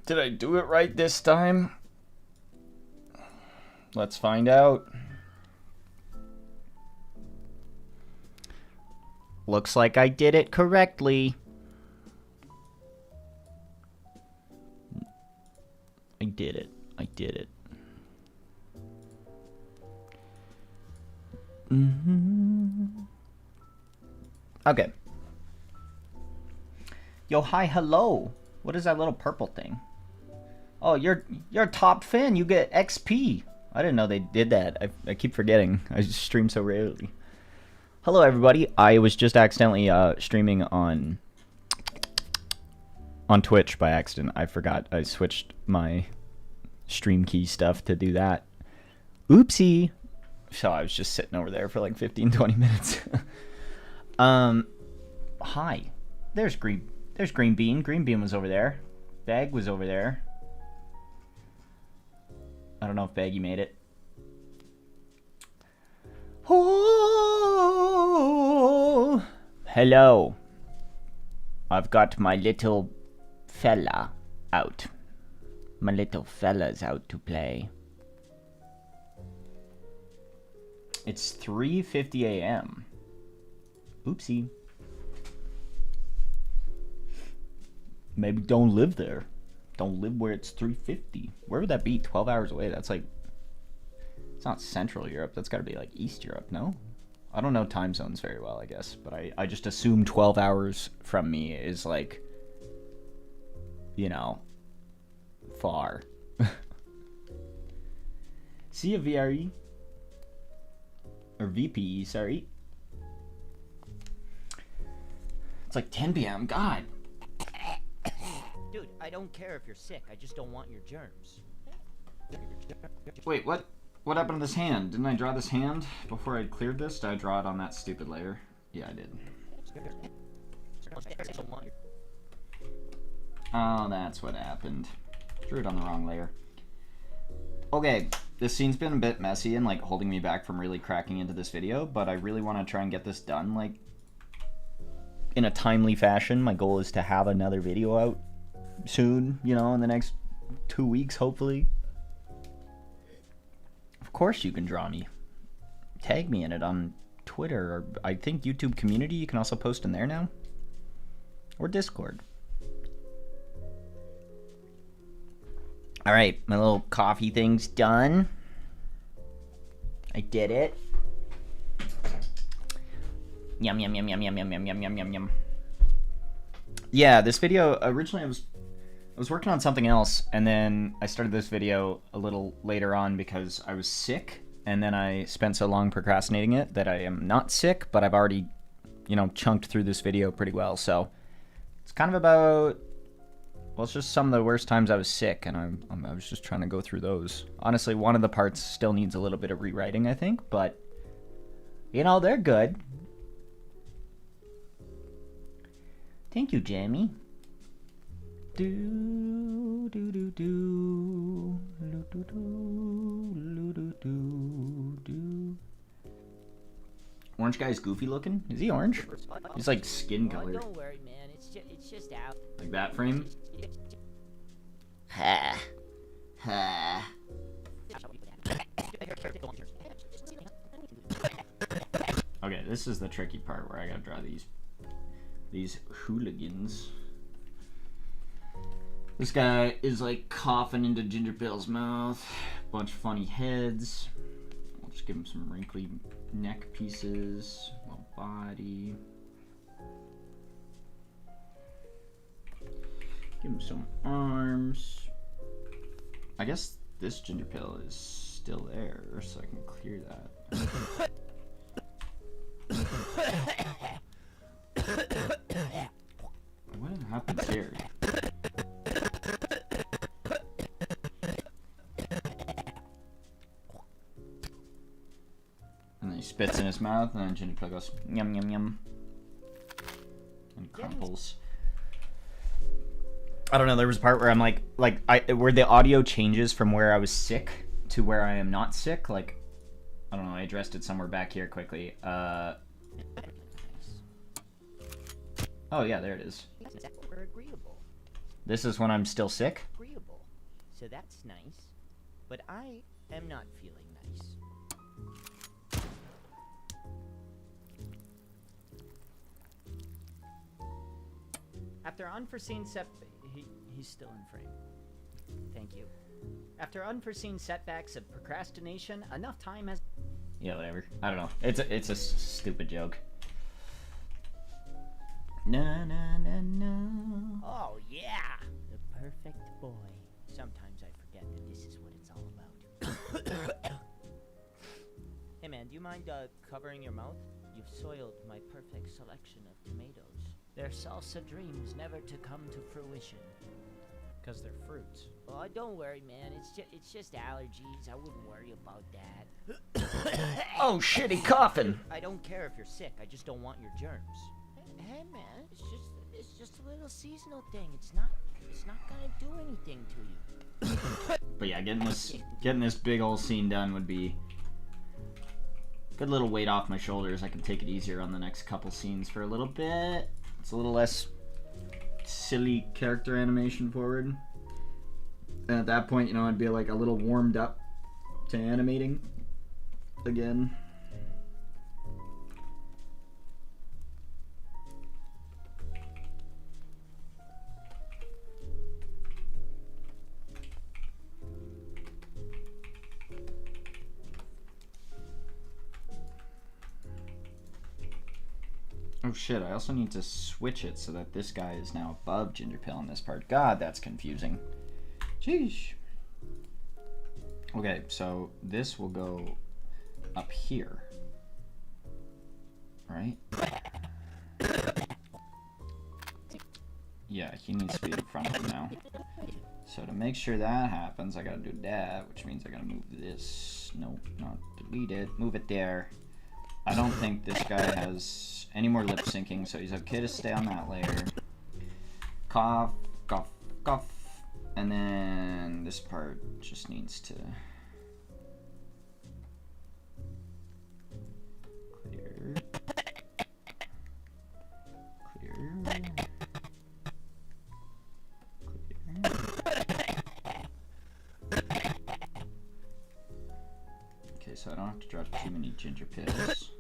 Did I do it right this time? Let's find out. Looks like I did it correctly. I did it. I did it. Okay. Yo, hi, hello. What is that little purple thing? Oh, you're a top fan. You get XP. I didn't know they did that. I keep forgetting. I just stream so rarely. Hello, everybody. I was just accidentally streaming on Twitch by accident. I forgot. I switched my stream key stuff to do that. Oopsie. So I was just sitting over there for like 15-20 minutes. Hi. There's Green Bean. Green Bean was over there. Bag was over there. I don't know if Baggy made it. Oh, hello. I've got my little fella out. My little fella's out to play. It's 3:50 a.m. Oopsie. Maybe don't live there. Don't live where it's 3:50. Where would that be? 12 hours away? That's like... It's not Central Europe. That's got to be like East Europe, no? I don't know time zones very well, I guess. But I just assume 12 hours from me is like... You know... Far. See ya, VRE. Or VPE, sorry. It's like 10 p.m. God. Dude, I don't care if you're sick. I just don't want your germs. Wait, what? What happened to this hand? Didn't I draw this hand before I cleared this? Did I draw it on that stupid layer? Yeah, I did. Oh, that's what happened. Drew it on the wrong layer. Okay, this scene's been a bit messy and like holding me back from really cracking into this video, but I really want to try and get this done like in a timely fashion. My goal is to have another video out soon, you know, in the next 2 weeks, hopefully. Of course you can draw me. Tag me in it on Twitter, or I think YouTube community, you can also post in there now. Or Discord. Alright, my little coffee thing's done. I did it. Yum, yum, yum, yum, yum, yum, yum, yum, yum, yum, yum. Yeah, this video, originally I was working on something else, and then I started this video a little later on because I was sick, and then I spent so long procrastinating it that I am not sick, but I've already, you know, chunked through this video pretty well, so it's kind of about, well, it's just some of the worst times I was sick, and I was just trying to go through those. Honestly, one of the parts still needs a little bit of rewriting, I think, but, you know, they're good. Thank you, Jamie. Do do do do do do do do do do. Orange guy's goofy looking. Is he orange? He's like skin color. Don't worry, man. It's just out. Like that frame. Ha ha. Okay, this is the tricky part where I gotta draw these hooligans. This guy is like coughing into GingerPale's mouth. Bunch of funny heads. I'll just give him some wrinkly neck pieces. Little body. Give him some arms. I guess this GingerPale is still there, so I can clear that. What happened here? And then he spits in his mouth, and then GingerPale goes yum yum yum, and crumples. I don't know. There was a part where I'm like where the audio changes from where I was sick to where I am not sick. Like, I don't know. I addressed it somewhere back here quickly. Oh yeah, there it is. This is when I'm still sick? agreeable. So that's nice. But I am not feeling nice. After unforeseen he's still in frame. Thank you. After unforeseen setbacks of procrastination, enough time has... Yeah, whatever. I don't know. It's a stupid joke. Na na na na. Oh, yeah! The perfect boy. Sometimes I forget that this is what it's all about. Hey man, do you mind covering your mouth? You've soiled my perfect selection of tomatoes. Their salsa dreams never to come to fruition. Because they're fruits. Oh, don't worry, man. It's just allergies. I wouldn't worry about that. Oh shit, he coughing. I don't care if you're sick. I just don't want your germs. Hey, man, it's just a little seasonal thing. It's not gonna do anything to you. But yeah, getting this big old scene done would be good little weight off my shoulders. I can take it easier on the next couple scenes for a little bit. It's a little less silly character animation forward. And at that point, you know, I'd be like a little warmed up to animating again. Oh shit, I also need to switch it so that this guy is now above GingerPale in this part. God, that's confusing. Sheesh. Okay, so this will go up here. Right? Yeah, he needs to be in front of him now. So to make sure that happens, I gotta do that, which means I gotta move this. Nope, not delete it. Move it there. I don't think this guy has any more lip syncing, so he's okay to stay on that layer. Cough, cough, cough. And then this part just needs to clear. Clear. Okay, so I don't have to drop too many GingerPales.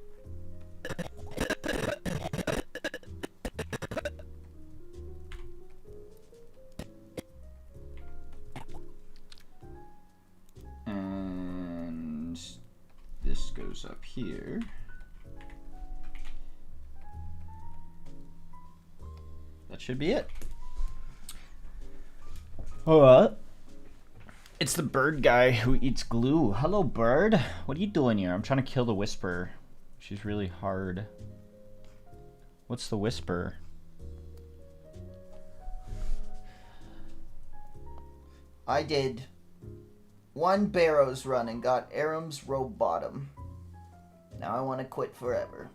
And this goes up here. That should be it. Alright. It's the bird guy who eats glue. Hello, bird. What are you doing here? I'm trying to kill the Whisperer. She's really hard. What's the Whisperer? I did one Barrows run and got Aram's robe bottom. Now I want to quit forever.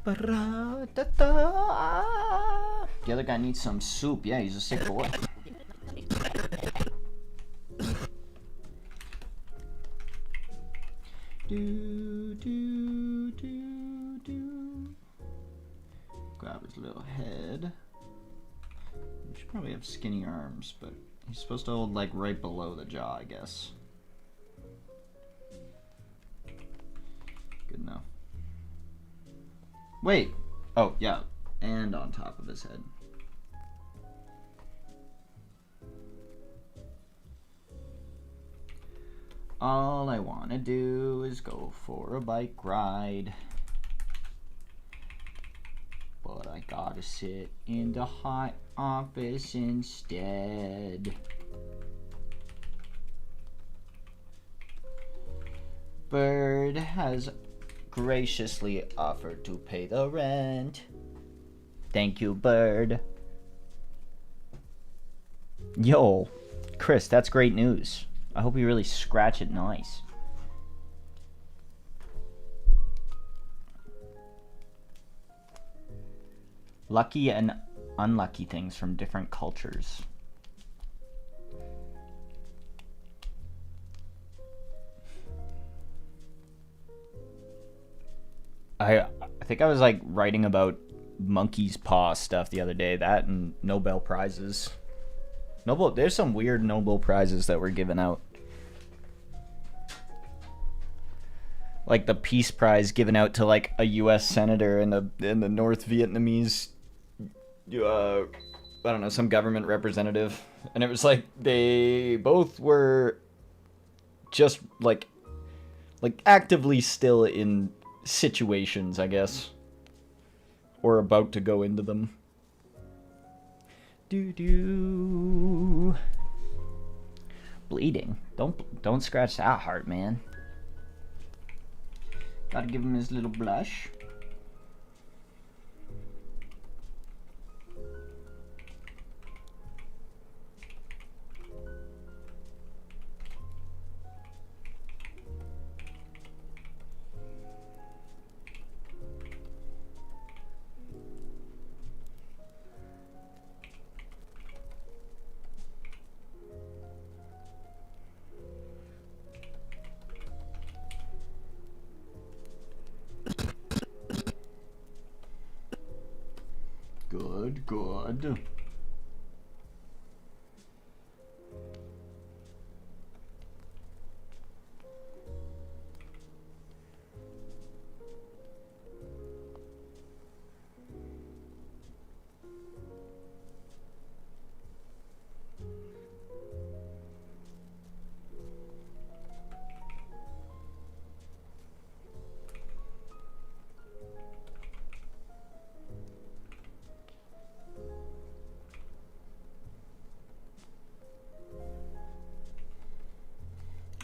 The other guy needs some soup. Yeah, he's a sick boy. Do, do, do, do. Grab his little head. He should probably have skinny arms, but he's supposed to hold like right below the jaw, I guess. Good enough. Wait. Oh, yeah. And on top of his head. All I want to do is go for a bike ride. But I gotta sit in the hot office instead. Bird has graciously offered to pay the rent. Thank you, Bird. Yo, Chris, that's great news. I hope you really scratch it nice. Lucky and unlucky things from different cultures. I think I was like writing about monkey's paw stuff the other day. That and Nobel Prizes. There's some weird Nobel Prizes that were given out. Like the Peace Prize given out to like a U.S. senator and the North Vietnamese, I don't know, some government representative, and it was like they both were just like actively still in situations, I guess, or about to go into them. Bleeding. Don't scratch that heart, man. Gotta give him his little blush. Good.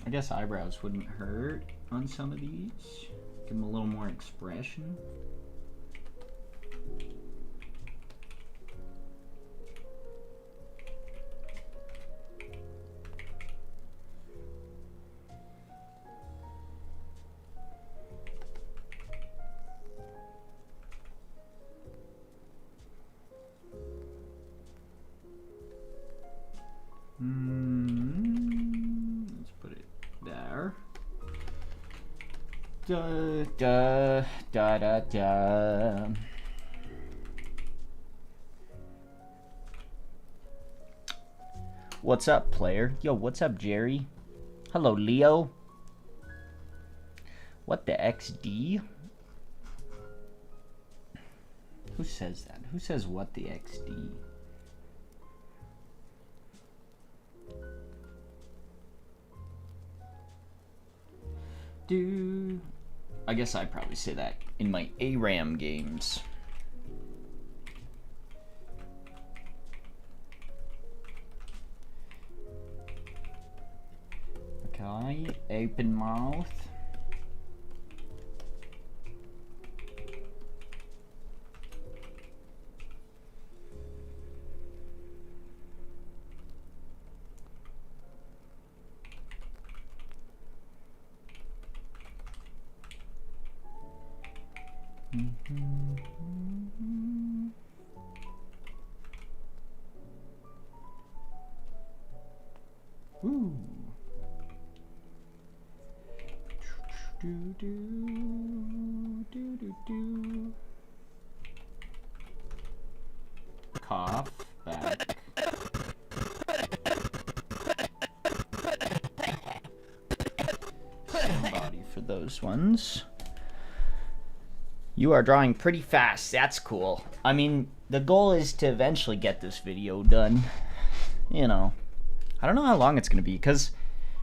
I guess eyebrows wouldn't hurt on some of these. Give them a little more expression. Let's put it there. Da. What's up, player? Yo, what's up, Jerry? Hello, Leo. What the XD? Who says that? Who says what the XD? I guess I probably say that in my ARAM games. Okay, open mouth. Ooh. Cough back. Body for those ones. You are drawing pretty fast. That's cool. I mean, the goal is to eventually get this video done. You know, I don't know how long it's going to be, because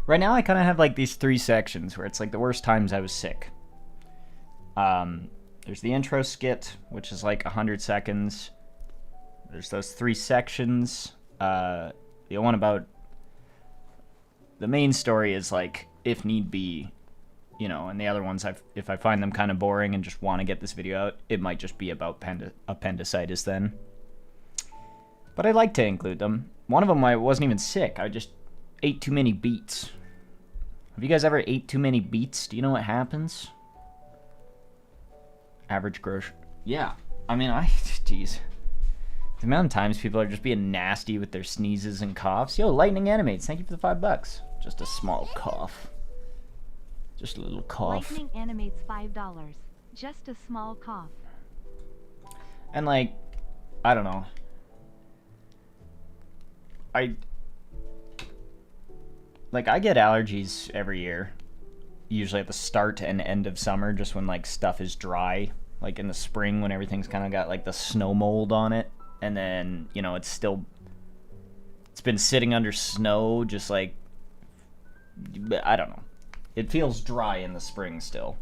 right now I kind of have like these 3 sections where it's like the worst times I was sick. There's the intro skit, which is like 100 seconds. There's those 3 sections. The one about the main story is like, if need be, you know, and the other ones, if I find them kind of boring and just want to get this video out, it might just be about appendicitis then. But I like to include them. One of them I wasn't even sick. I just ate too many beets. Have you guys ever ate too many beets? Do you know what happens? Average gross. Yeah. I mean, jeez. The amount of times people are just being nasty with their sneezes and coughs. Yo, Lightning Animates, thank you for the $5. Just a small cough. Just a little cough. Lightning Animates $5. Just a small cough. And like, I don't know. I get allergies every year. Usually at the start and end of summer, just when like stuff is dry. Like in the spring when everything's kind of got like the snow mold on it. And then, you know, it's been sitting under snow, just like, I don't know. It feels dry in the spring still.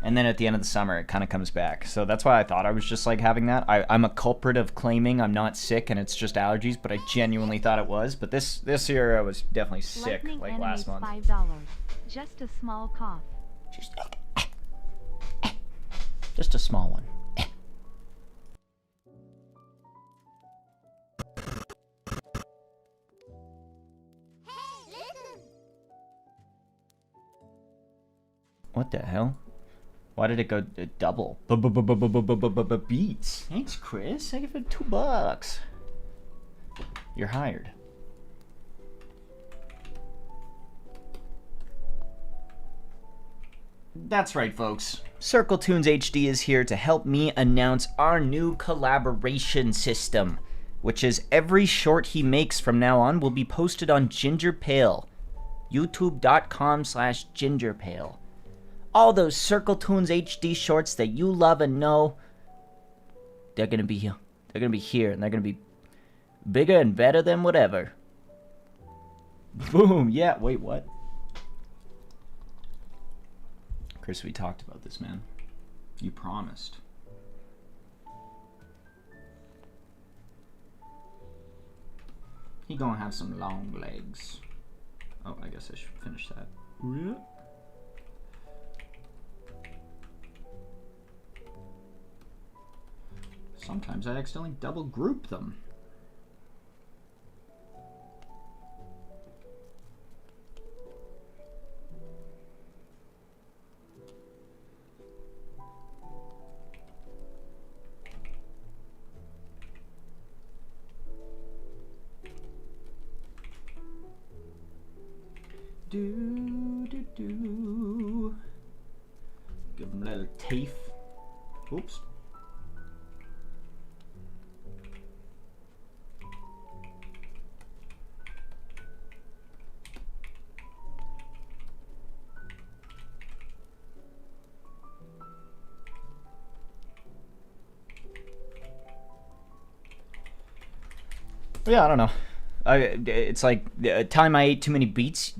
And then at the end of the summer, it kind of comes back. So that's why I thought I was just like having that. I'm a culprit of claiming I'm not sick and it's just allergies, but I genuinely thought it was. But this year I was definitely sick, like last month. $5. Just a small cough. Just a small one. What the hell? Why did it go double? Beats. Thanks, Chris. I give it $2. You're hired. That's right, folks. Circle Tunes HD is here to help me announce our new collaboration system, which is every short he makes from now on will be posted on GingerPale, youtube.com/GingerPale. All those Circle Tunes HD shorts that you love and know, they're gonna be here. They're gonna be here, and they're gonna be bigger and better than whatever. Boom! Yeah. Wait, what? Chris, we talked about this, man. You promised. He gonna have some long legs. Oh, I guess I should finish that. Yeah. Sometimes I accidentally double group them. Do. Give him a little teeth. Oops. Yeah, I don't know. It's like time I ate too many beets.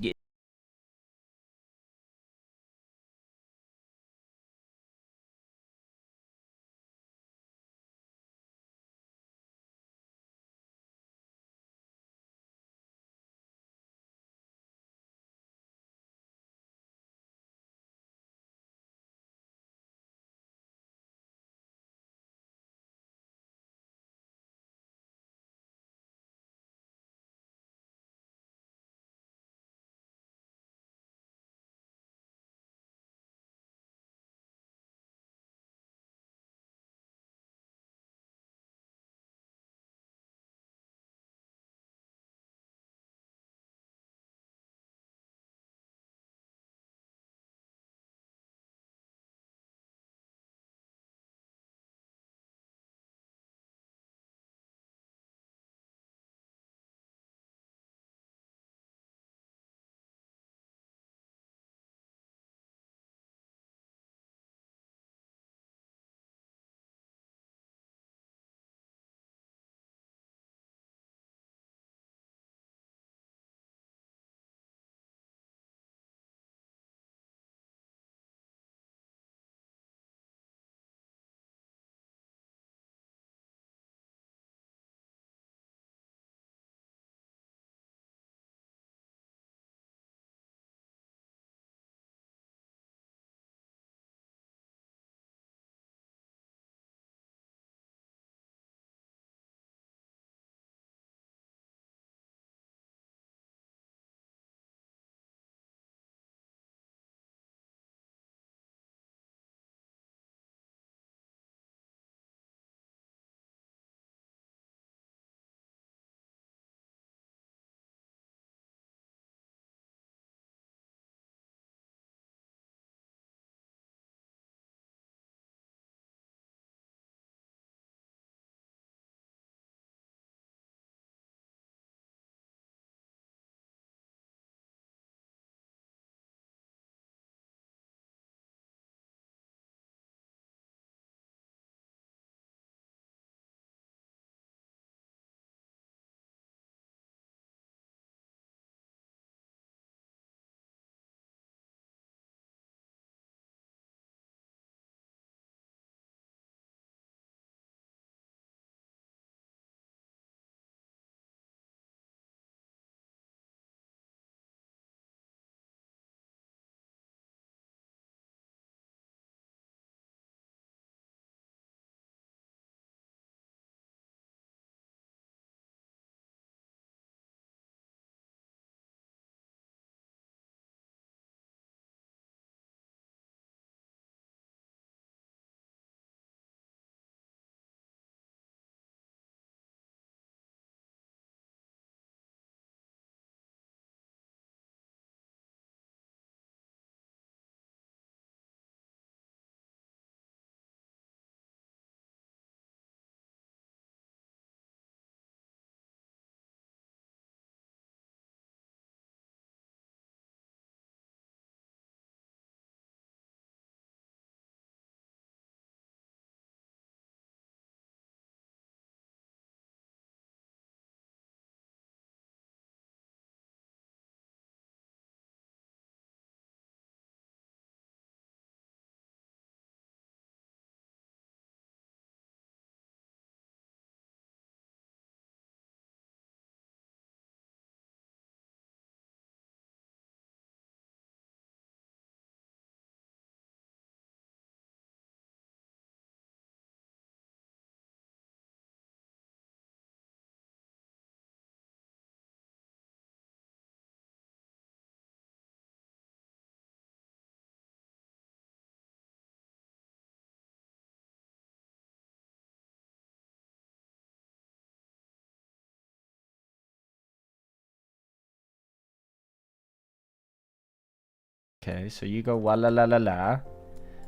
Okay, so you go wa la la la la,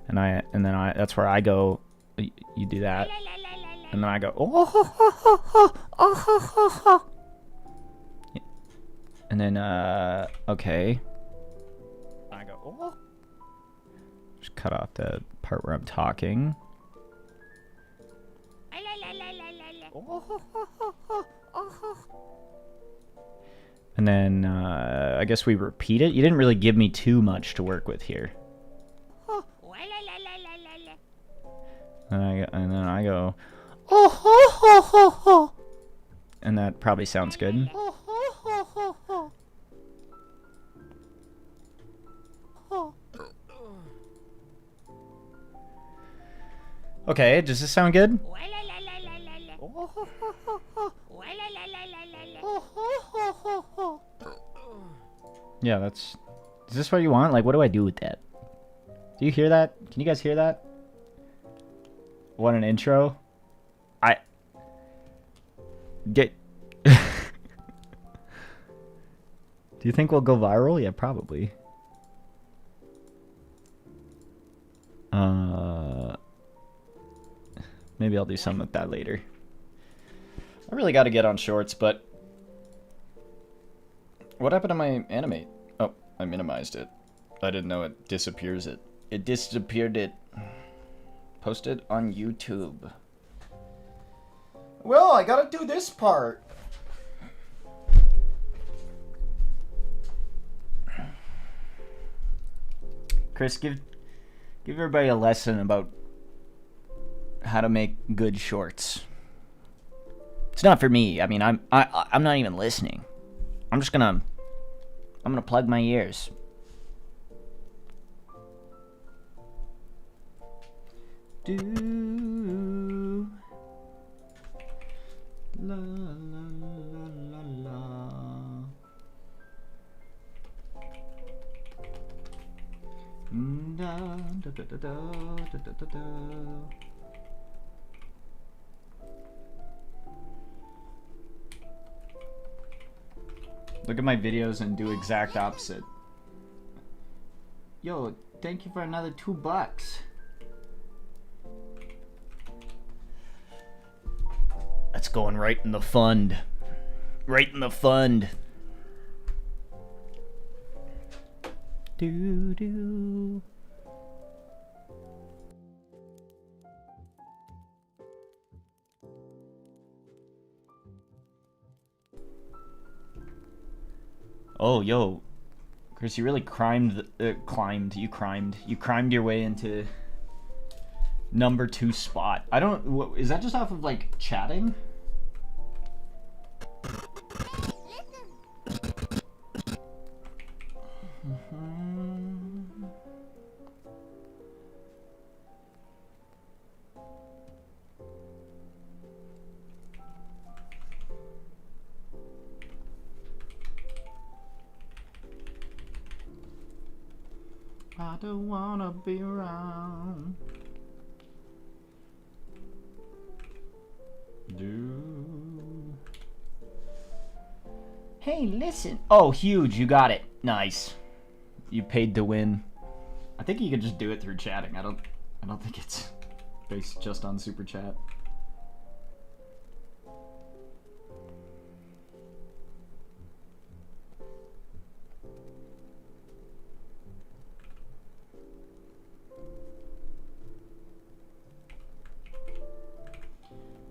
and then I that's where I go. You do that, and then I go oh ho ho ho ho oh ho ho ho. And then okay. I go oh. Just cut off the part where I'm talking. And then I guess we repeat it. You didn't really give me too much to work with here. And then I go oh ho ho ho ho. And that probably sounds good. Okay, does this sound good? Yeah, that's... Is this what you want? Like, what do I do with that? Do you hear that? Can you guys hear that? What an intro. Do you think we'll go viral? Yeah, probably. Maybe I'll do something with that later. I really got to get on shorts, but... What happened to my animate? Oh, I minimized it. I didn't know it disappears it. It disappeared it. Posted on YouTube. Well, I gotta do this part. Chris, give everybody a lesson about how to make good shorts. It's not for me. I mean, I'm not even listening. I'm gonna plug my ears. Do la la la la la. Da da da da da da da da. Look at my videos and do exact opposite. Yo, thank you for another $2. That's going right in the fund. Right in the fund. Do do. Oh, yo, Chris, you really climbed your way into number 2 spot. I don't, is that just off of like chatting? I don't wanna be around. Hey, listen. Oh, huge. You got it. Nice. You paid to win. I think you could just do it through chatting. I don't think it's based just on super chat.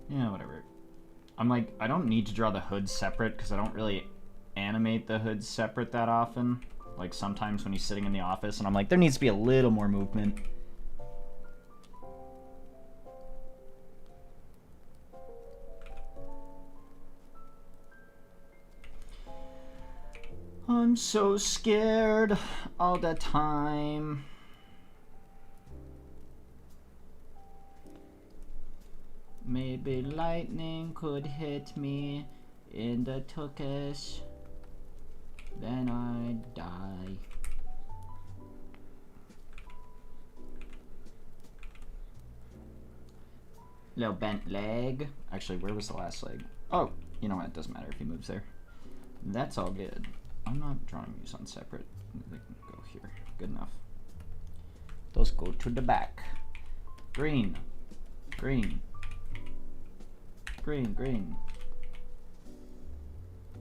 Yeah, whatever. I'm like, I don't need to draw the hood separate because I don't really animate the hood separate that often. Like sometimes when he's sitting in the office and I'm like, there needs to be a little more movement. I'm so scared all the time. Maybe lightning could hit me in the tuchus, then I'd die. Little bent leg. Actually, where was the last leg? Oh, you know what? It doesn't matter if he moves there. That's all good. I'm not drawing these on separate. They can go here. good enough. Those go to the back. Green. Green. Green, green.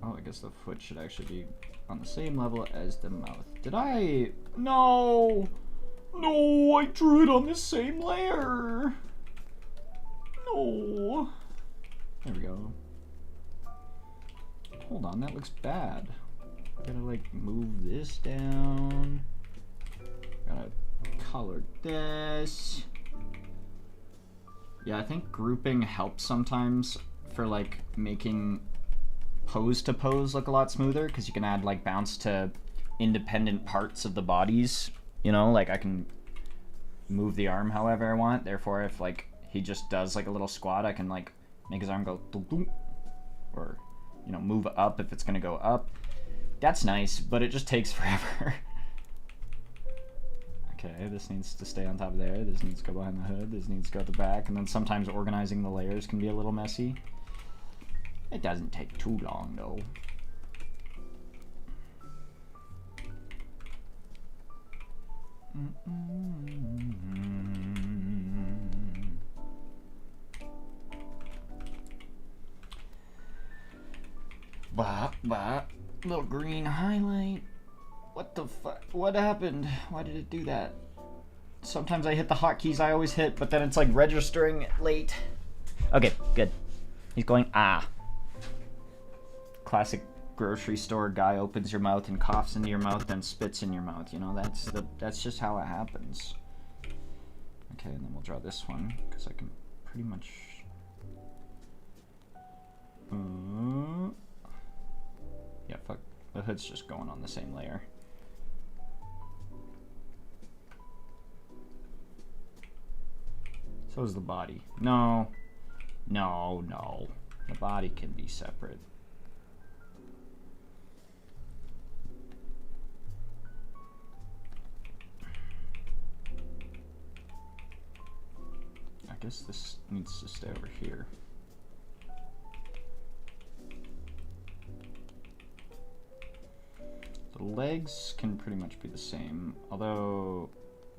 Oh, I guess the foot should actually be on the same level as the mouth. Did I? No! No, I drew it on the same layer. No. There we go. Hold on, that looks bad. I gotta like move this down. Gotta color this. Yeah, I think grouping helps sometimes for like making pose to pose look a lot smoother, because you can add like bounce to independent parts of the bodies. You know, like I can move the arm however I want. Therefore, if like he just does like a little squat, I can like make his arm go dum dum, or you know, move up if it's gonna go up. That's nice, but it just takes forever. Okay, this needs to stay on top of there. This needs to go behind the hood. This needs to go at the back, and then sometimes organizing the layers can be a little messy. It doesn't take too long though. Bah, bah. Little green highlight. What the fuck? What happened? Why did it do that? Sometimes I hit the hotkeys I always hit, but then it's like registering late. Okay, good. He's going, ah. Classic grocery store guy opens your mouth and coughs into your mouth, then spits in your mouth. You know, that's just how it happens. Okay, and then we'll draw this one, because I can pretty much... yeah, fuck. The hood's just going on the same layer. So is the body. No. No, no. The body can be separate. I guess this needs to stay over here. The legs can pretty much be the same, although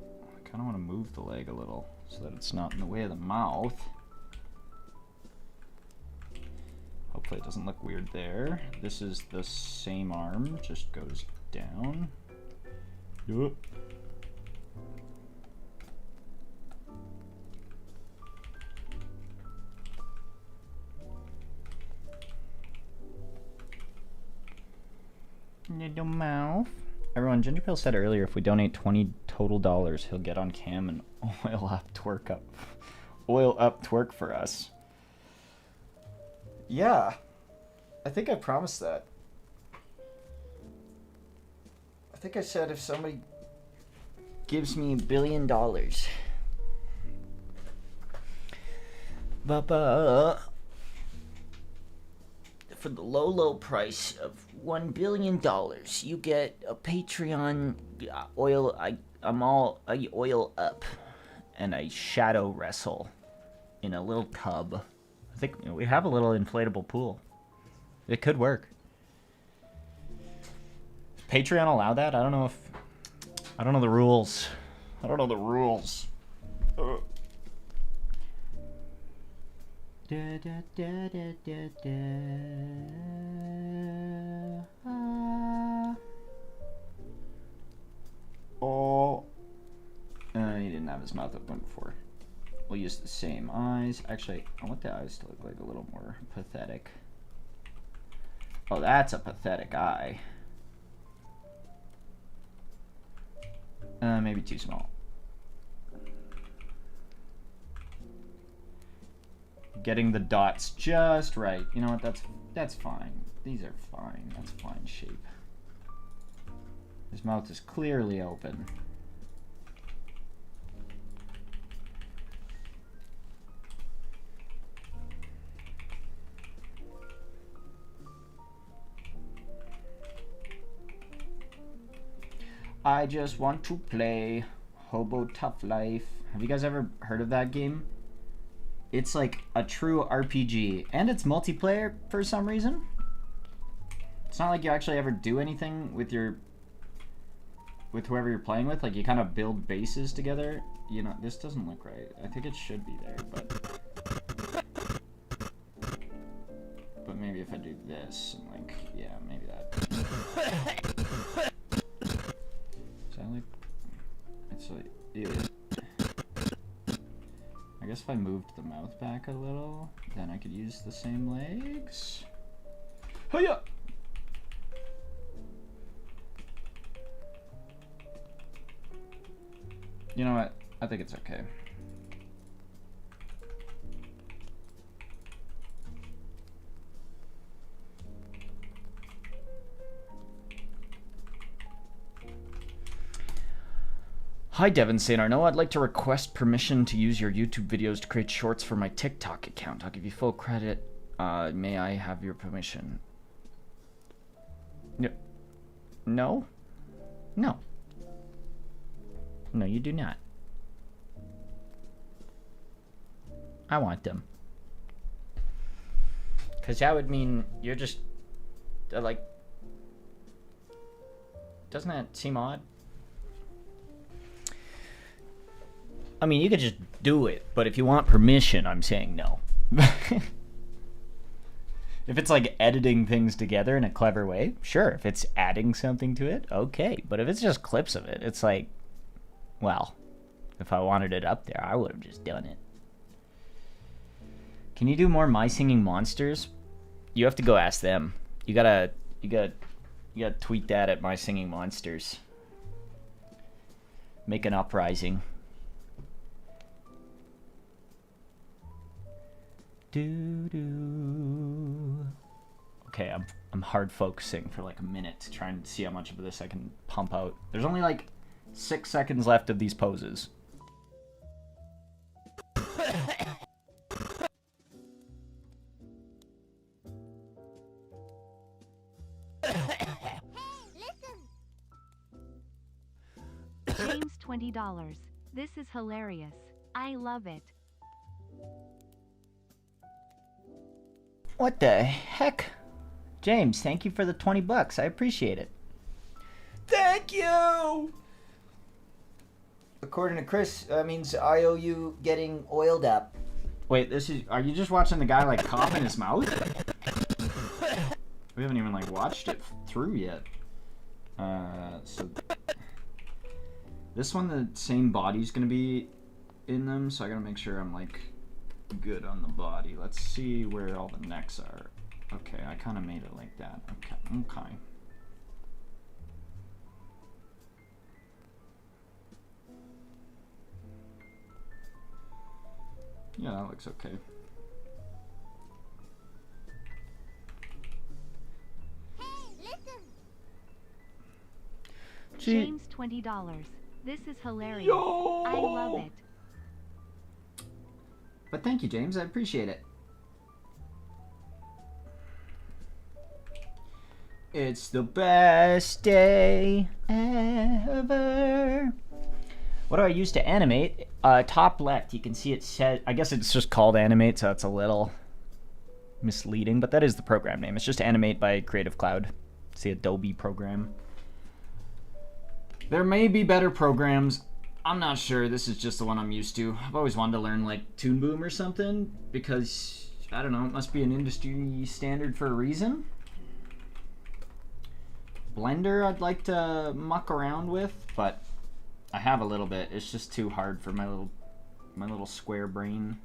I kind of want to move the leg a little so that it's not in the way of the mouth. Hopefully it doesn't look weird there. This is the same arm, just goes down. Yup. Little mouth. Everyone, GingerPale said earlier if we donate $20 total, he'll get on cam and oil up twerk for us. Yeah, I think I promised that. I think I said if somebody gives me $1 billion. For the low, low price of $1 billion, you get a Patreon oil. I oil up, and I shadow wrestle in a little tub. I think we have a little inflatable pool. It could work. Does Patreon allow that? I don't know the rules. I don't know the rules. Da, da, da, da, da, da. Oh. He didn't have his mouth open before. We'll use the same eyes. Actually, I want the eyes to look like a little more pathetic. Oh, that's a pathetic eye. Maybe too small. Getting the dots just right. You know what? That's fine. These are fine. That's fine shape. His mouth is clearly open. I just want to play Hobo Tough Life. Have you guys ever heard of that game? It's like a true RPG, and it's multiplayer for some reason. It's not like you actually ever do anything with your with whoever you're playing with, like you kind of build bases together. You know, this doesn't look right. I think it should be there, but maybe if I do this and like, yeah, maybe that. Is that like, it's like, ew. I guess if I moved the mouth back a little, then I could use the same legs. Hiya! You know what? I think it's okay. Hi Devin saying, Arno, I'd like to request permission to use your YouTube videos to create shorts for my TikTok account. I'll give you full credit. May I have your permission? No? No. No, you do not. I want them. Because that would mean you're just, like, doesn't that seem odd? I mean, you could just do it, but if you want permission, I'm saying no. If it's like editing things together in a clever way, sure. If it's adding something to it, okay. But if it's just clips of it, it's like, well, if I wanted it up there, I would have just done it. Can you do more My Singing Monsters? You have to go ask them. You gotta tweet that at My Singing Monsters. Make an uprising. Okay, I'm hard focusing for like a minute to try and see how much of this I can pump out. There's only like 6 seconds left of these poses. James $20. This is hilarious. I love it. What the heck? James, thank you for the 20 bucks. I appreciate it. Thank you! According to Chris, that means I owe you getting oiled up. Wait, are you just watching the guy like cough in his mouth? We haven't even like watched it through yet. So this one, the same body's gonna be in them, so I gotta make sure I'm like good on the body. Let's see where all the necks are. Okay, I kind of made it like that. Okay. Yeah, that looks okay. James $20. This is hilarious. Yo! I love it. But thank you, James. I appreciate it. It's the best day ever. What do I use to animate? Top left, you can see it said, I guess it's just called Animate, so it's a little misleading, but that is the program name. It's just Animate by Creative Cloud. It's the Adobe program. There may be better programs. I'm not sure. This is just the one I'm used to. I've always wanted to learn like Toon Boom or something because, I don't know, it must be an industry standard for a reason. Blender I'd like to muck around with, but I have a little bit. It's just too hard for my little square brain.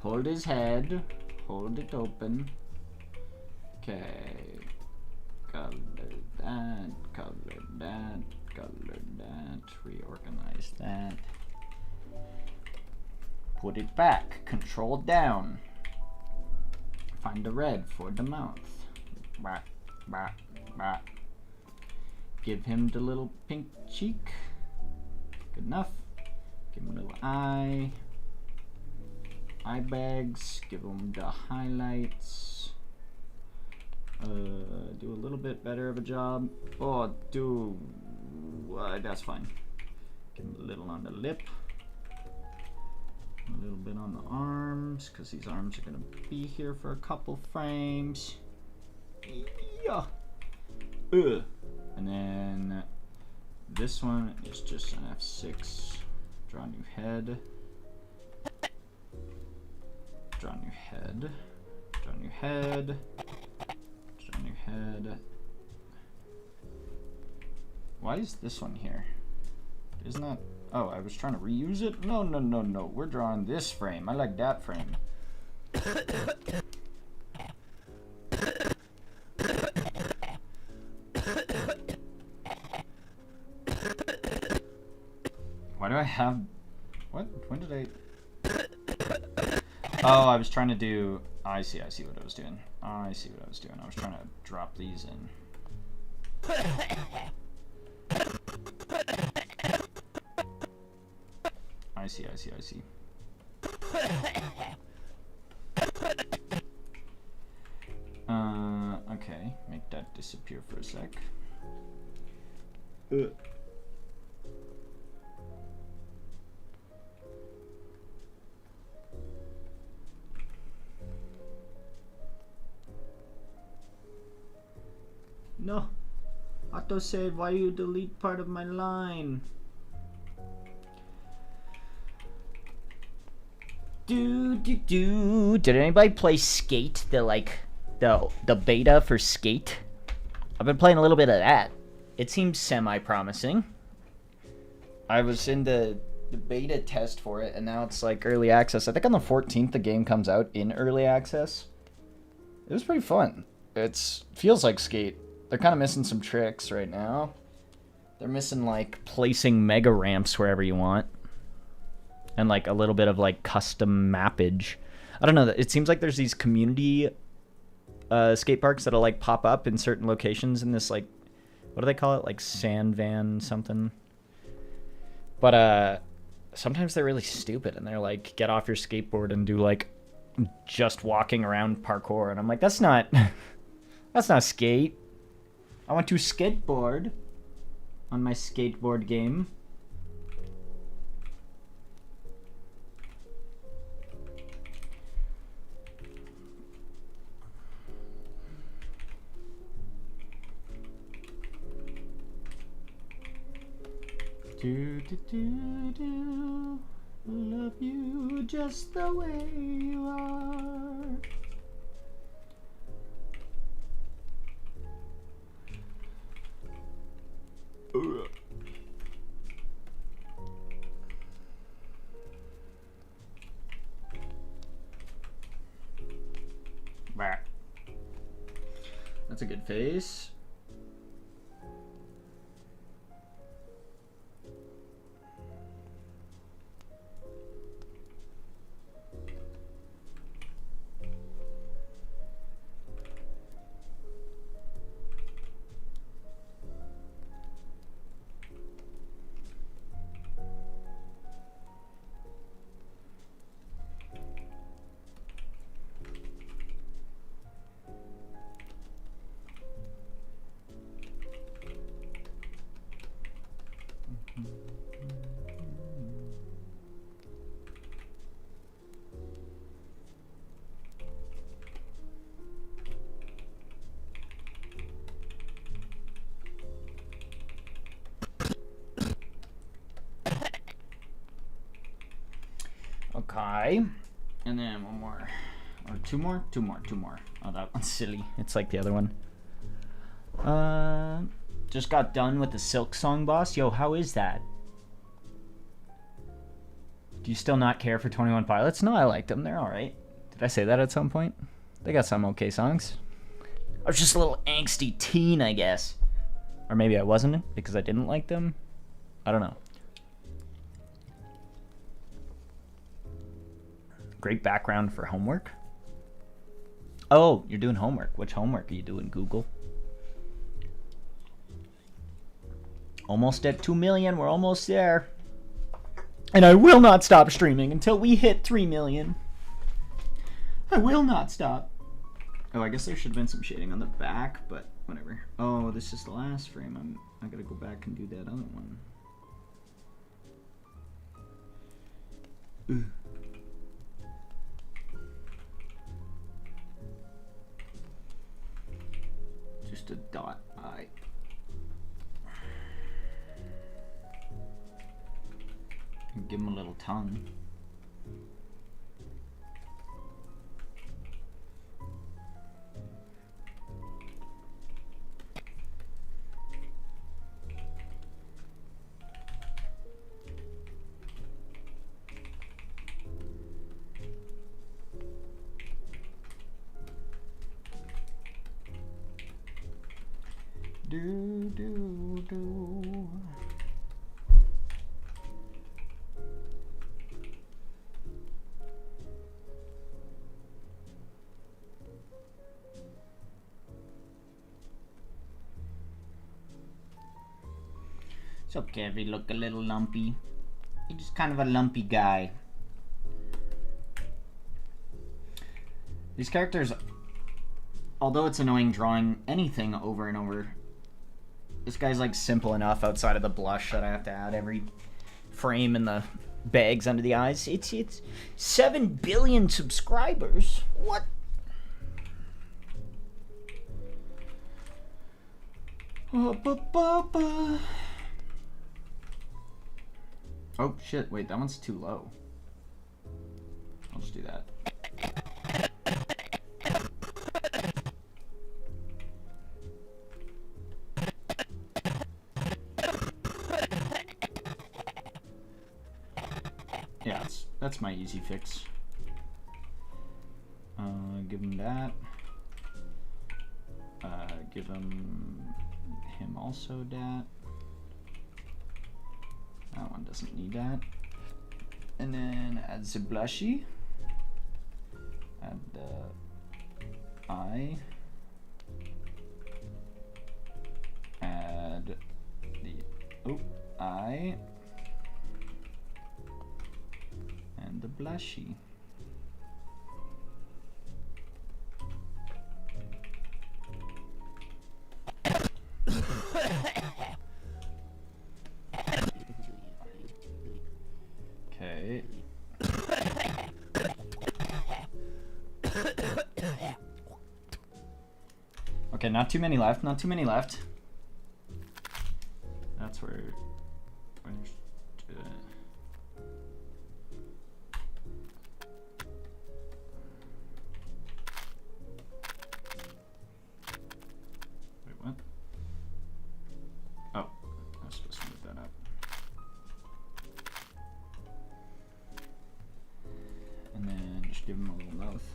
Hold his head. Hold it open. Okay. Color that. Color that. Color that. Reorganize that. Put it back. Control down. Find the red for the mouth. Bah, bah, bah. Give him the little pink cheek. Good enough. Give him a little eye. Eye bags, give them the highlights. do a little bit better of a job. Oh, do... that's fine. Give him a little on the lip. A little bit on the arms, because these arms are going to be here for a couple frames. Yeah. And then this one is just an F6. Draw a new head. Draw a new head. Draw a new head. Draw a new head. Why is this one here? Isn't that... Oh, I was trying to reuse it? No, no, no, no. We're drawing this frame. I like that frame. Why do I have... What? When did I... Oh, I was trying to do... I see what I was doing. I see what I was doing. I was trying to drop these in. I see. Okay, make that disappear for a sec. No. Autosave, why you delete part of my line? Did anybody play Skate? The beta for Skate? I've been playing a little bit of that. It seems semi-promising. I was in the beta test for it, and now it's like early access. I think on the 14th the game comes out in early access. It was pretty fun. It feels like Skate. They're kind of missing some tricks right now. They're missing like placing mega ramps wherever you want. And like a little bit of like custom mappage. I don't know. It seems like there's these community skate parks that'll like pop up in certain locations in this like, what do they call it? Like sand van something. But sometimes they're really stupid and they're like, get off your skateboard and do like just walking around parkour. And I'm like, that's not Skate. I want to skateboard on my skateboard game. Love you just the way you are. That's a good face. Okay, and then one more, or two more. Oh, that one's silly. It's like the other one. Just got done with the Silk Song boss. Yo, how is that? Do you still not care for 21 Pilots? No, I liked them. They're all right. Did I say that at some point? They got some okay songs. I was just a little angsty teen, I guess. Or maybe I wasn't because I didn't like them. I don't know. Great background for homework. Oh, you're doing homework. Which homework are you doing, Google? Almost at 2 million. We're almost there. And I will not stop streaming until we hit 3 million. I will not stop. Oh, I guess there should have been some shading on the back, but whatever. Oh, this is the last frame. I gotta go back and do that other one. Ugh. Just a dot eye. Give him a little tongue. Do, do, do. It's okay if you look a little lumpy. You're just kind of a lumpy guy. These characters, although it's annoying drawing anything over and over, this guy's like simple enough outside of the blush that I have to add every frame and the bags under the eyes. It's 7 billion subscribers. What? Oh shit, wait, that one's too low. I'll just do that. Yeah, that's my easy fix. Give him that. Give him also that. That one doesn't need that. And then add the blushy. Add the eye. Add the eye. And the blushy. Okay. Okay, not too many left, not too many left. That's where wait, what? Oh, I was supposed to move that up. And then just give him a little mouth.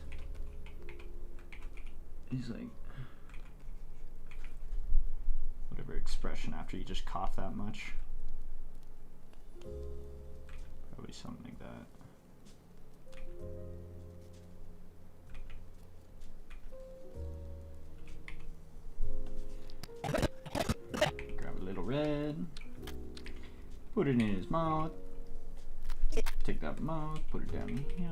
He's like whatever expression after you just cough that much. Probably something like that. Grab a little red, put it in his mouth, take that mouth, put it down here.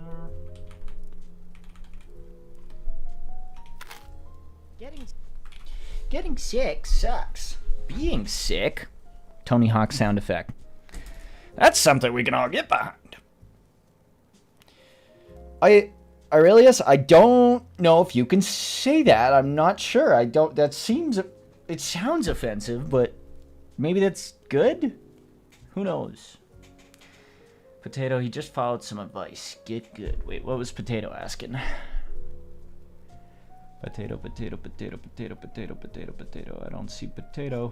Getting sick sucks. Being sick? Tony Hawk sound effect. That's something we can all get behind. Aurelius, I don't know if you can say that. I'm not sure. It sounds offensive, but maybe that's good? Who knows? Potato, he just followed some advice. Get good. Wait, what was Potato asking? Potato, potato, potato, potato, potato, potato, potato. I don't see potato.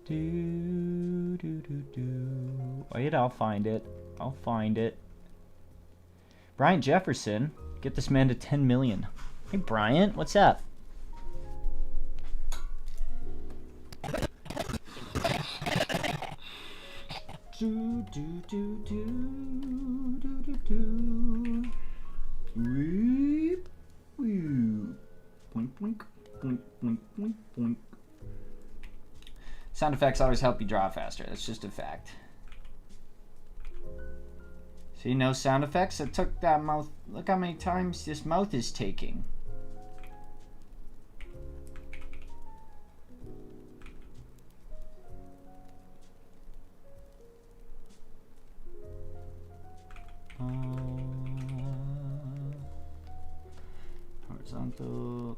Do, do, do, do. Wait, I'll find it. I'll find it. Bryant Jefferson. Get this man to 10 million. Hey, Bryant, what's up? Do, do, do, do, do, do, do. Weep, weep. Blink, blink, blink, blink, blink, blink. Sound effects always help you draw faster. That's just a fact. See, no sound effects. It took that mouth. Look how many times this mouth is taking. Horizontal.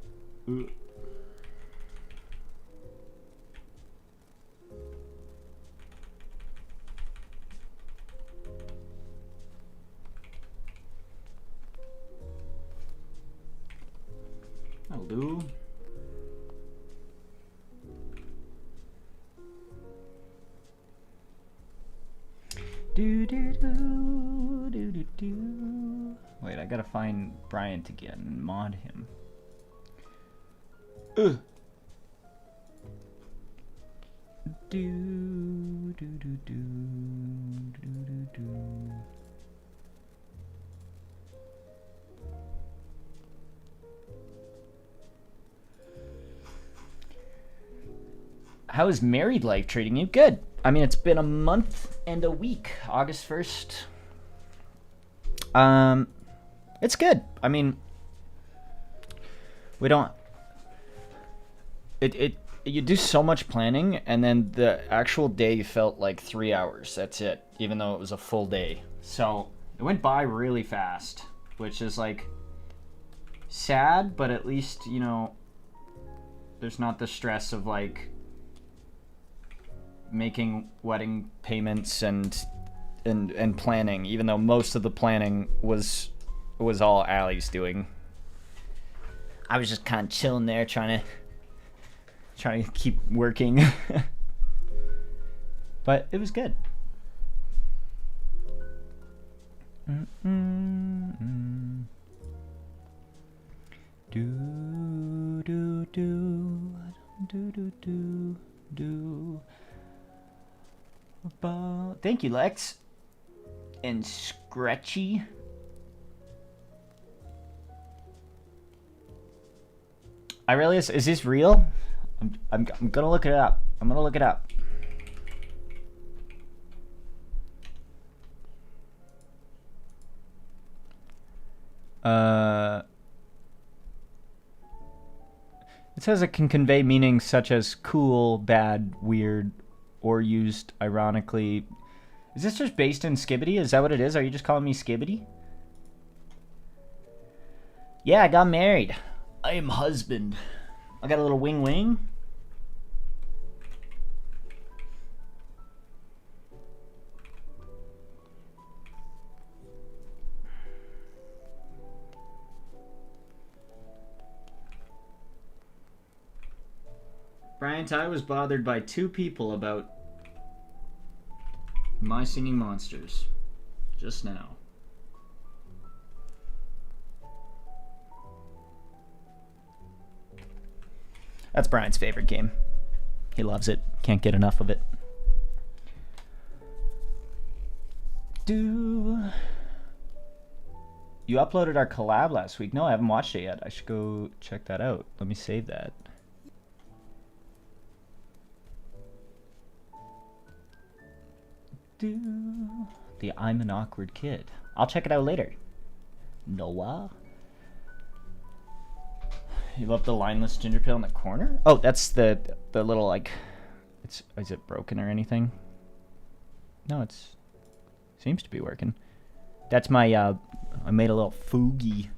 That'll do. Do do do do do do. Wait, I gotta find Bryant again and mod him. Do do do do do do do. How is married life treating you? Good. I mean, it's been a month and a week. August 1st. It's good. I mean, we don't... You do so much planning, and then the actual day felt like 3 hours. That's it, even though it was a full day. So, it went by really fast, which is, like, sad, but at least, you know, there's not the stress of, like, making wedding payments and planning, even though most of the planning was all Allie's doing. I was just kind of chilling there trying to keep working. But it was good. Do do do do do do do. Thank you, Lex. And Scratchy. Aurelius, is this real? I'm gonna look it up. I'm gonna look it up. It says it can convey meanings such as cool, bad, weird, or used ironically. Is this just based in Skibbity? Is that what it is? Are you just calling me Skibbity? Yeah, I got married. I am husband. I got a little wing wing. Bryant, I was bothered by 2 people about my singing monsters just now. That's Brian's favorite game. He loves it. Can't get enough of it. You uploaded our collab last week. No, I haven't watched it yet. I should go check that out. Let me save that. The I'm an awkward kid. I'll check it out later. Noah? You love the lineless GingerPale in the corner? Oh, that's the little, like... Is it broken or anything? No, it's... Seems to be working. That's my, I made a little foogie.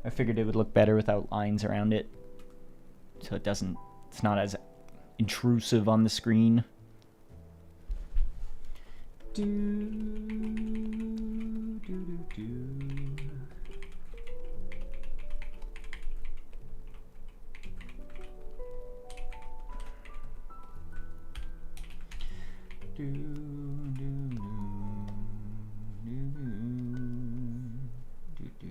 I figured it would look better without lines around it. So it doesn't... It's not as intrusive on the screen. Do do do do. Do do do do do do.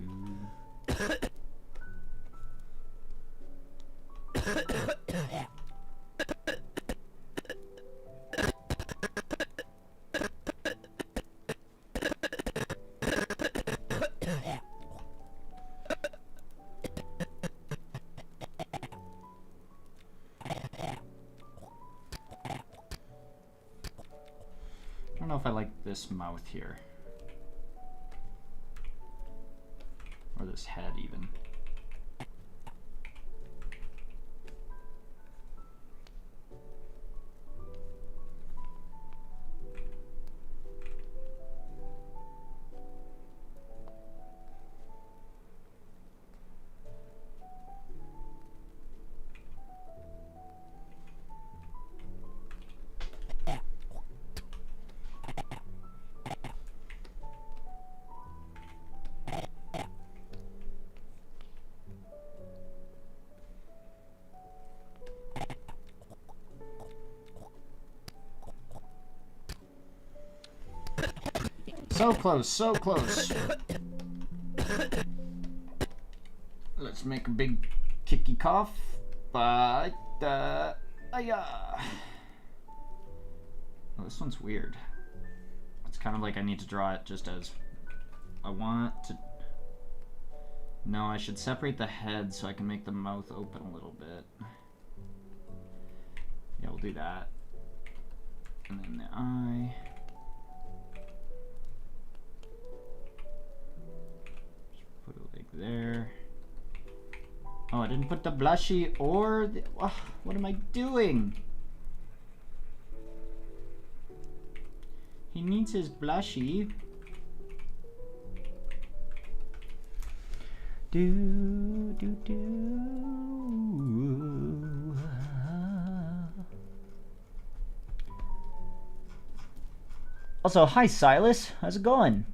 I don't know if I like this mouth here. Or this head, even. So close, so close. Let's make a big kicky cough. But, oh, this one's weird. It's kind of like I need to draw it just as I want to. No, I should separate the head so I can make the mouth open a little bit. Yeah, we'll do that. And then the eye. Put it like there. Oh, I didn't put the blushy or the, oh, what am I doing? He needs his blushy. Do do do. Also, hi Silas, how's it going?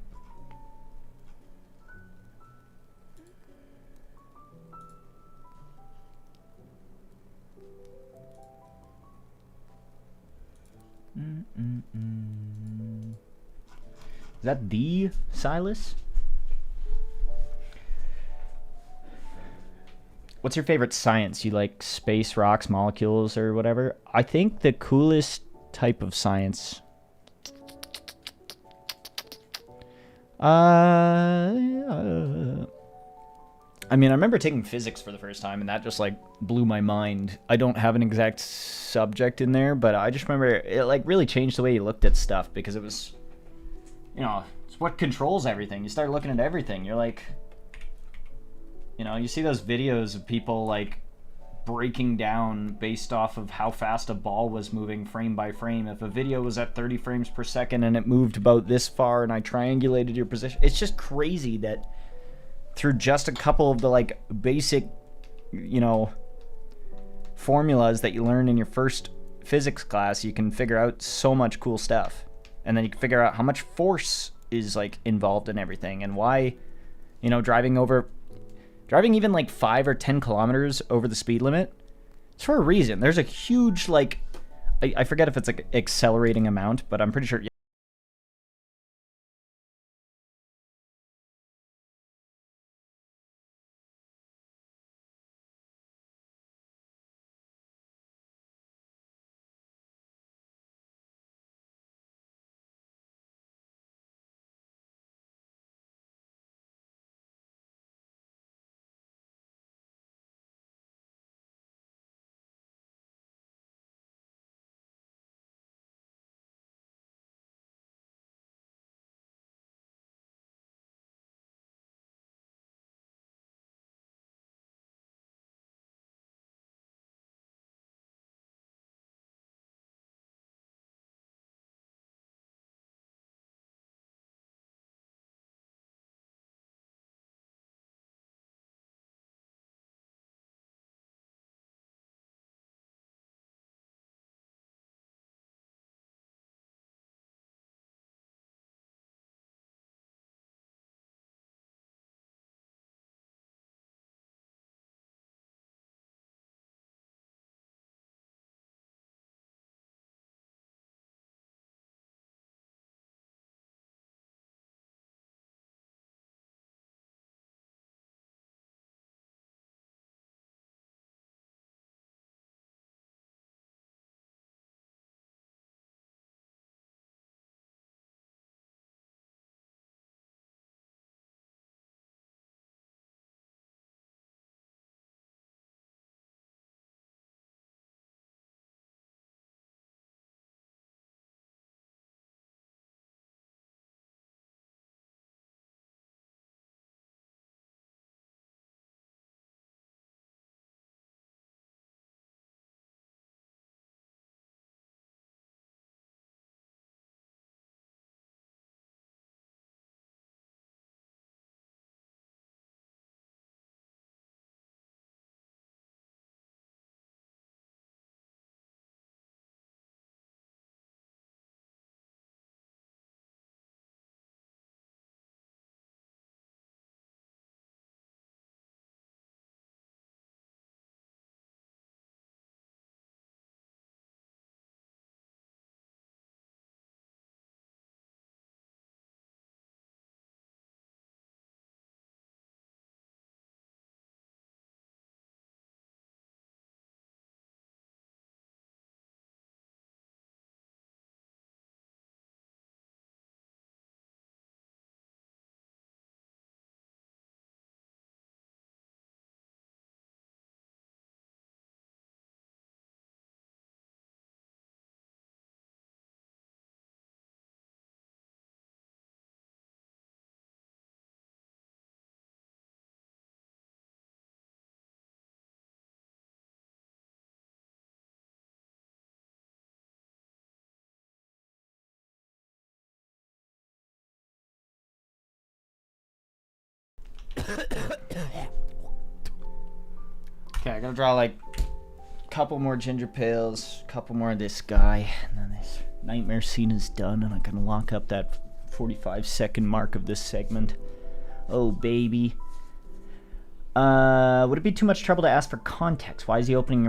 Is that the Silas? What's your favorite science? You like space, rocks, molecules, or whatever? I think the coolest type of science... I mean, I remember taking physics for the first time, and that just, like, blew my mind. I don't have an exact subject in there, but I just remember it, like, really changed the way you looked at stuff, because it was, you know, it's what controls everything. You start looking at everything. You're like, you know, you see those videos of people, like, breaking down based off of how fast a ball was moving frame by frame. If a video was at 30 frames per second and it moved about this far and I triangulated your position, it's just crazy that through just a couple of the, like, basic, you know, formulas that you learn in your first physics class, you can figure out so much cool stuff. And then you can figure out how much force is, like, involved in everything, and why, you know, driving even like 5 or 10 kilometers over the speed limit, it's for a reason. There's a huge, like, I forget if it's like accelerating amount, but I'm pretty sure Okay, I gotta draw like a couple more GingerPales, a couple more of this guy, and then this nightmare scene is done, and I can lock up that 45-second mark of this segment. Oh, baby. Would it be too much trouble to ask for context? Why is he opening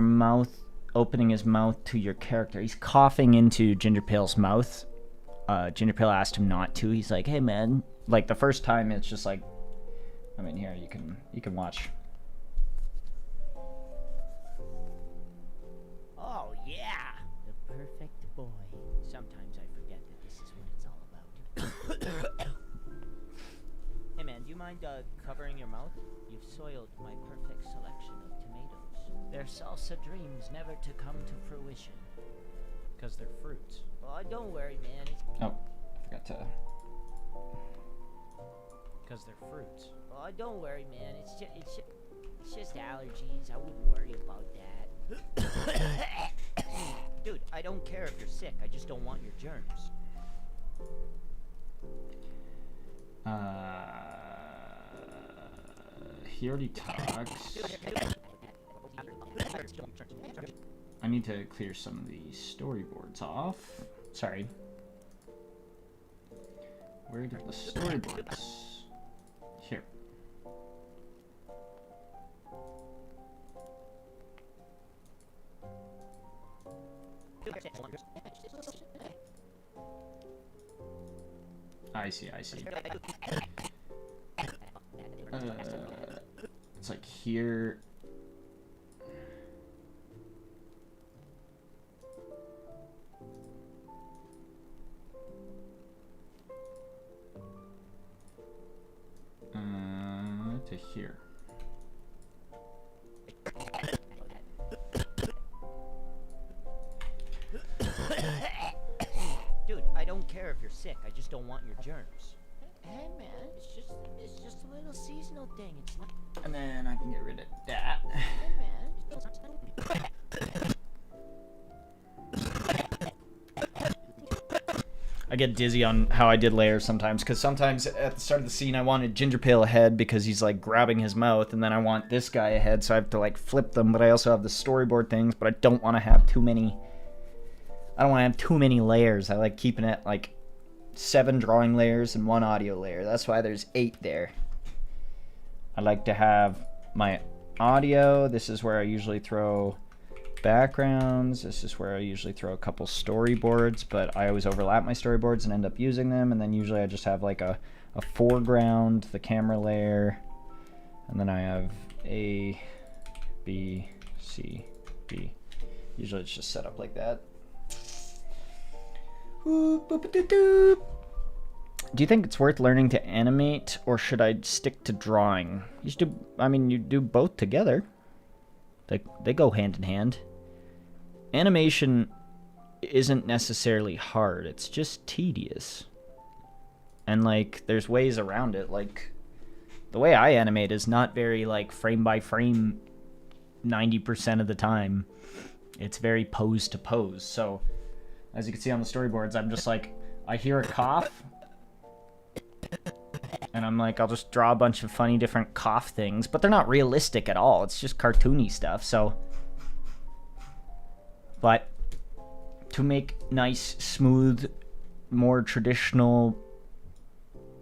his mouth to your character? He's coughing into GingerPale's mouth. GingerPale asked him not to. He's like, hey man, like the first time it's just like, I mean, here you can watch. Oh yeah, the perfect boy. Sometimes I forget that this is what it's all about. Hey man, do you mind covering your mouth? You've soiled my perfect selection of tomatoes. They're salsa dreams never to come to fruition. Because they're fruits. Oh, don't worry, man. It's... Oh, I forgot to. Because they're fruits. Oh, don't worry, man. It's just allergies. I wouldn't worry about that. Dude, I don't care if you're sick. I just don't want your germs. He already talks. I need to clear some of the storyboards off. Sorry. Where did the storyboards? Here. I see. It's like here. To here. Dude, I don't care if you're sick. I just don't want your germs. Hey man, it's just a little seasonal thing. It's not. And then I can get rid of that. Hey man. I get dizzy on how I did layers sometimes, because sometimes at the start of the scene I wanted GingerPale ahead because he's like grabbing his mouth, and then I want this guy ahead, so I have to like flip them, but I also have the storyboard things, but I don't want to have too many. I don't want to have too many layers. I like keeping it like 7 drawing layers and 1 audio layer. That's why there's 8 there. I like to have my audio. This is where I usually throw backgrounds. This is where I usually throw a couple storyboards, but I always overlap my storyboards and end up using them. And then usually I just have like a foreground, the camera layer, and then I have A, B, C, D. Usually it's just set up like that. Do you think it's worth learning to animate, or should I stick to drawing? You should do, I mean, you do both together. They go hand in hand. Animation isn't necessarily hard, it's just tedious. And like, there's ways around it. Like, the way I animate is not very like frame by frame 90% of the time. It's very pose to pose. So, as you can see on the storyboards, I'm just like, I hear a cough, and I'm like, I'll just draw a bunch of funny different cough things, but they're not realistic at all. It's just cartoony stuff, so. But to make nice, smooth, more traditional,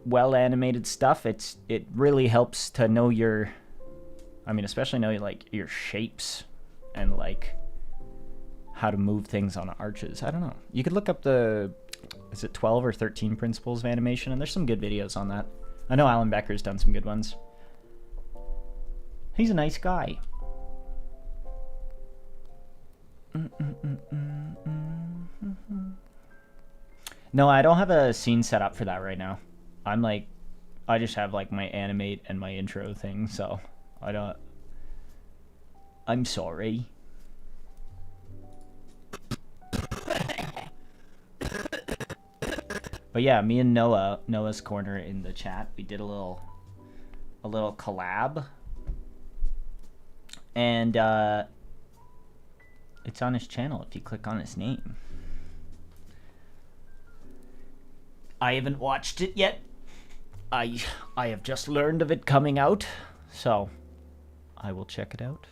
well-animated stuff, it really helps to know your, I mean, especially know like your shapes and like how to move things on arches. I don't know. You could look up the, is it 12 or 13 principles of animation, and there's some good videos on that. I know Alan Becker's done some good ones. He's a nice guy. No, I don't have a scene set up for that right now. I'm like, I just have like my animate and my intro thing, so I don't. I'm sorry. But yeah, me and Noah's Corner in the chat, we did a little collab, and it's on his channel if you click on his name. I haven't watched it yet, I have just learned of it coming out, so I will check it out.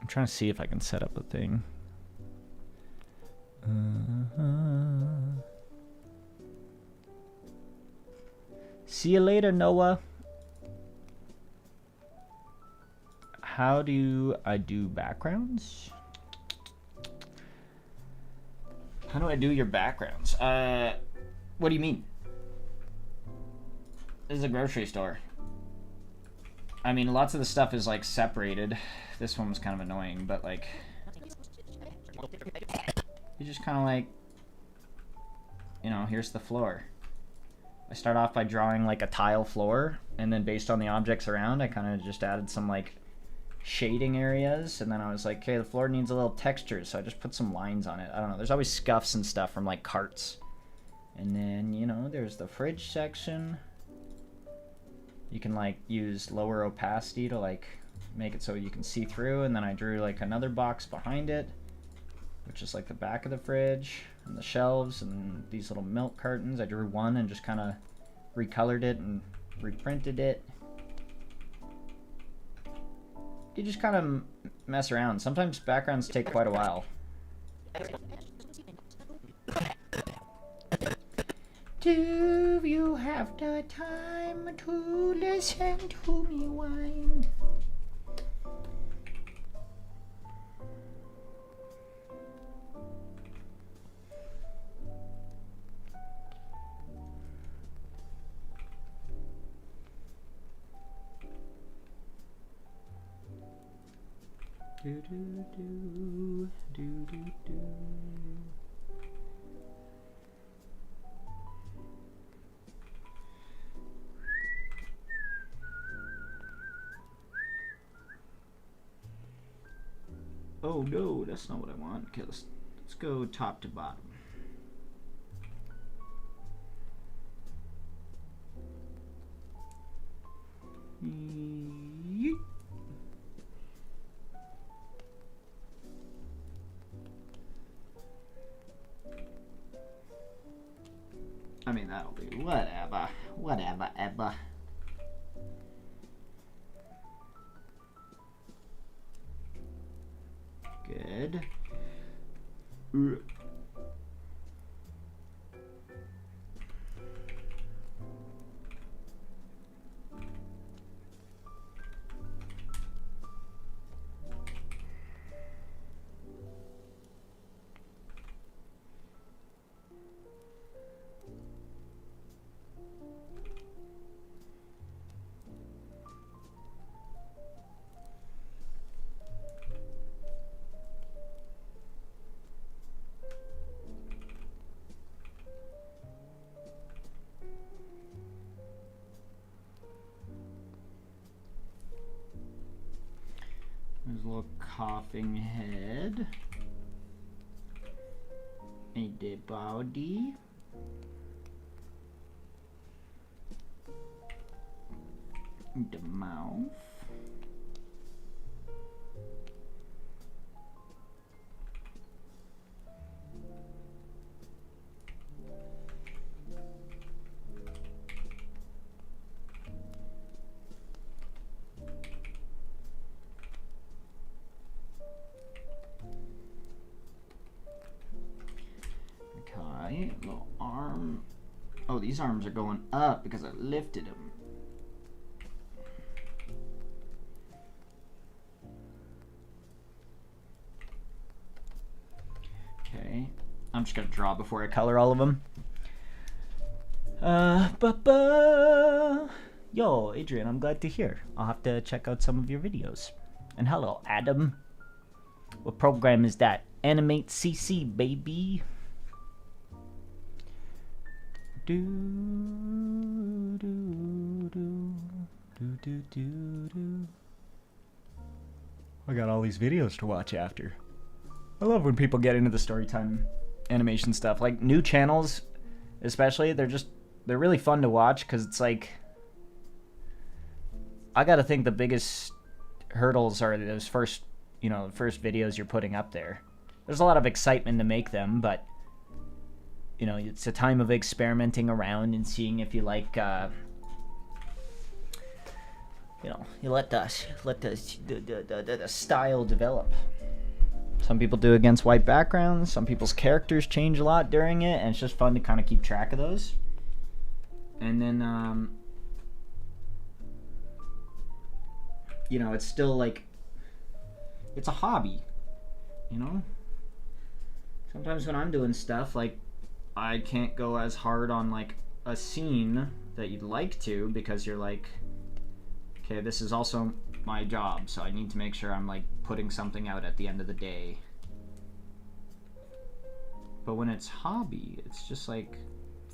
I'm trying to see if I can set up a thing. See you later, Noah. How do I do backgrounds? How do I do your backgrounds? What do you mean? This is a grocery store. I mean, lots of the stuff is like separated. This one was kind of annoying, but like, you just kind of like, you know, here's the floor. I start off by drawing like a tile floor, and then based on the objects around, I kind of just added some like shading areas, and then I was like, okay, the floor needs a little texture, so I just put some lines on it. I don't know, there's always scuffs and stuff from like carts. And then, you know, there's the fridge section. You can like use lower opacity to like make it so you can see through, and then I drew like another box behind it, which is like the back of the fridge and the shelves and these little milk cartons. I drew one and just kind of recolored it and reprinted it. You just kind of mess around. Sometimes backgrounds take quite a while. Do you have the time to listen to me whine? Do do do do do do. Oh no, that's not what I want. Okay, let's go top to bottom. Yeet. I mean, that'll do. Whatever. Whatever, Ebba. Good. There's a little coughing head. A dead body. The mouth. Okay, little arm. Oh, these arms are going up because I lifted them. Okay, I'm just gonna draw before I color all of them. Yo, Adrian, I'm glad to hear. I'll have to check out some of your videos. And hello, Adam. What program is that? Animate CC, baby. Do do do do do do do. I got all these videos to watch after. I love when people get into the storytime animation stuff. Like new channels, especially, they're really fun to watch because it's like, I gotta think the biggest hurdles are those first videos you're putting up there. There's a lot of excitement to make them, but you know, it's a time of experimenting around and seeing if you like, you know, you let the style develop. Some people do against white backgrounds. Some people's characters change a lot during it, and it's just fun to kind of keep track of those. And then, you know, it's still like, it's a hobby, you know? Sometimes when I'm doing stuff, like, I can't go as hard on, like, a scene that you'd like to, because you're like, okay, this is also my job, so I need to make sure I'm, like, putting something out at the end of the day. But when it's hobby, it's just, like,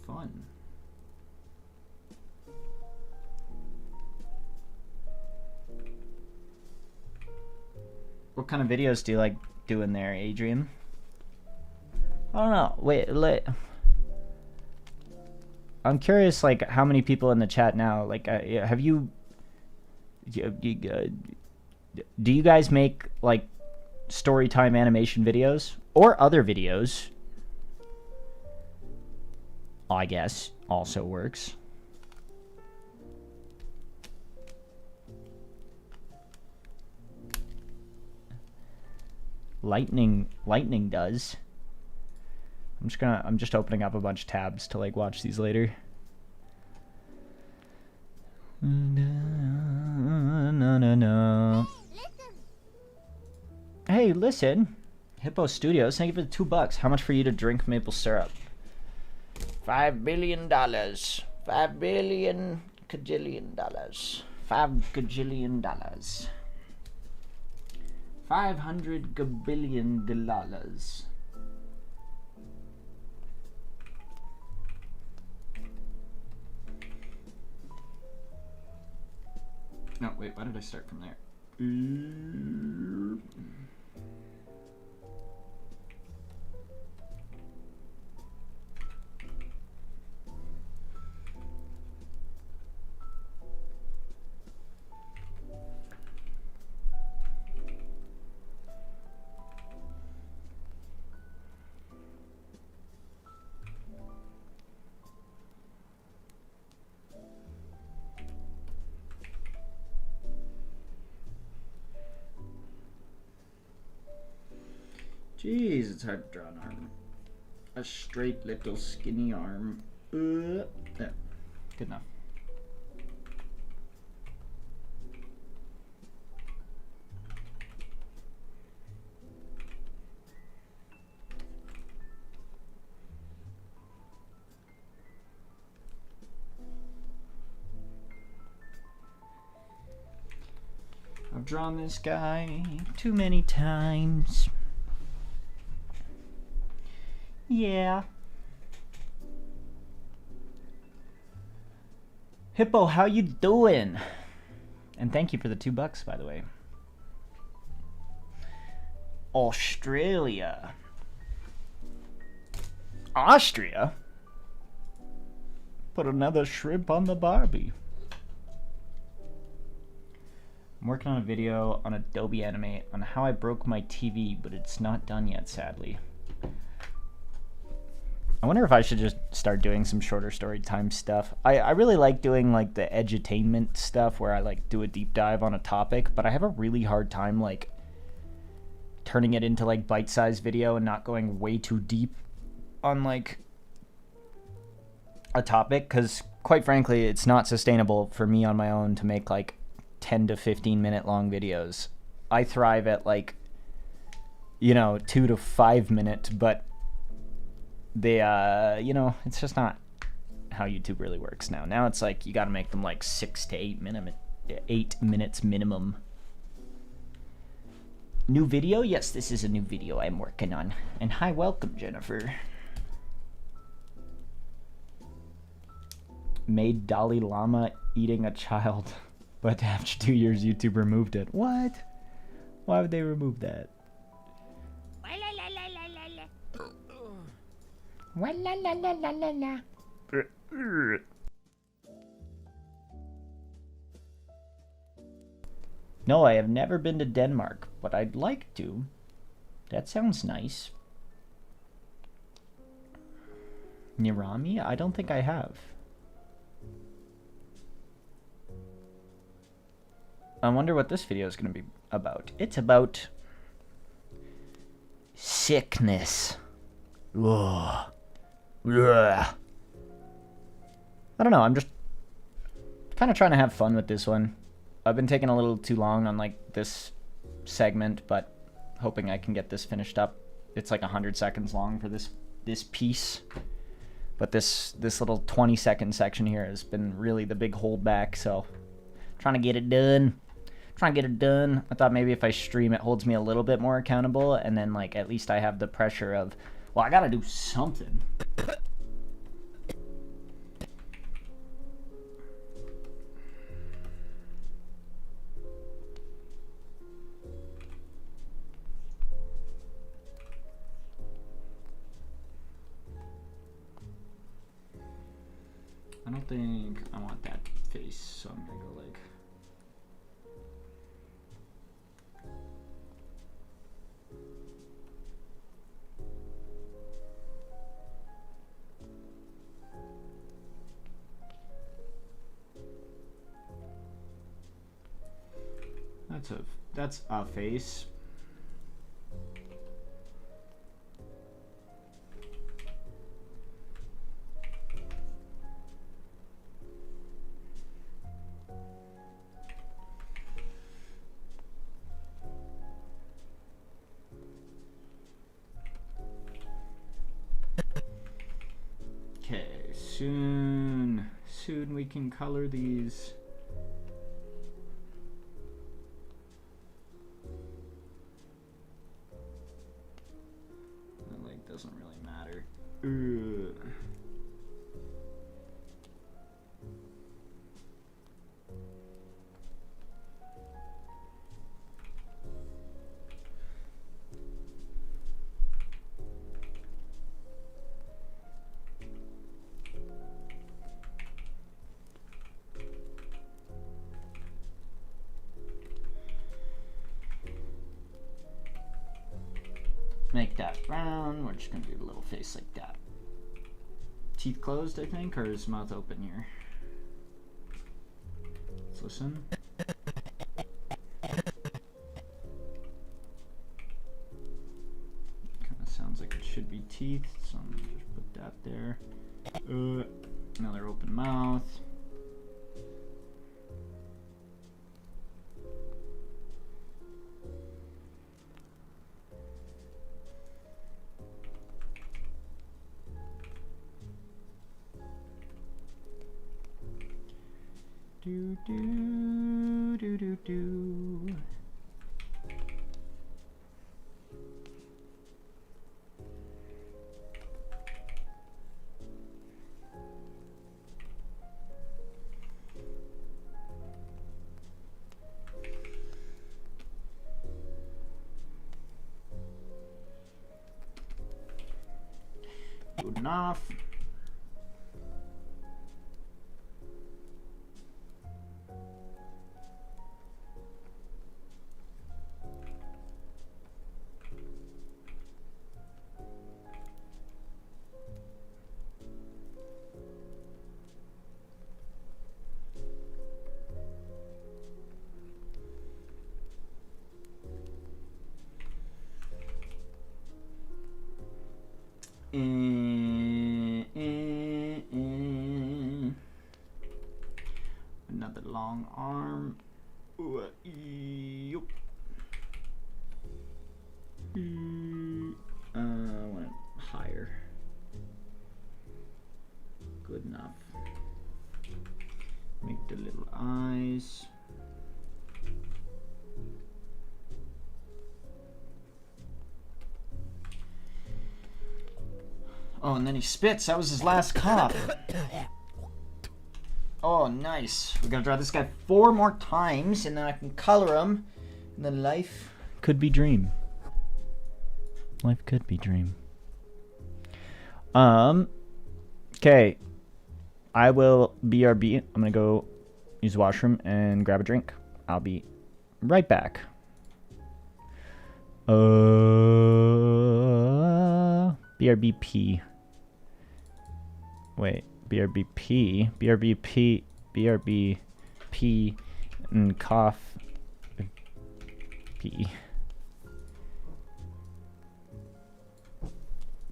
fun. What kind of videos do you like doing there, Adrian? I don't know. Wait, I'm curious, like, how many people in the chat now, like, have you... do you guys make, like, story time animation videos? Or other videos? I guess also works. Lightning does. I'm just opening up a bunch of tabs to, like, watch these later. No. Hey, listen. Hippo Studios, thank you for the $2. How much for you to drink maple syrup? $5 billion. $5 billion cajillion dollars. $5 gajillion dollars. 500 gabillion dollars. No, wait, why did I start from there? Jeez, it's hard to draw an arm. A straight little skinny arm. There. Good enough. I've drawn this guy too many times. Yeah. Hippo, how you doing? And thank you for the $2, by the way. Australia. Austria? Put another shrimp on the Barbie. I'm working on a video on Adobe Animate on how I broke my TV, but it's not done yet, sadly. I wonder if I should just start doing some shorter story time stuff. I really like doing, like, the edutainment stuff where I, like, do a deep dive on a topic, but I have a really hard time, like, turning it into, like, bite-sized video and not going way too deep on, like, a topic, because, quite frankly, it's not sustainable for me on my own to make, like, 10 to 15 minute long videos. I thrive at, like, you know, 2 to 5 minute, but they, you know, it's just not how YouTube really works now. Now it's like, you gotta make them like 6 to 8 minutes minimum. New video? Yes, this is a new video I'm working on. And hi, welcome, Jennifer. Made Dalai Lama eating a child, but after 2 years, YouTube removed it. What? Why would they remove that? No, I have never been to Denmark, but I'd like to. That sounds nice. Nirami? I don't think I have. I wonder what this video is going to be about. It's about sickness. Ugh. Ugh. I don't know. I'm just kind of trying to have fun with this one. I've been taking a little too long on like this segment, but hoping I can get this finished up. It's like 100 seconds long for this piece. But this little 20-second section here has been really the big holdback, so trying to get it done. Trying to get it done. I thought maybe if I stream it holds me a little bit more accountable, and then like at least I have the pressure of, well, I gotta do something. I don't think I want that face, so I'm gonna go like. That's a face. Okay, soon we can color these. That like doesn't really matter. Ugh. Make that round. We're just gonna do a little face like that. Teeth closed, I think, or is mouth open here? Let's listen. Kind of sounds like it should be teeth, so I'm gonna just put that there. Another open mouth. Do do do do do. Good enough. Another long arm. Yup. I want it higher. Good enough. Make the little eyes. Oh, and then he spits. That was his last cough. Oh, nice. We gotta draw this guy 4 more times, and then I can color him. And then life could be dream. Life could be dream. Okay. I will BRB. I'm gonna go use the washroom and grab a drink. I'll be right back. BRBP. Wait, BRBP, BRBP, BRBP, and cough P.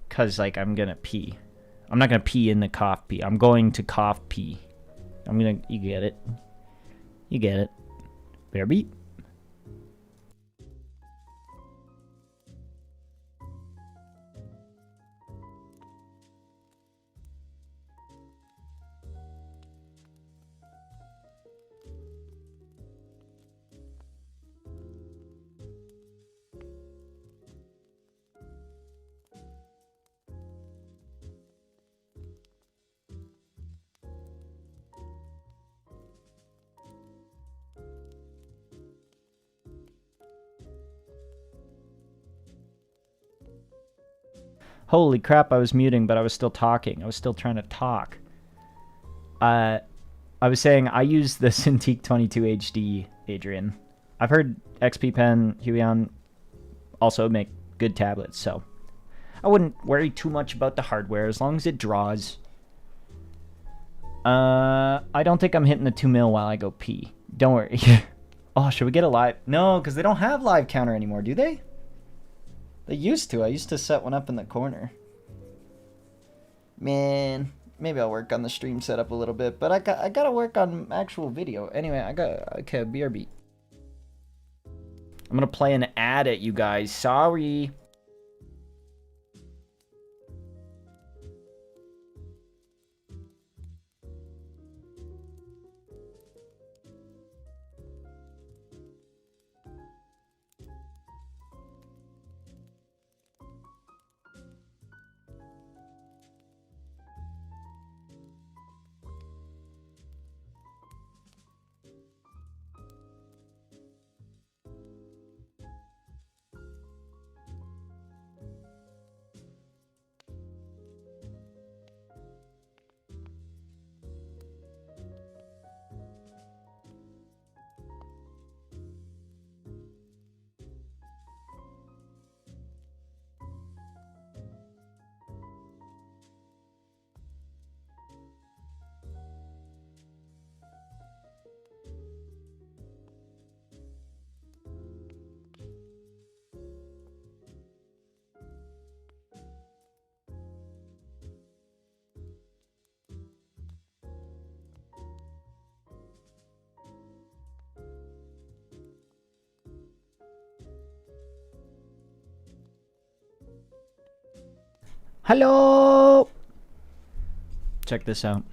Cause like I'm gonna pee. I'm not gonna pee in the cough pee. I'm going to cough pee. You get it. You get it. BRB. Holy crap, I was muting, but I was still talking. I was still trying to talk. I was saying I use the Cintiq 22 HD, Adrian. I've heard XP Pen, Huion also make good tablets, so I wouldn't worry too much about the hardware as long as it draws. I don't think I'm hitting the 2 mil while I go pee. Don't worry. Oh, should we get a live? No, because they don't have live counter anymore, do they? They used to. I used to set one up in the corner. Man, maybe I'll work on the stream setup a little bit, but I gotta work on actual video. Anyway, okay, BRB. I'm gonna play an ad at you guys. Sorry. Hello! Check this out.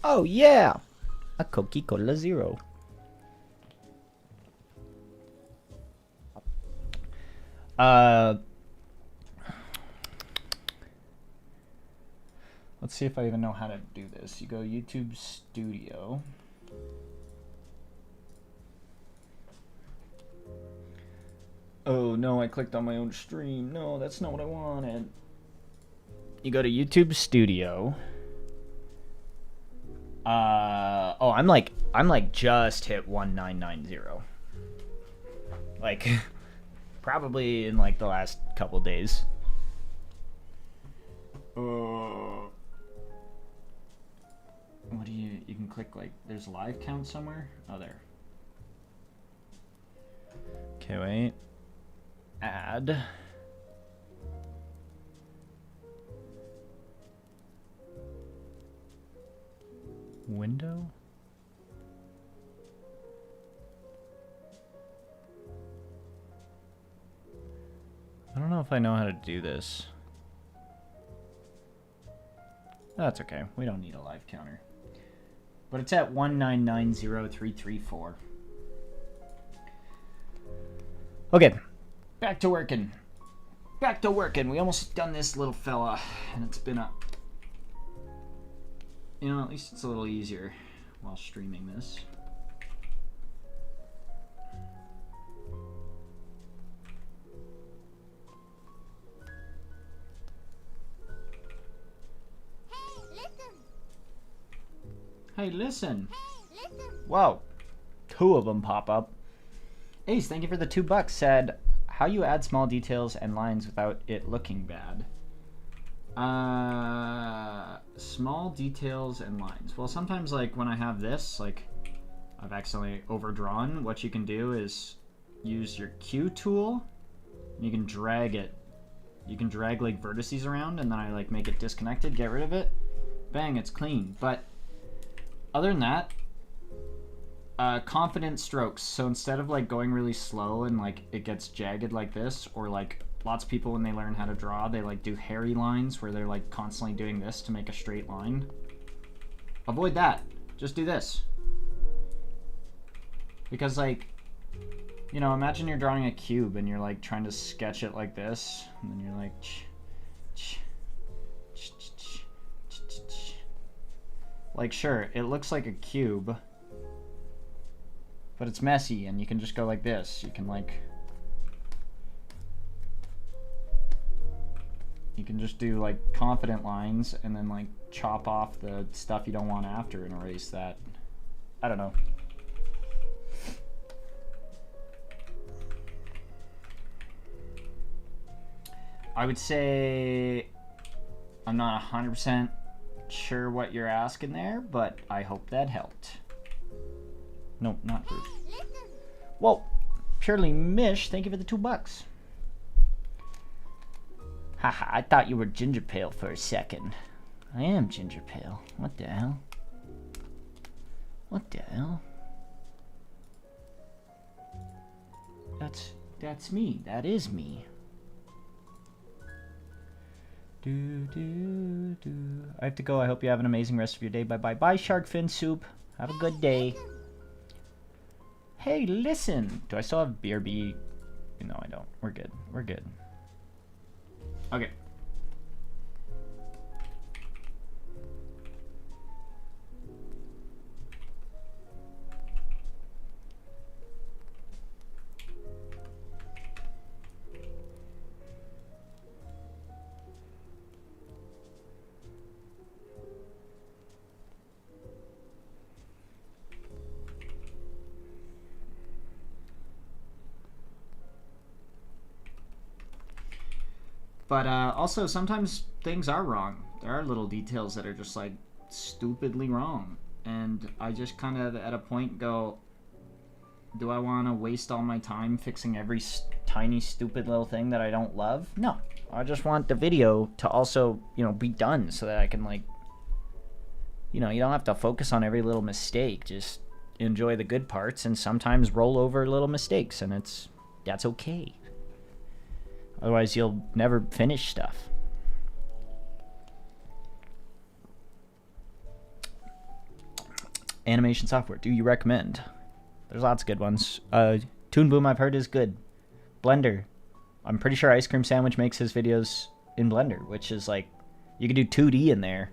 Oh yeah! A Coca-Cola Zero. Let's see if I even know how to do this. You go YouTube Studio. Oh no, I clicked on my own stream. No, that's not what I wanted. You go to YouTube Studio. Oh, I'm like just hit 1990. Like, probably in like the last couple days. What do you can click like, there's live count somewhere? Oh, there. Okay, wait. Add. Window? I don't know if I know how to do this. That's okay. We don't need a live counter. But it's at 1990334. Okay. Back to working. Back to working. We almost done this little fella. And it's been a... You know, at least it's a little easier while streaming this. Hey, listen. Wow. 2 of them pop up. Ace, thank you for the $2. Said, how you add small details and lines without it looking bad. small details and lines. Well, sometimes like when I have this, like I've accidentally overdrawn, what you can do is use your Q tool, and you can drag it. You can drag like vertices around, and then I like make it disconnected, get rid of it. Bang, it's clean. But other than that, confident strokes. So instead of like going really slow and like it gets jagged like this, or like lots of people when they learn how to draw, they like do hairy lines where they're like constantly doing this to make a straight line. Avoid that. Just do this. Because like, you know, imagine you're drawing a cube and you're like trying to sketch it like this, and then you're like sure, it looks like a cube, but it's messy, and you can just go like this. You can like, you can just do like confident lines and then like chop off the stuff you don't want after and erase that. I don't know. I would say I'm not 100% sure what you're asking there, but I hope that helped. Nope, not fruit. Whoa, Purely Mish, thank you for the $2. Haha, I thought you were GingerPale for a second. I am GingerPale. What the hell? What the hell? That's me. That is me. I have to go. I hope you have an amazing rest of your day. Bye bye. Bye, Shark Fin Soup. Have a good day. Hey, listen. Do I still have BRB? No, I don't. We're good. We're good. Okay. But also, sometimes things are wrong. There are little details that are just like stupidly wrong. And I just kind of at a point go, do I want to waste all my time fixing every tiny stupid little thing that I don't love? No. I just want the video to also, you know, be done so that I can like, you know, you don't have to focus on every little mistake. Just enjoy the good parts and sometimes roll over little mistakes, and that's okay. Otherwise, you'll never finish stuff. Animation software, do you recommend? There's lots of good ones. Toon Boom, I've heard, is good. Blender. I'm pretty sure Ice Cream Sandwich makes his videos in Blender, which is like, you can do 2D in there.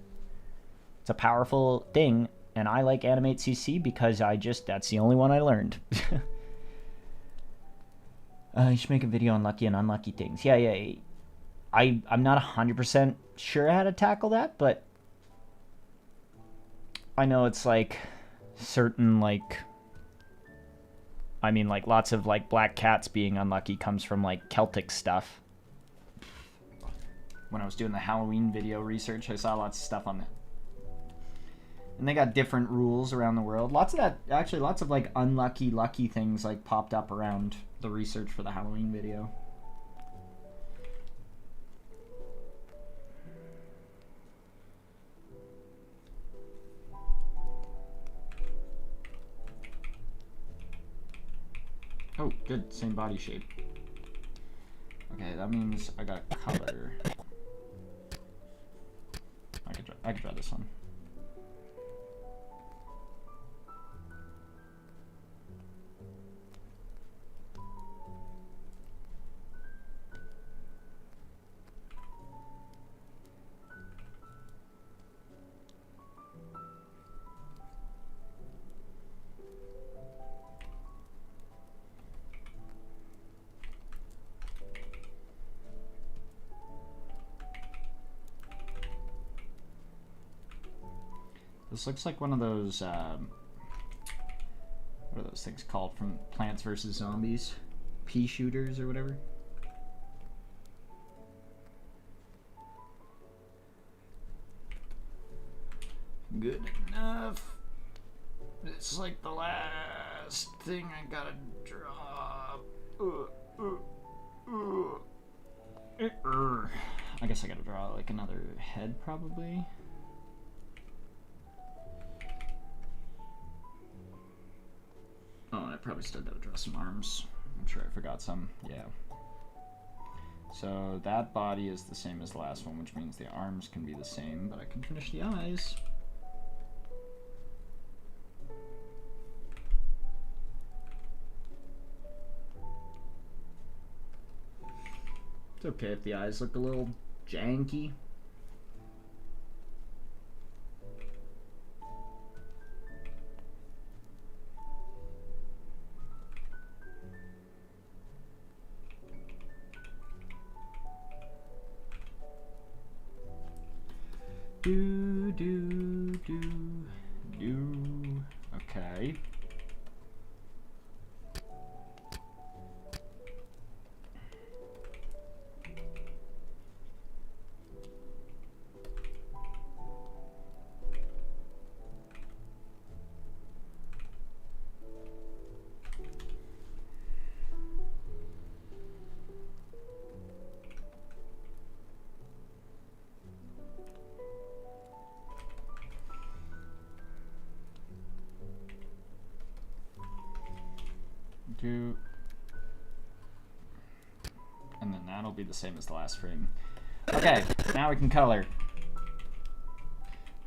It's a powerful thing, and I like Animate CC because that's the only one I learned. You should make a video on lucky and unlucky things. Yeah. I'm not 100% sure how to tackle that, but I know it's like certain like, I mean like lots of like black cats being unlucky comes from like Celtic stuff. When I was doing the Halloween video research, I saw lots of stuff on that. And they got different rules around the world. Lots of that, actually, lots of like unlucky, lucky things like popped up around the research for the Halloween video. Oh, good, same body shape. Okay, that means I got color. I could draw this one. This looks like one of those, what are those things called from Plants vs. Zombies? Pea shooters or whatever? good enough. It's like the last thing I gotta draw. I guess I gotta draw like another head probably. Oh, and I probably still gotta draw some arms. I'm sure I forgot some. Yeah. So that body is the same as the last one, which means the arms can be the same, but I can finish the eyes. It's okay if the eyes look a little janky. Do. Okay. And then that'll be the same as the last frame. Okay, now we can color.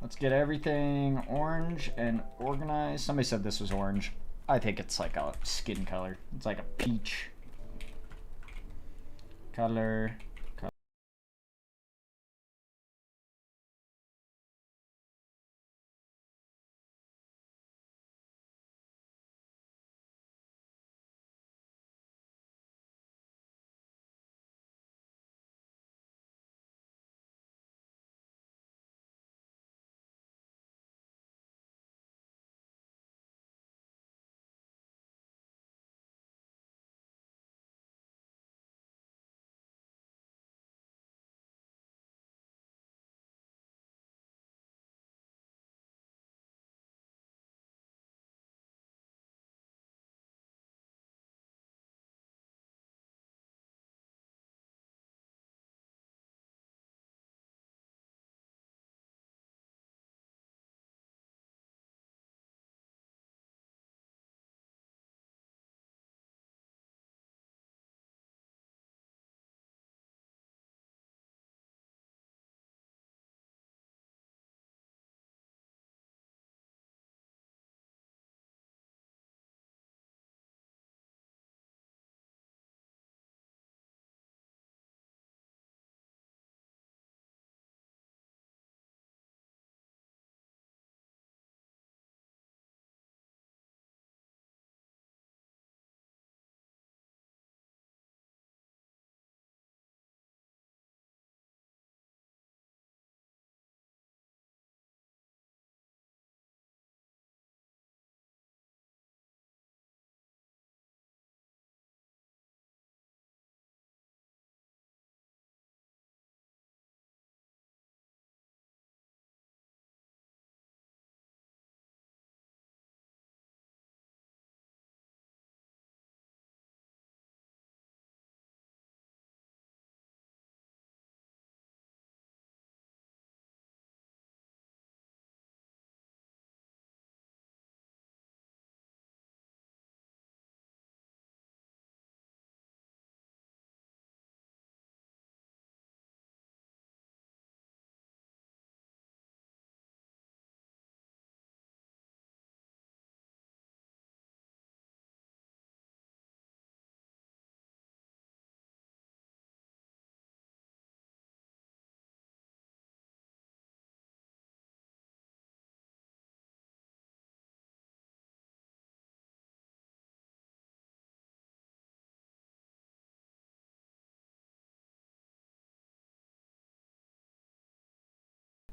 Let's get everything orange and organized. Somebody said this was orange. I think it's like a skin color. It's like a peach. Color.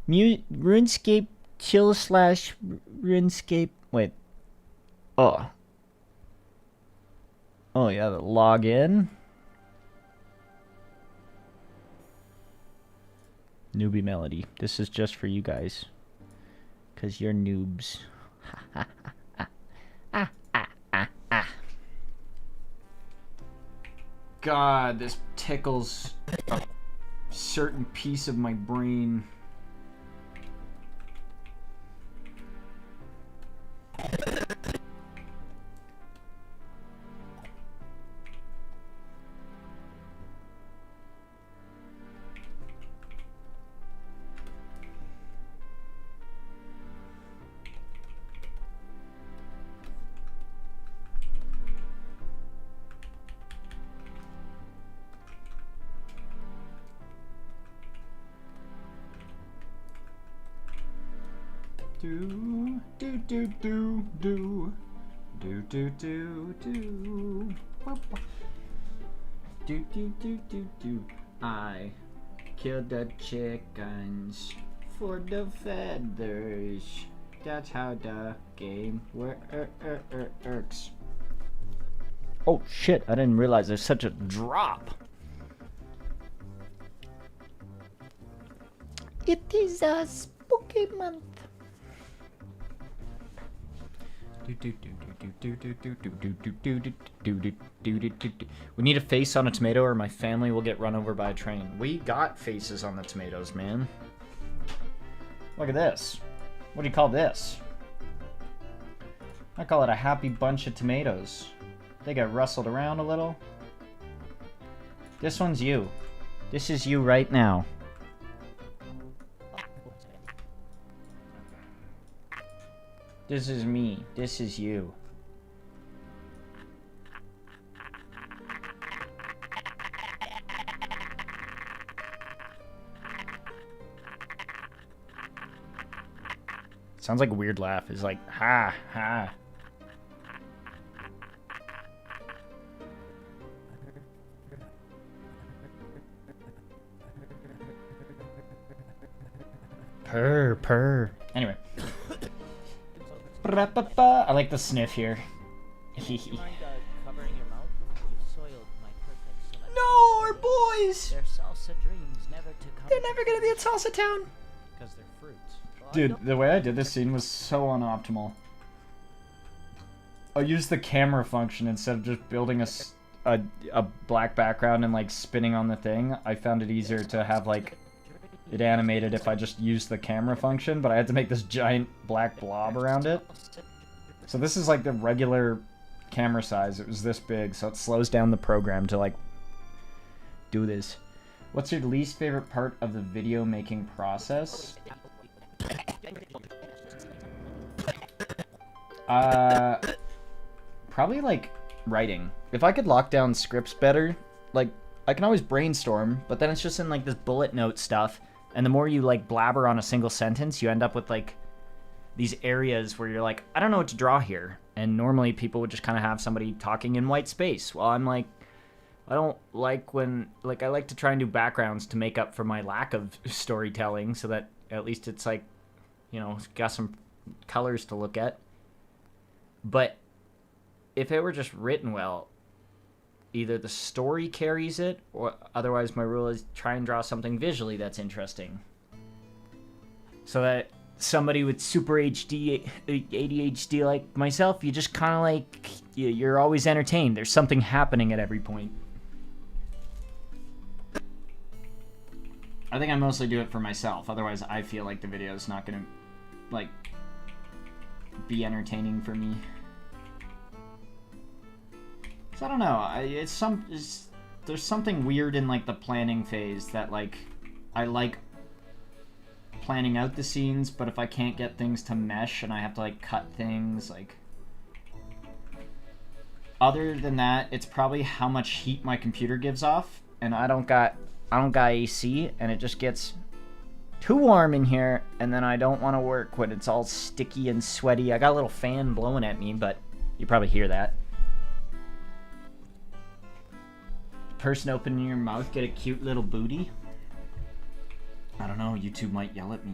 Runescape chill slash Runescape. Wait. Oh. Oh yeah, the login. Newbie melody. This is just for you guys. 'Cause you're noobs. God, this tickles a certain piece of my brain. Do do do do do do do do do do do do do do. I killed the chickens for the feathers. That's how the game works. Oh shit! I didn't realize there's such a drop. It is a spooky month. We need a face on a tomato or my family will get run over by a train. We got faces on the tomatoes, man. Look at this. What do you call this? I call it a happy bunch of tomatoes. They got rustled around a little. This one's you. This is you right now. This is me. This is you. Sounds like a weird laugh. It's like, ha, ha. Purr, purr. Anyway. I like the sniff here. Mind covering your mouth? You soiled my perfect selection. No, our boys! Their salsa dreams never to come. They're never gonna be at Salsa Town. Because they're fruits. Dude, the way I did this scene was so unoptimal. I used the camera function instead of just building a black background and like spinning on the thing. I found it easier to have like it animated if I just used the camera function, but I had to make this giant black blob around it. So this is like the regular camera size. It was this big, so it slows down the program to like do this. What's your least favorite part of the video making process? Probably like writing. If I could lock down scripts better, like I can always brainstorm, but then it's just in like this bullet note stuff. And the more you like blabber on a single sentence, you end up with like these areas where you're like, I don't know what to draw here. And normally people would just kind of have somebody talking in white space. Well, I'm like, I don't like when, like, I like to try and do backgrounds to make up for my lack of storytelling so that at least it's like, you know, got some colors to look at. But if it were just written well, either the story carries it, or otherwise my rule is try and draw something visually that's interesting. So that somebody with super ADHD like myself, you just kind of like, you're always entertained. There's something happening at every point. I think I mostly do it for myself. Otherwise, I feel like the video is not going to, like, be entertaining for me. So I don't know. There's something weird in like the planning phase that like I like planning out the scenes, but if I can't get things to mesh and I have to like cut things, like other than that, it's probably how much heat my computer gives off, and I don't got AC, and it just gets too warm in here, and then I don't want to work when it's all sticky and sweaty. I got a little fan blowing at me, but you probably hear that. Person opening your mouth get a cute little booty? I don't know, YouTube might yell at me.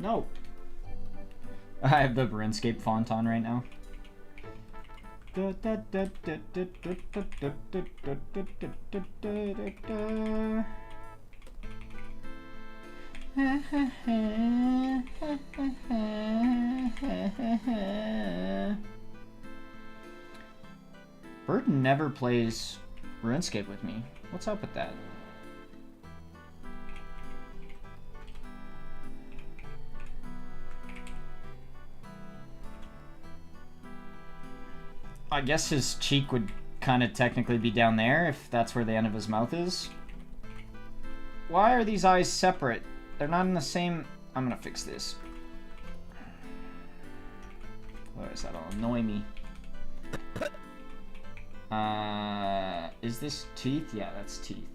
No. I have the Runescape font on right now. Bird never plays RuneScape with me. What's up with that? I guess his cheek would kind of technically be down there if that's where the end of his mouth is. Why are these eyes separate? They're not in the same... I'm gonna fix this. Otherwise that'll annoy me. Is this teeth? Yeah, that's teeth.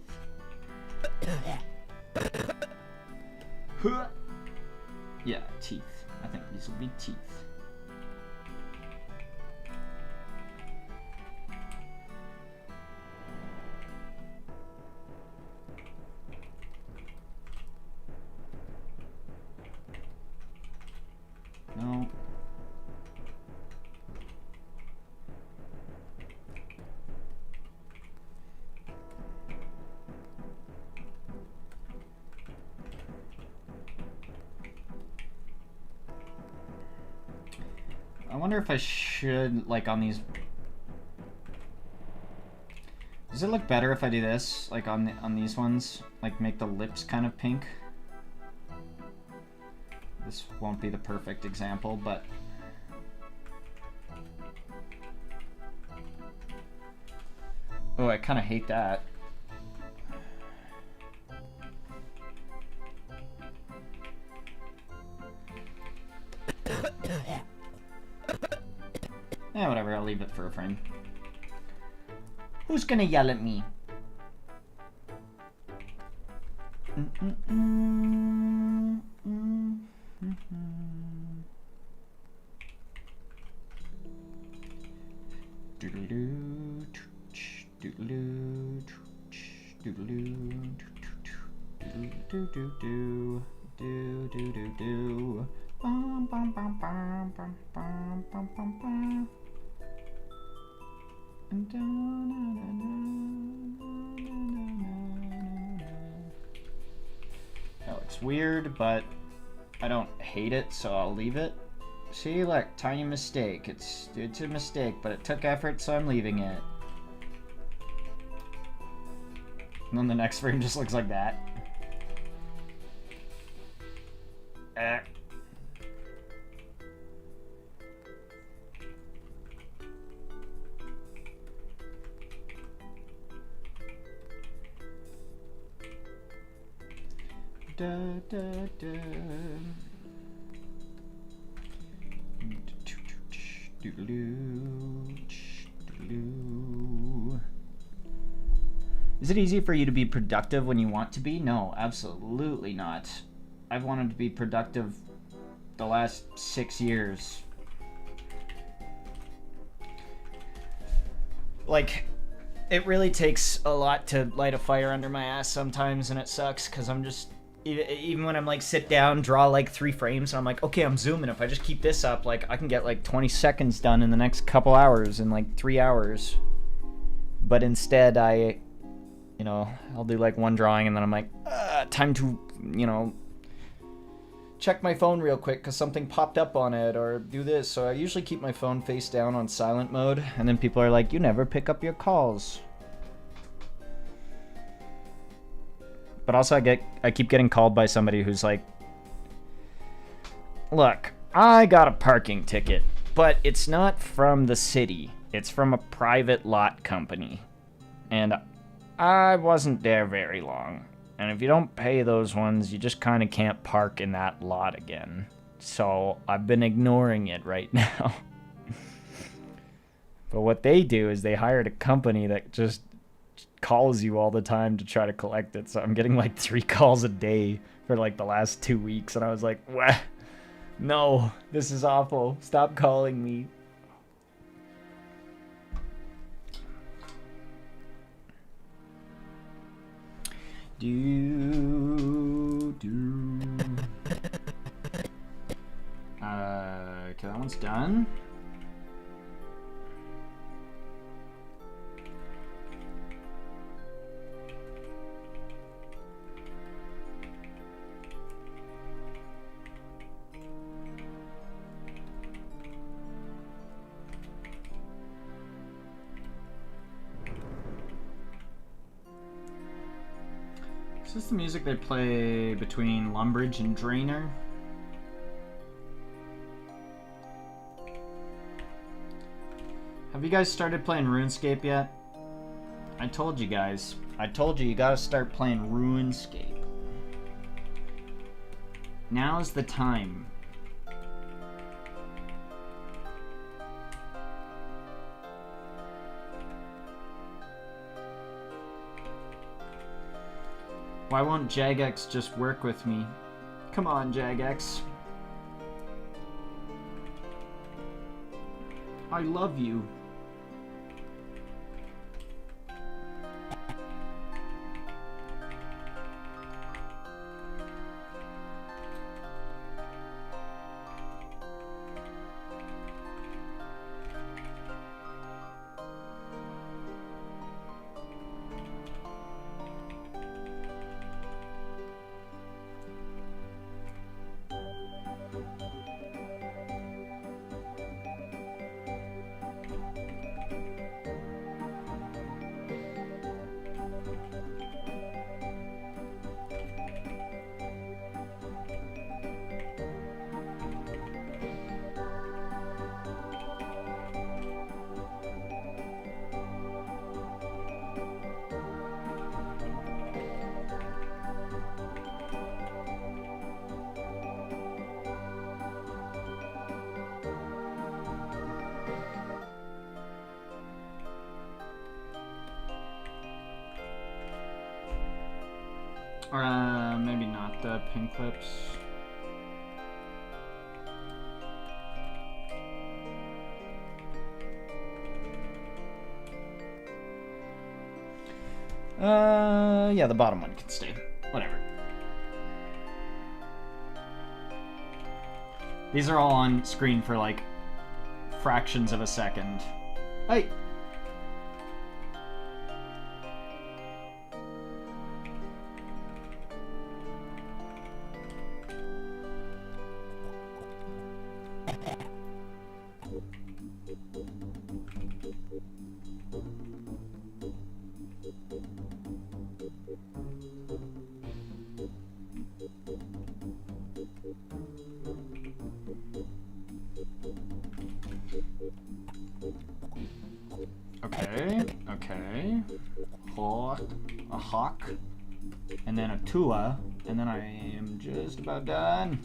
Yeah, teeth. I think these will be teeth. No. I wonder if I should, like, on these... Does it look better if I do this, like, on these ones? Like, make the lips kind of pink? This won't be the perfect example, but... Oh, I kind of hate that. Yeah, whatever, I'll leave it for a frame. Who's gonna yell at me? That looks weird, but I don't hate it, so I'll leave it. See, look, tiny mistake. It's a mistake, but it took effort, so I'm leaving it. And then the next frame just looks like that. Da, da, da. Is it easy for you to be productive when you want to be? No, absolutely not. I've wanted to be productive the last 6 years. Like, it really takes a lot to light a fire under my ass sometimes, and it sucks because I'm just... Even when I'm like sit down, draw like 3 frames, and I'm like, okay, I'm zooming. If I just keep this up, like I can get like 20 seconds done in the next couple hours, in like 3 hours. But instead, I'll do like 1 drawing, and then I'm like, time to, check my phone real quick because something popped up on it, or do this. So I usually keep my phone face down on silent mode, and then people are like, you never pick up your calls. But also I keep getting called by somebody who's like, look, I got a parking ticket, but it's not from the city. It's from a private lot company. And I wasn't there very long. And if you don't pay those ones, you just kind of can't park in that lot again. So I've been ignoring it right now. But what they do is they hired a company that just calls you all the time to try to collect it. So I'm getting like 3 calls a day for like the last 2 weeks, and I was like, what? No, this is awful. Stop calling me. one's done. Is this the music they play between Lumbridge and Drainer? Have you guys started playing RuneScape yet? I told you guys. I told you gotta start playing RuneScape. Now's the time. Why won't Jagex just work with me? Come on, Jagex. I love you. Or maybe not the pink clips. Yeah, the bottom one can stay. Whatever. These are all on screen for like fractions of a second. Hey! Okay. A hawk. And then a tua. And then I am just about done.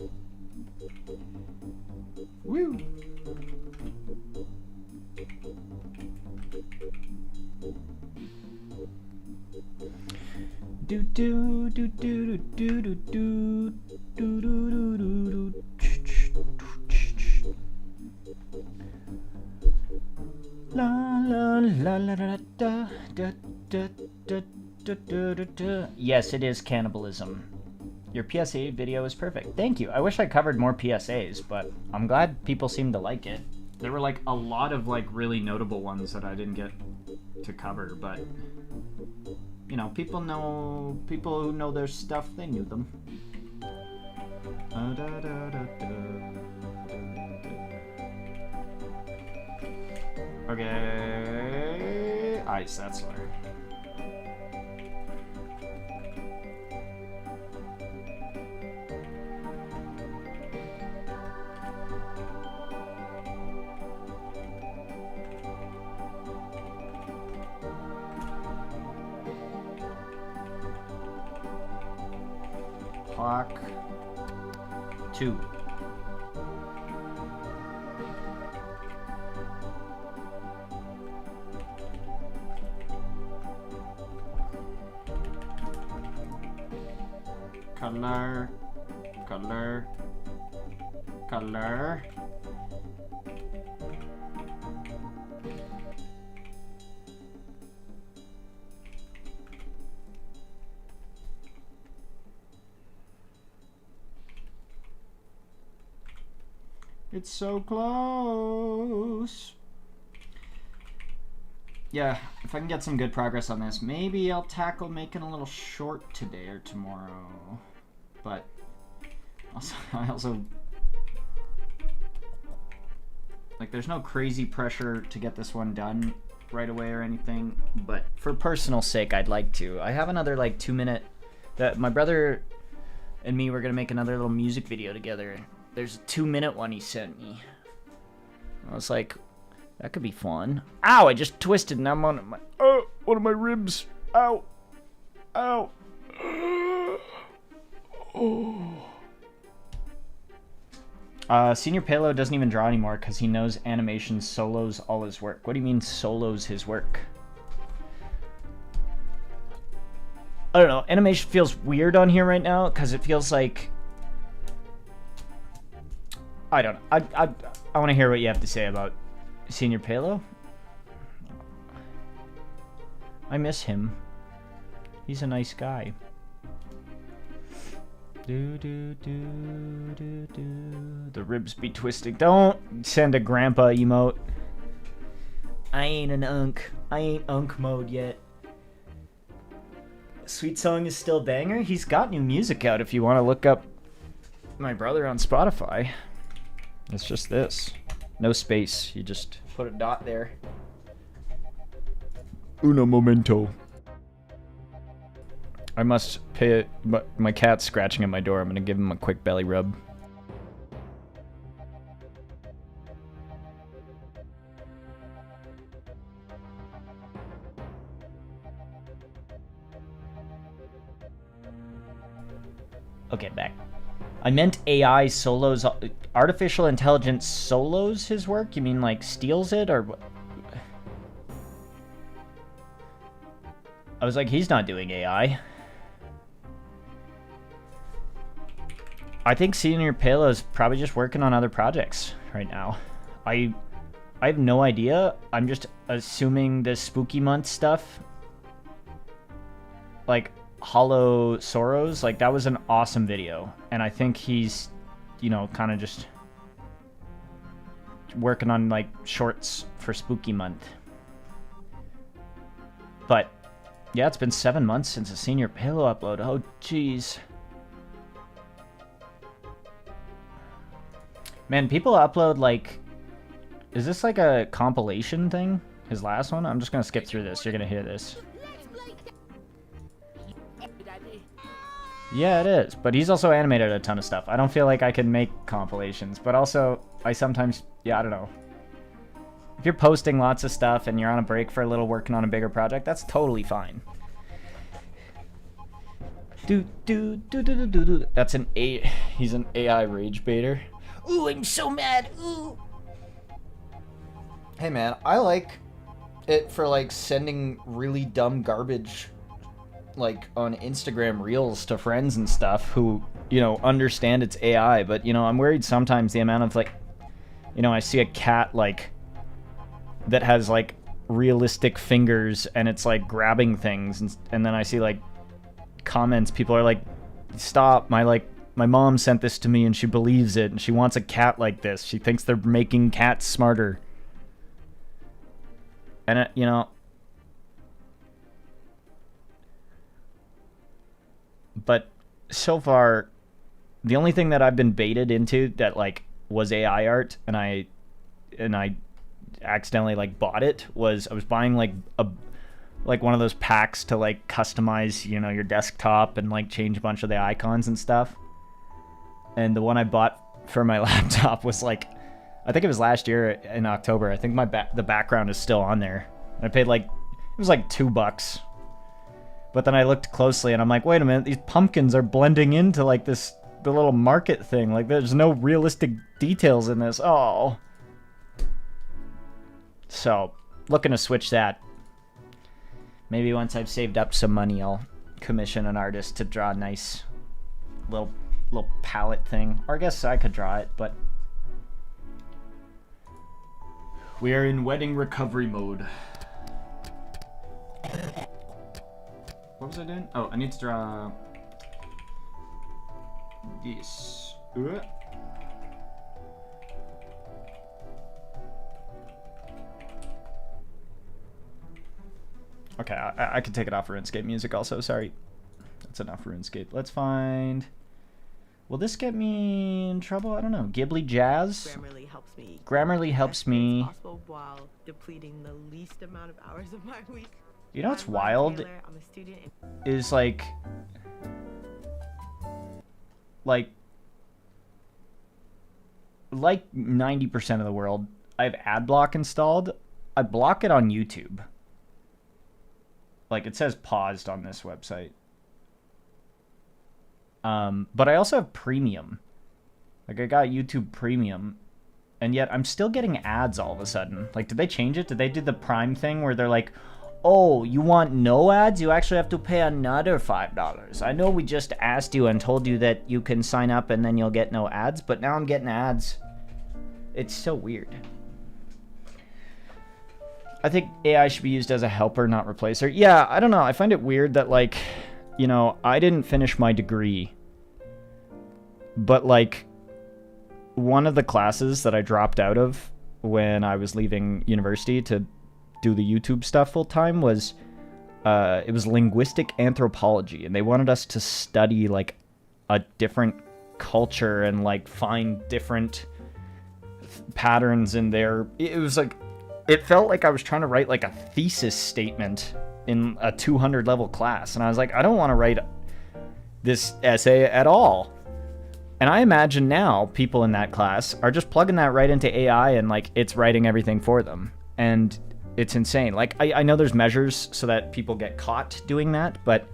Woo! Do do do do do do do do do do do do. La la la la da da da da da da da da. Yes, it is cannibalism. Your PSA video is perfect. Thank you. I wish I covered more PSAs, but I'm glad people seem to like it. There were like a lot of like really notable ones that I didn't get to cover, but you know, people who know their stuff, they knew them. Okay, ice, that's where. Hawk 2. Color. It's so close. Yeah, if I can get some good progress on this, maybe I'll tackle making a little short today or tomorrow. But I also like, there's no crazy pressure to get this one done right away or anything, but for personal sake, I'd like to. I have another like 2-minute that my brother and me were gonna make another little music video together. There's a 2-minute one he sent me. I was like, that could be fun. Ow! I just twisted and I'm on my one of my ribs. Ow! Ow! Senior Palo doesn't even draw anymore because he knows animation solos all his work. What do you mean solos his work? I don't know. Animation feels weird on here right now because it feels like... I don't know. I want to hear what you have to say about Senior Palo. I miss him. He's a nice guy. The ribs be twisting. Don't send a grandpa emote. I ain't an unk. I ain't unk mode yet. Sweet Song is still banger. He's got new music out if you want to look up my brother on Spotify. It's just this. No space. You just put a dot there. Uno momento. I must pay it. My cat's scratching at my door. I'm gonna give him a quick belly rub. Okay, back. I meant AI solos. Artificial intelligence solos his work? You mean like steals it or what? I was like, he's not doing AI. I think Senior Palo is probably just working on other projects right now. I have no idea. I'm just assuming the spooky month stuff, like Hollow Sorrows, like that was an awesome video, and I think he's, you know, kind of just working on like shorts for spooky month. But yeah, it's been 7 months since a Senior Palo upload. Oh jeez. Man, people upload like... Is this like a compilation thing? His last one? I'm just gonna skip through this. You're gonna hear this. Yeah, it is. But he's also animated a ton of stuff. I don't feel like I can make compilations. But also, I sometimes... Yeah, I don't know. If you're posting lots of stuff and you're on a break for a little working on a bigger project, that's totally fine. That's an A... He's an AI rage baiter. Ooh, I'm so mad. Ooh. Hey man, I like it for like sending really dumb garbage like on Instagram Reels to friends and stuff who, you know, understand it's AI, but you know, I'm worried sometimes the amount of like, you know, I see a cat like that has like realistic fingers and it's like grabbing things and then I see like comments, people are like, stop, my mom sent this to me and she believes it and she wants a cat like this. She thinks they're making cats smarter. And it, you know, but so far the only thing that I've been baited into that like was AI art and I accidentally like bought it was I was buying like one of those packs to like customize, you know, your desktop and like change a bunch of the icons and stuff. And the one I bought for my laptop was like, I think it was last year in October. I think the background is still on there. I paid like, it was like $2. But then I looked closely and I'm like, wait a minute, these pumpkins are blending into like the little market thing. Like there's no realistic details in this. Oh. So, looking to switch that. Maybe once I've saved up some money, I'll commission an artist to draw a nice little palette thing. Or I guess I could draw it, but we are in wedding recovery mode. What was I doing? Oh, I need to draw this. Okay, I could take it off RuneScape music also. Sorry. That's enough RuneScape. Let's find... Will this get me in trouble? I don't know. Ghibli Jazz? Grammarly helps me. Grammarly helps me. Possible while depleting the least amount of hours of my week. You know what's I'm Ryan wild? Taylor, I'm a student Is like 90% of the world, I have ad block installed. I block it on YouTube. Like, it says paused on this website. But I also have premium. Like, I got YouTube premium, and yet I'm still getting ads all of a sudden. Like, did they change it? Did they do the Prime thing where they're like, oh, you want no ads? You actually have to pay another $5. I know we just asked you and told you that you can sign up and then you'll get no ads, but now I'm getting ads. It's so weird. I think AI should be used as a helper, not replacer. Yeah, I don't know. I find it weird that, like, you know, I didn't finish my degree, but, like, one of the classes that I dropped out of when I was leaving university to do the YouTube stuff full time was, it was linguistic anthropology, and they wanted us to study, like, a different culture and, like, find different patterns in there. It was like, it felt like I was trying to write, like, a thesis statement in a 200 level class, and I was like, I don't want to write this essay at all. And I imagine now people in that class are just plugging that right into AI, and, like, it's writing everything for them, and it's insane. Like, I know there's measures so that people get caught doing that, but,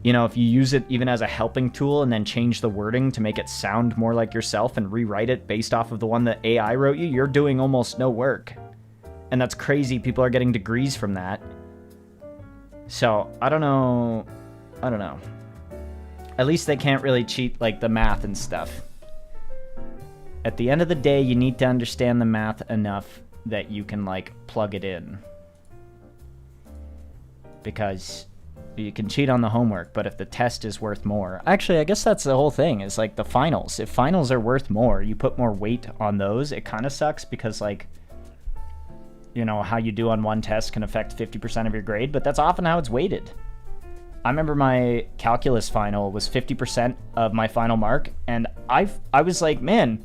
you know, if you use it even as a helping tool and then change the wording to make it sound more like yourself and rewrite it based off of the one that AI wrote you, you're doing almost no work. And that's crazy. People are getting degrees from that. So, I don't know. At least they can't really cheat, like, the math and stuff. At the end of the day, you need to understand the math enough that you can, like, plug it in. Because you can cheat on the homework, but if the test is worth more... Actually, I guess that's the whole thing, is, like, the finals. If finals are worth more, you put more weight on those. It kind of sucks because, like, you know, how you do on one test can affect 50% of your grade, but that's often how it's weighted. I remember my calculus final was 50% of my final mark, and I was like, man,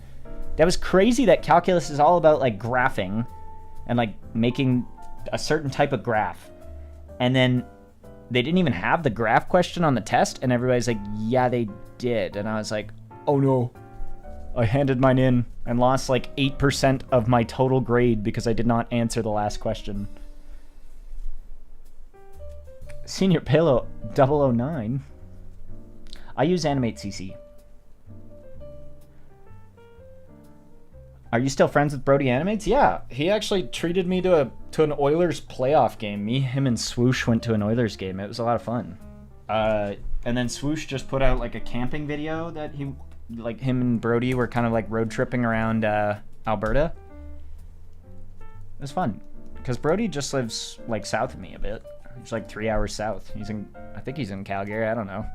that was crazy that calculus is all about, like, graphing and, like, making a certain type of graph. And then they didn't even have the graph question on the test, and everybody's like, yeah, they did. And I was like, oh no. I handed mine in and lost, like, 8% of my total grade because I did not answer the last question. Senior Palo 009. I use Animate CC. Are you still friends with Brody Animates? Yeah, he actually treated me to an Oilers playoff game. Me, him, and Swoosh went to an Oilers game. It was a lot of fun. And then Swoosh just put out, like, a camping video that he, like, him and Brody were kind of, like, road tripping around Alberta. It was fun because Brody just lives, like, south of me a bit. He's like 3 hours south. I think he's in Calgary. I don't know.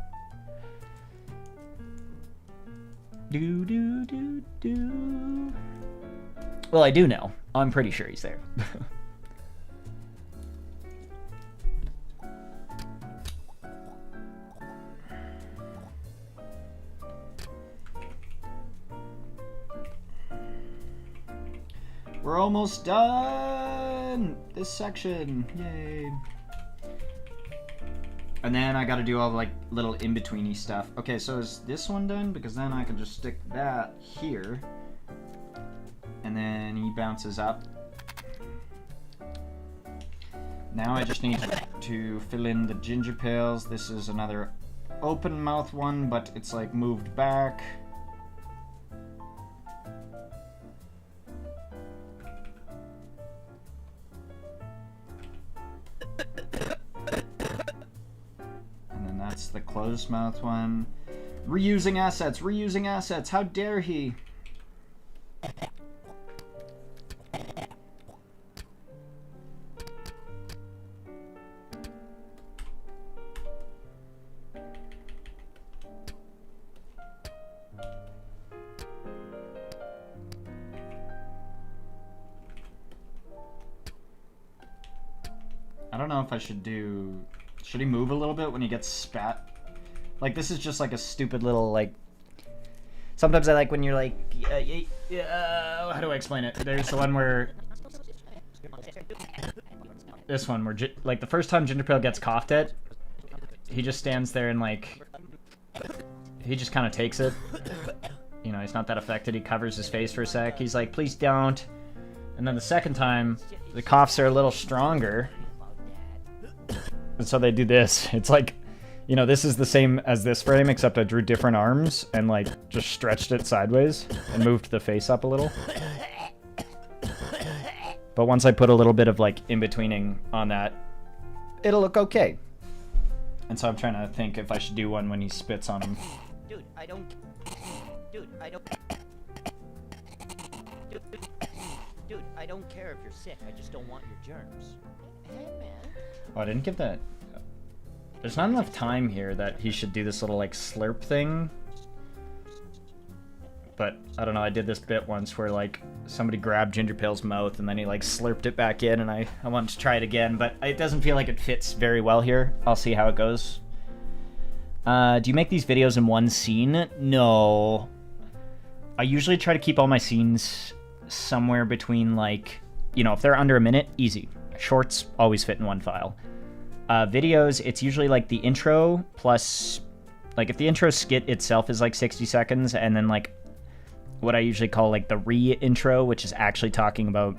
Do. Well, I do know. I'm pretty sure he's there. We're almost done this section. Yay. And then I gotta do all the, like, little in-betweeny stuff. Okay, so is this one done? Because then I can just stick that here. And then he bounces up. Now I just need to fill in the GingerPales. This is another open mouth one, but it's, like, moved back. That's the closed mouth one. Reusing assets, how dare he? I don't know if I should do... Should he move a little bit when he gets spat? Like, this is just like a stupid little, like... Sometimes I like when you're like... how do I explain it? There's the one where... This one where, like, the first time GingerPale gets coughed at, he just stands there and, like... He just kind of takes it. You know, he's not that affected. He covers his face for a sec. He's like, please don't. And then the second time, the coughs are a little stronger. And so they do this. It's like, you know, this is the same as this frame, except I drew different arms and, like, just stretched it sideways and moved the face up a little. But once I put a little bit of, like, in-betweening on that, it'll look okay. And so I'm trying to think if I should do one when he spits on him. Dude, I don't... Dude, I don't... Dude, I don't care if you're sick. I just don't want your germs. Hey, man. Oh, I didn't give that... There's not enough time here that he should do this little, like, slurp thing. But, I don't know, I did this bit once where, like, somebody grabbed GingerPale's mouth and then he, like, slurped it back in, and I wanted to try it again, but it doesn't feel like it fits very well here. I'll see how it goes. Do you make these videos in one scene? No. I usually try to keep all my scenes somewhere between, like, you know, if they're under a minute, easy. Shorts always fit in one file. Videos, it's usually, like, the intro plus, like, if the intro skit itself is, like, 60 seconds, and then, like, what I usually call, like, the re-intro, which is actually talking about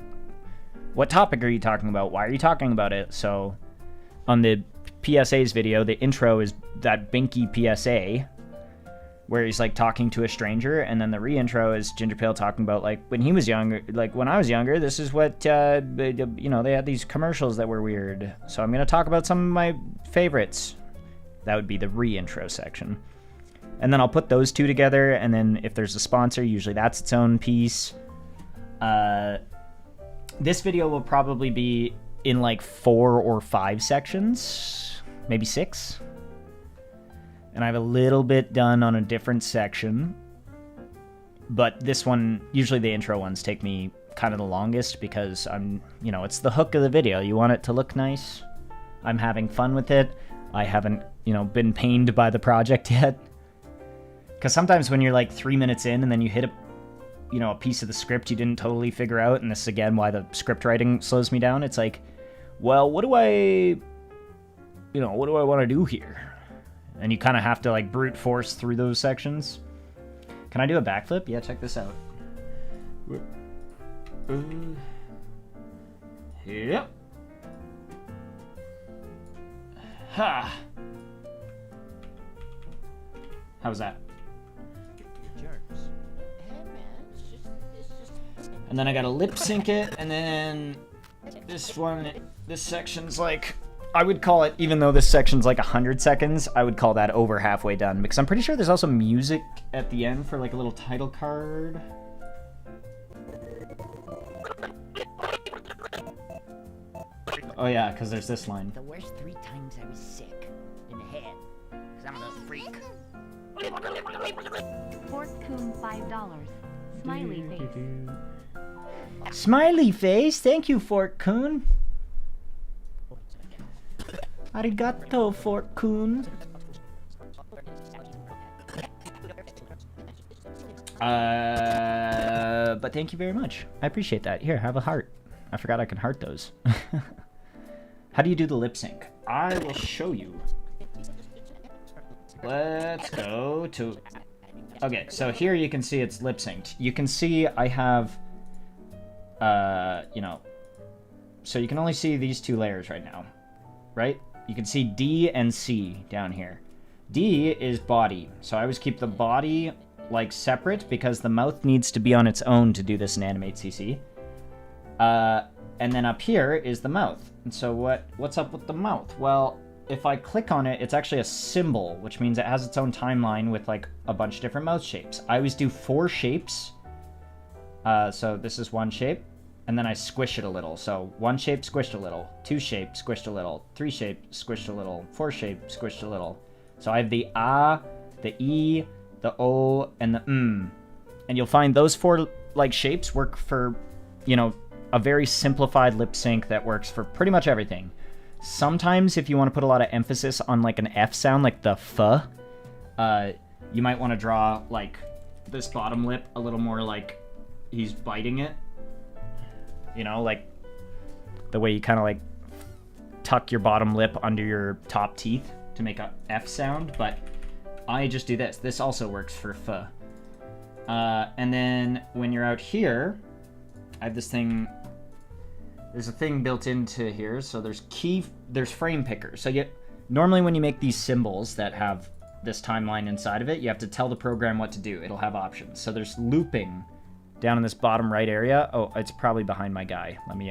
what topic are you talking about? Why are you talking about it? So on the PSA's video, the intro is that Binky PSA where he's, like, talking to a stranger, and then the re-intro is GingerPale talking about, like, when he was younger, like, when I was younger, this is what, you know, they had these commercials that were weird. So I'm going to talk about some of my favorites. That would be the re-intro section. And then I'll put those two together, and then if there's a sponsor, usually that's its own piece. This video will probably be in, like, 4 or 5 sections, maybe 6. And I have a little bit done on a different section. But this one, usually the intro ones take me kind of the longest because I'm, you know, it's the hook of the video. You want it to look nice. I'm having fun with it. I haven't, you know, been pained by the project yet. Because sometimes when you're like 3 minutes in and then you hit a piece of the script you didn't totally figure out, and this is again why the script writing slows me down, it's like, well, what do I want to do here? And you kind of have to, like, brute force through those sections. Can I do a backflip? Yeah, check this out. Yep. Ha! How was that? Germs. Hey, man, it's just... And then I gotta lip sync it, and then this section's like, I would call it, even though this section's like 100 seconds, I would call that over halfway done, because I'm pretty sure there's also music at the end for, like, a little title card. Oh yeah, because there's this line. The worst 3 times I was sick in the head, because I'm a freak. Fortcoon $5. Smiley face. Smiley face, thank you, Fortcoon. Arigato, Fortcoon. But thank you very much. I appreciate that. Here, have a heart. I forgot I can heart those. How do you do the lip sync? I will show you. Let's go to... Okay, so here you can see it's lip synced. You can see I have, so you can only see these 2 layers right now, right? You can see D and C down here. D is body, so I always keep the body, like, separate because the mouth needs to be on its own to do this in Animate CC. And then up here is the mouth. And so what's up with the mouth? Well, if I click on it, it's actually a symbol, which means it has its own timeline with, like, a bunch of different mouth shapes. I always do 4 shapes. So this is 1 shape, and then I squish it a little. So 1 shape, squished a little. 2 shape, squished a little. 3 shape, squished a little. 4 shape, squished a little. So I have the A, the E, the O, and the M. And you'll find those 4, like, shapes work for, you know, a very simplified lip sync that works for pretty much everything. Sometimes if you want to put a lot of emphasis on like an F sound, like the F, you might want to draw like this bottom lip a little more like he's biting it. You know, like the way you kind of like tuck your bottom lip under your top teeth to make a F sound, but I just do this. This also works for F. And then when you're out here, I have this thing. There's a thing built into here, so there's frame picker. So normally when you make these symbols that have this timeline inside of it, you have to tell the program what to do. It'll have options. So there's looping down in this bottom right area. Oh, it's probably behind my guy. Let me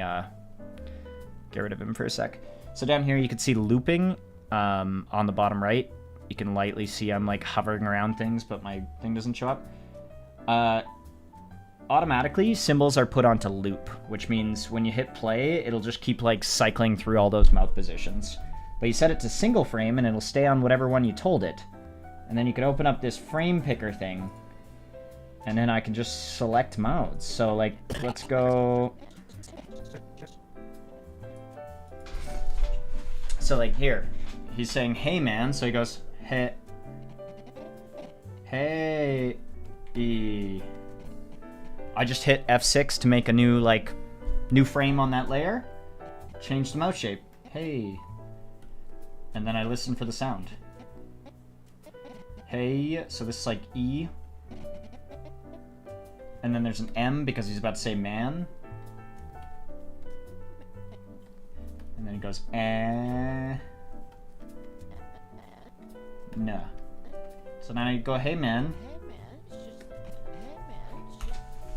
get rid of him for a sec. So down here you can see looping on the bottom right. You can lightly see I'm like hovering around things, but my thing doesn't show up. Automatically, symbols are put onto loop, which means when you hit play, it'll just keep like cycling through all those mouth positions. But you set it to single frame and it'll stay on whatever one you told it. And then you can open up this frame picker thing, and then I can just select mouths. So like, let's go. So like here, he's saying, "Hey man," so he goes, "Hey, hey, e." I just hit F6 to make a new frame on that layer. Change the mouth shape. Hey. And then I listen for the sound. Hey. So this is like E. And then there's an M because he's about to say man. And then he goes eh. No. So now I go, "Hey man."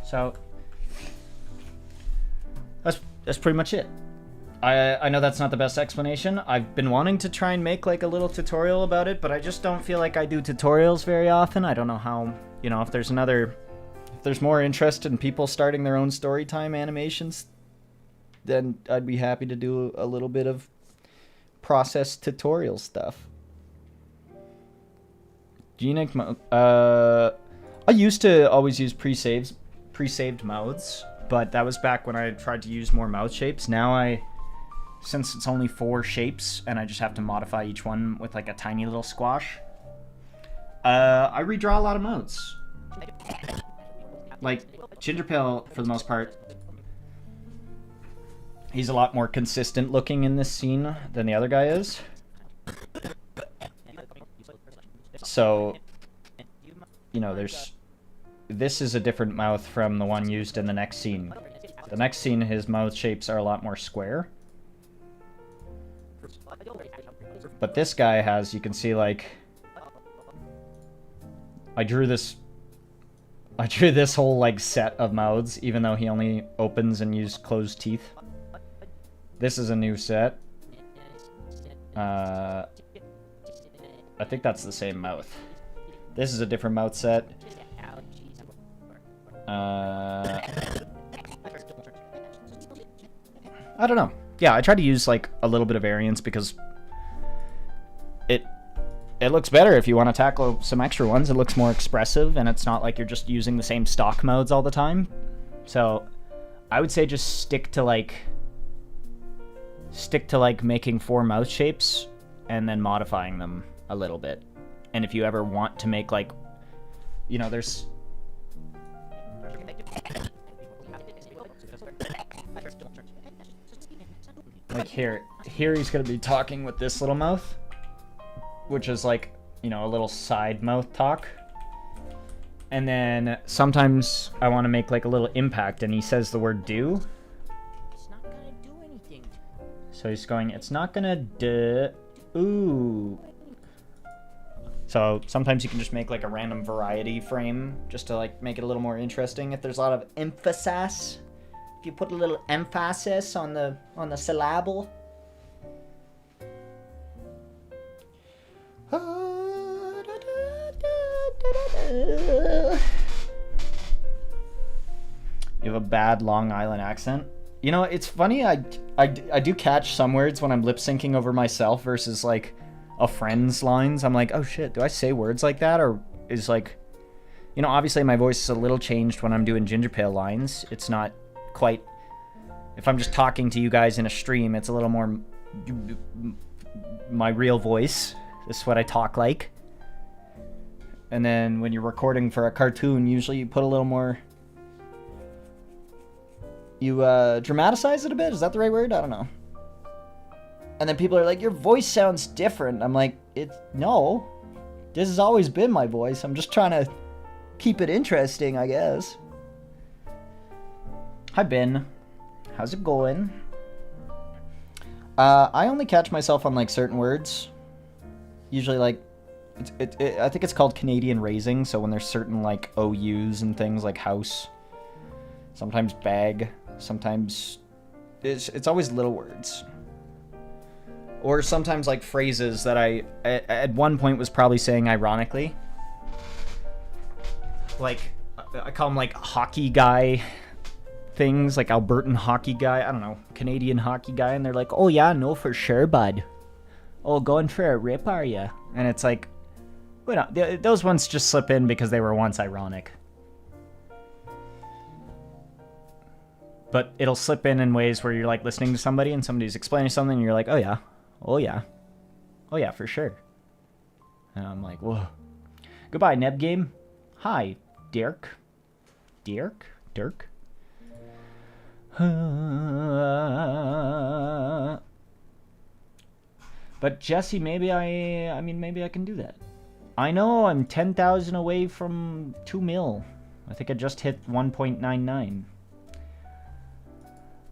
So that's pretty much it. I know that's not the best explanation. I've been wanting to try and make like a little tutorial about it, but I just don't feel like I do tutorials very often. I don't know how, if there's more interest in people starting their own storytime animations, then I'd be happy to do a little bit of process tutorial stuff. I used to always use pre-saved mouths, but that was back when I tried to use more mouth shapes. Now since it's only 4 shapes and I just have to modify each one with like a tiny little squash, I redraw a lot of mouths. Like GingerPale, for the most part, he's a lot more consistent looking in this scene than the other guy is. So, this is a different mouth from the one used in the next scene. The next scene, his mouth shapes are a lot more square. But this guy has, you can see, like, I drew this whole, like, set of mouths, even though he only opens and uses closed teeth. This is a new set. I think that's the same mouth. This is a different mouth set. I don't know. Yeah, I try to use like a little bit of variance because it looks better if you want to tackle some extra ones. It looks more expressive, and it's not like you're just using the same stock modes all the time. So I would say just stick to like making 4 mouth shapes and then modifying them a little bit. And if you ever want to make like, there's like here he's gonna be talking with this little mouth, which is like, a little side mouth talk. And then sometimes I want to make like a little impact, and he says the word do. It's not gonna do anything. So he's going, "It's not gonna do." Ooh. So sometimes you can just make like a random variety frame just to like make it a little more interesting. If there's a lot of emphasis, if you put a little emphasis on the syllable. You have a bad Long Island accent. It's funny. I do catch some words when I'm lip syncing over myself versus like a friend's lines. I'm like, oh shit, do I say words like that? Or is like, obviously my voice is a little changed when I'm doing GingerPale lines. It's not quite, if I'm just talking to you guys in a stream, it's a little more my real voice. This is what I talk like. And then when you're recording for a cartoon, usually you put a little more... You dramatize it a bit? Is that the right word? I don't know. And then people are like, your voice sounds different. I'm like, no. This has always been my voice. I'm just trying to keep it interesting, I guess. Hi, Ben. How's it going? I only catch myself on, like, certain words. Usually, like, I think it's called Canadian raising, so when there's certain, like, OUs and things like house, sometimes bag, sometimes... It's always little words. Or sometimes, like, phrases that I, at one point, was probably saying ironically. Like, I call them, like, hockey guy things, like Albertan hockey guy, I don't know, Canadian hockey guy, and they're like, oh yeah, no, for sure, bud. Oh, going for a rip, are ya? And it's like, well, no, those ones just slip in because they were once ironic. But it'll slip in ways where you're, like, listening to somebody, and somebody's explaining something, and you're like, oh yeah, oh yeah, oh yeah, for sure. And I'm like, whoa. Goodbye, Neb Game. Hi, Dirk. Dirk? But Jesse, maybe maybe I can do that. I know, I'm 10,000 away from 2 mil. I think I just hit 1.99.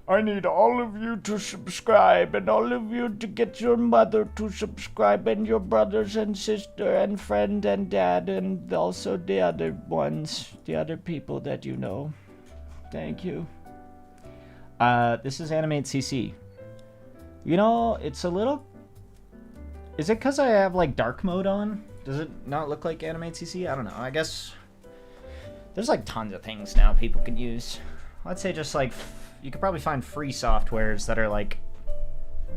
I need all of you to subscribe, and all of you to get your mother to subscribe, and your brothers and sister, and friend and dad, and also the other ones, the other people that you know. Thank you. This is Animate CC. You know, it's a little... Is it because I have, like, dark mode on? Does it not look like Animate CC? I don't know. I guess... There's, like, tons of things now people can use. Let's say just, like... You could probably find free softwares that are, like,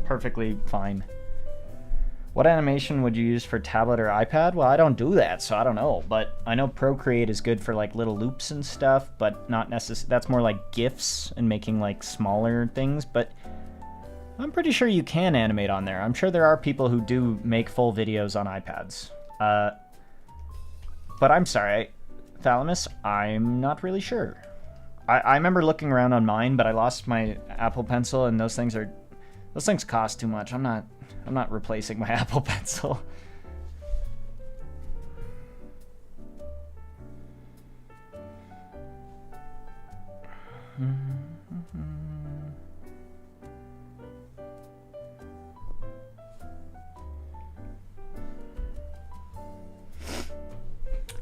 perfectly fine. What animation would you use for tablet or iPad? Well, I don't do that, so I don't know. But I know Procreate is good for, like, little loops and stuff, but not necessarily... That's more like GIFs and making, like, smaller things, but I'm pretty sure you can animate on there. I'm sure there are people who do make full videos on iPads. But I'm sorry, Thalamus, I'm not really sure. I remember looking around on mine, but I lost my Apple Pencil, and those things cost too much. I'm not replacing my Apple Pencil.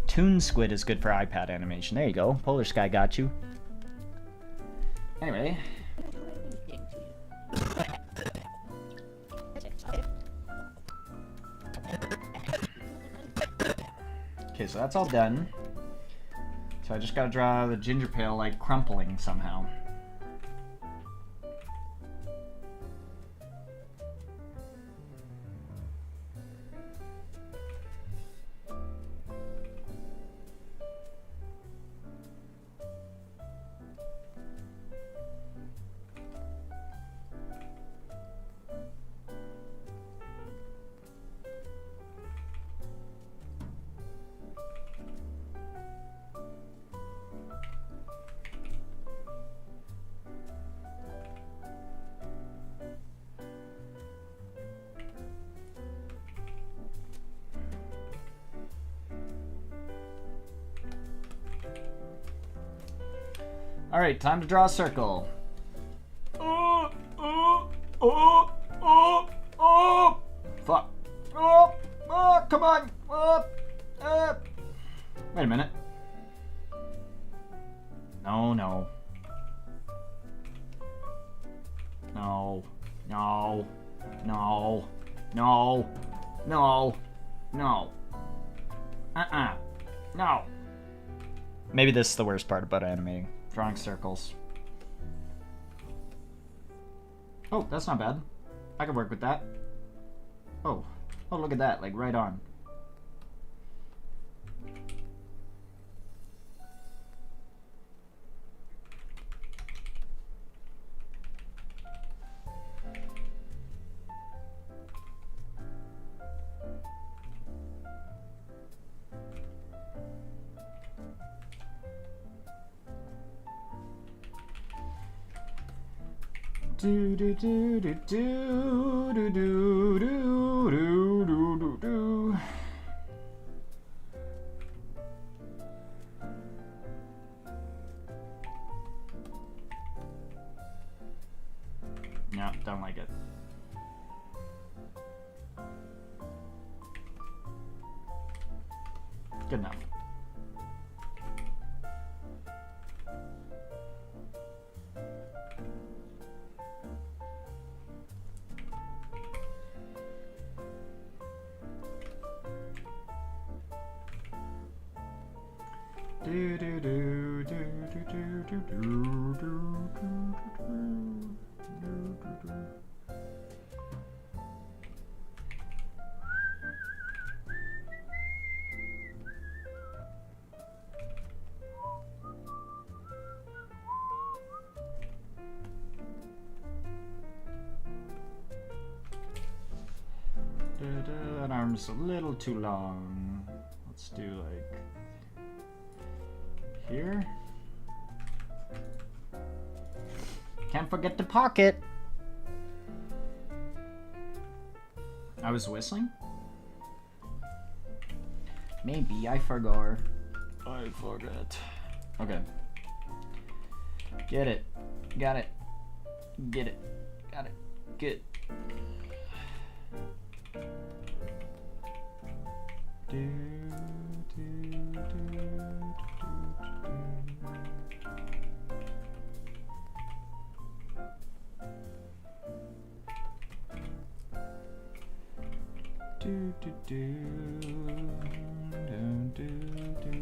Toon Squid is good for iPad animation. There you go. Polar Sky got you. Anyway. Okay, so that's all done. So I just gotta draw the GingerPale, like, crumpling somehow. Alright, time to draw a circle. Fuck. Come on. Wait a minute. No. No. No. Maybe this is the worst part about animating. Drawing circles. Oh, that's not bad. I could work with that. Oh, look at that, like right on. Do do do do do do do do do do do. No, don't like it. Good enough. Do do do do do do do do do do. That arm's a little too long. Let's do like here. Can't forget the pocket. I was whistling? Maybe I forgot. I forgot. Okay. Get it. Got it. Get it. Got it. Good. Do, do, do, do, do, do, do, do, do, do.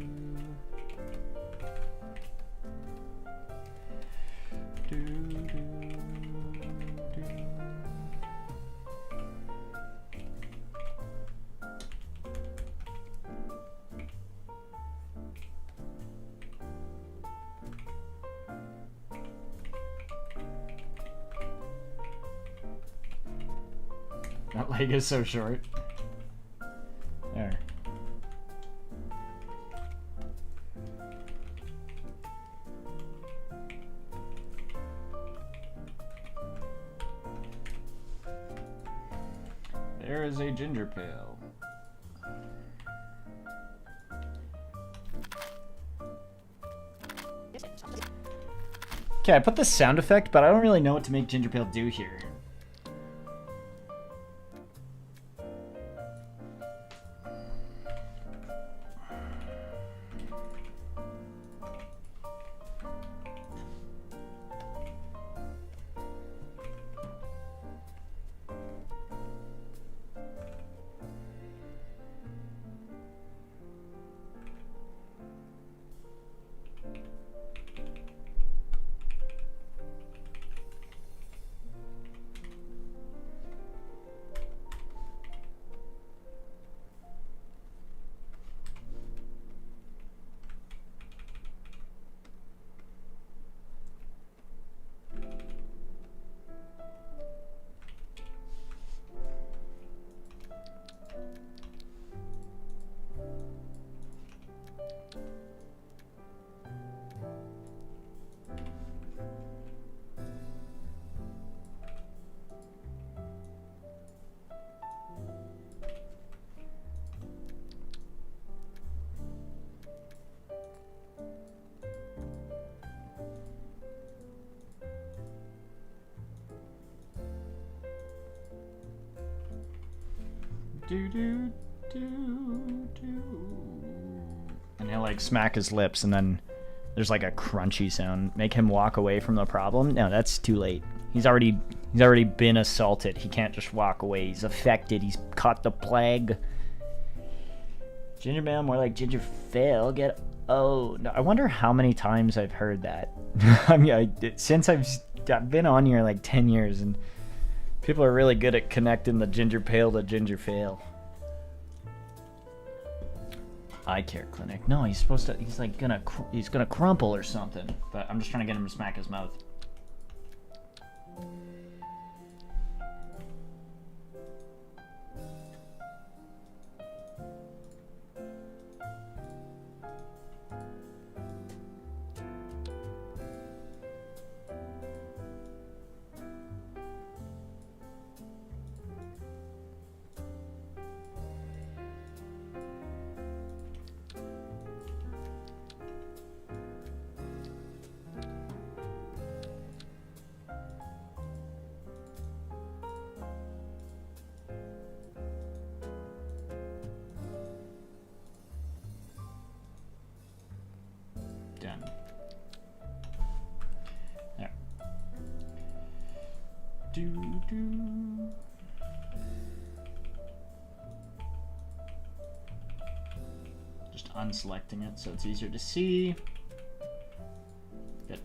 Do, do, do. That leg is so short. There. There is a GingerPale. Okay, I put the sound effect, but I don't really know what to make GingerPale do here. Do do do do. And he'll like smack his lips, and then there's like a crunchy sound. Make him walk away from the problem. No, that's too late. He's already been assaulted. He can't just walk away. He's affected. He's caught the plague. GingerPale, more like GingerPale. Get oh no. I wonder how many times I've heard that. I mean, since I've been on here like 10 years, and people are really good at connecting the GingerPale to GingerPale. Eye care clinic. No, he's supposed to. He's like he's gonna crumple or something. But I'm just trying to get him to smack his mouth. Just unselecting it so it's easier to see. Good.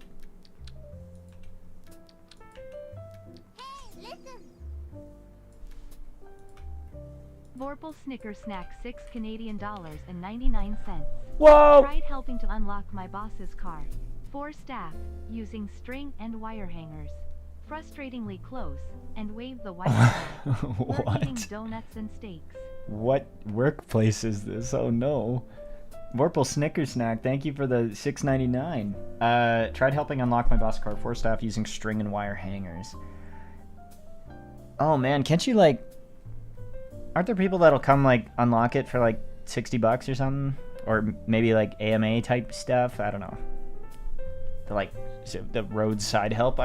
Vorpal Snicker Snack 6 Canadian dollars and 99 cents. Whoa! Tried helping to unlock my boss's car. 4 staff, using string and wire hangers. Frustratingly close, and wave the white flag. We're eating donuts and steaks. What workplace is this? Oh no. Vorpal Snicker Snack, thank you for the $6.99. Tried helping unlock my boss car, 4 staff using string and wire hangers. Oh man, can't you like... Aren't there people that'll come like unlock it for like $60 or something? Or maybe like AMA type stuff? I don't know. The like the roadside help.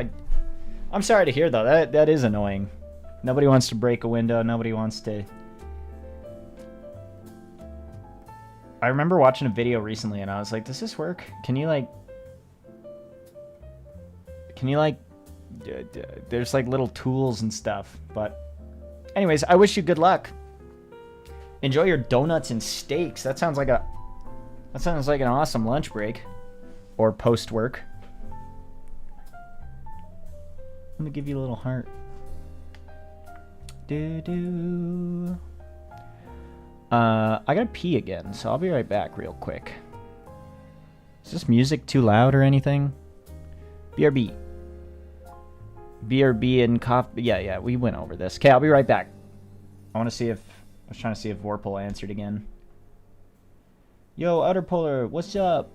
I'm sorry to hear though. That is annoying. Nobody wants to break a window. Nobody wants to... I remember watching a video recently and I was like, does this work? Can you like... There's like little tools and stuff, but... Anyways, I wish you good luck. Enjoy your donuts and steaks. That sounds like an awesome lunch break. Or post work. Let me give you a little heart. I gotta pee again, so I'll be right back real quick. Is this music too loud or anything? BRB. BRB and coffee. Yeah, we went over this. Okay, I'll be right back. I want to see if... I was trying to see if Vorpal answered again. Yo, Outer Polar, what's up?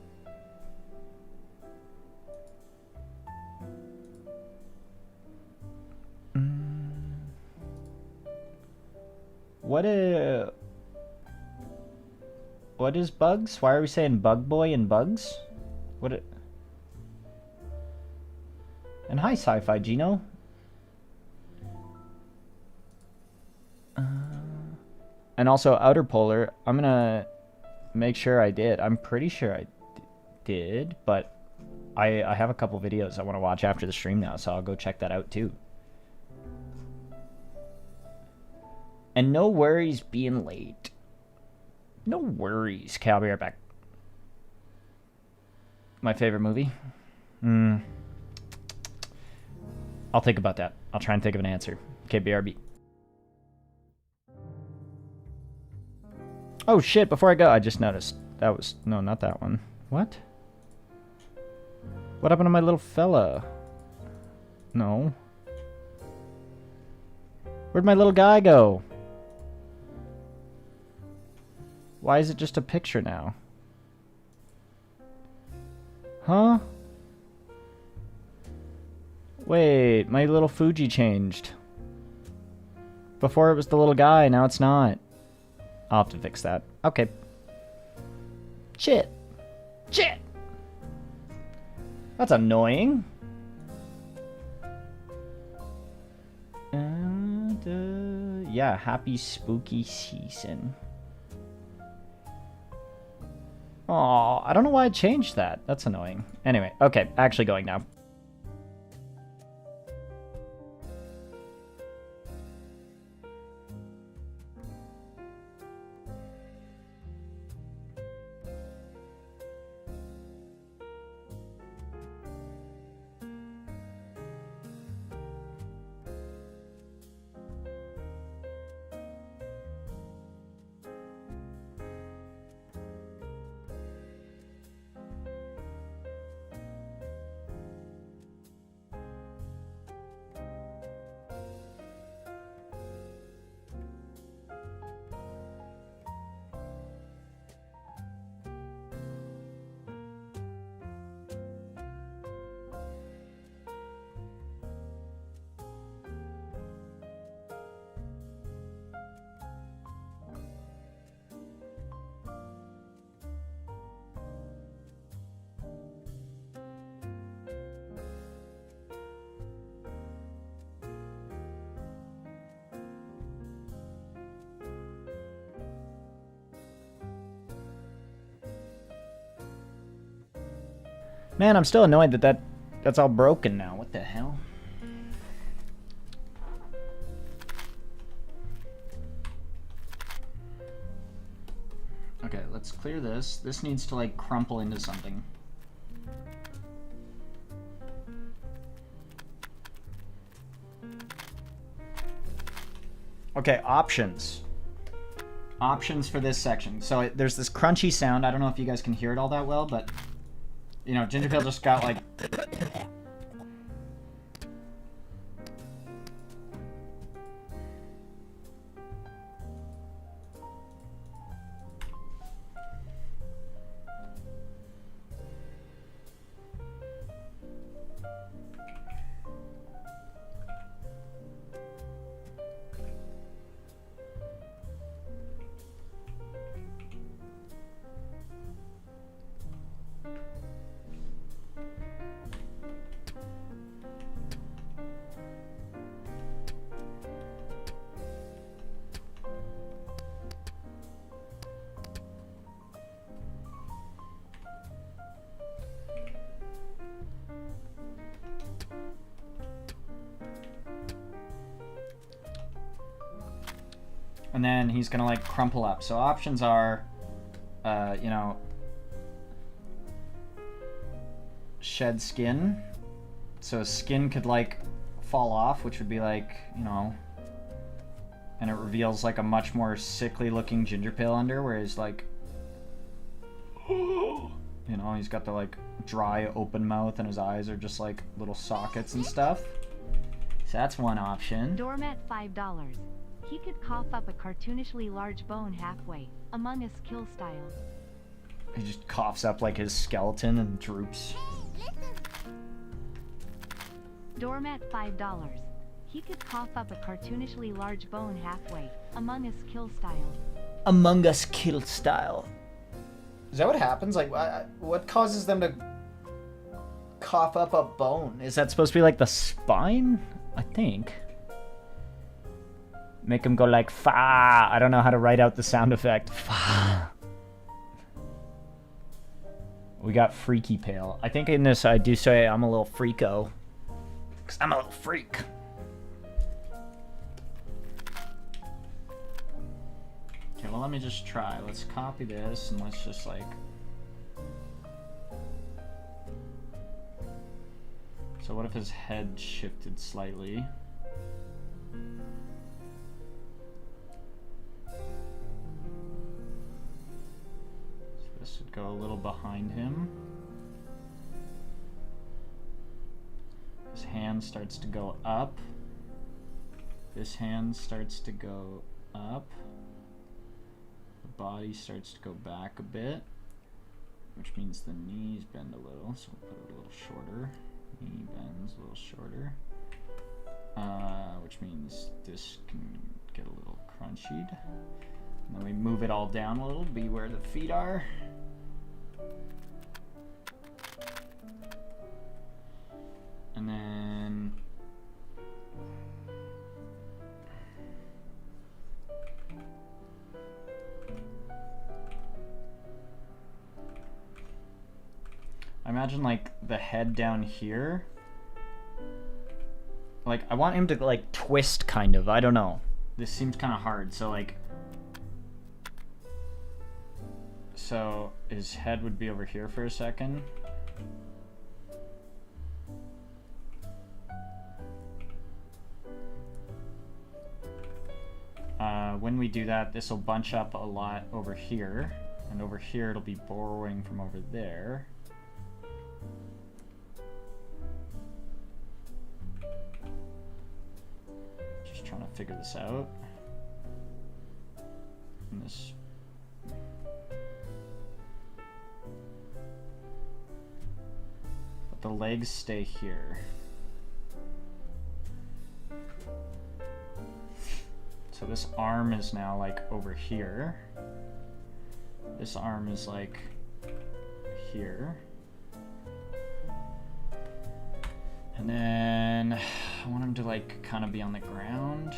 What is bugs? Why are we saying bug boy and bugs? And hi, Sci-Fi Gino. And also, Outer Polar, I'm gonna make sure I did. I'm pretty sure I did, but I have a couple videos I want to watch after the stream now, so I'll go check that out too. And no worries being late. No worries. Okay, I'll be right back. My favorite movie? I'll think about that. I'll try and think of an answer. Okay, BRB. Oh shit, before I go, I just noticed. That was... No, not that one. What? What happened to my little fella? No. Where'd my little guy go? Why is it just a picture now? Huh? Wait, my little Fuji changed. Before it was the little guy, now it's not. I'll have to fix that. Okay. Shit. Shit! That's annoying. And, yeah, happy spooky season. Aw, I don't know why I changed that. That's annoying. Anyway, okay, actually going now. Man, I'm still annoyed that that's all broken now. What the hell? Okay, let's clear this. This needs to like crumple into something. Okay, options. Options for this section. So there's this crunchy sound. I don't know if you guys can hear it all that well, but you know, GingerPale just got like and then he's gonna like crumple up. So options are, you know, shed skin. So skin could like fall off, which would be like, you know, and it reveals like a much more sickly looking GingerPale under, whereas like, you know, he's got the like dry open mouth and his eyes are just like little sockets and stuff. So that's one option. Doormat $5. He could cough up a cartoonishly large bone halfway, Among Us kill style. He just coughs up like his skeleton and droops. Doormat $5. He could cough up a cartoonishly large bone halfway, Among Us kill style. Among Us kill style. Is that what happens? Like, what causes them to cough up a bone? Is that supposed to be like the spine? I think. Make him go like fa. I don't know how to write out the sound effect. Fa. We got Freaky Pale. I think in this I do say I'm a little freako. Because I'm a little freak. Okay, well let me just try. Let's copy this and let's just like... So what if his head shifted slightly? This would go a little behind him. His hand starts to go up. This hand starts to go up. The body starts to go back a bit, which means the knees bend a little, so we'll put it a little shorter. Knee bends a little shorter, which means this can get a little crunchied. And then we move it all down a little, be where the feet are. And then I imagine like the head down here. Like I want him to like twist kind of. I don't know. This seems kind of hard. So like so his head would be over here for a second. When we do that, this will bunch up a lot over here, and over here it'll be borrowing from over there. Just trying to figure this out. And this. But the legs stay here. So this arm is now like over here. This arm is like here. And then I want him to like kind of be on the ground.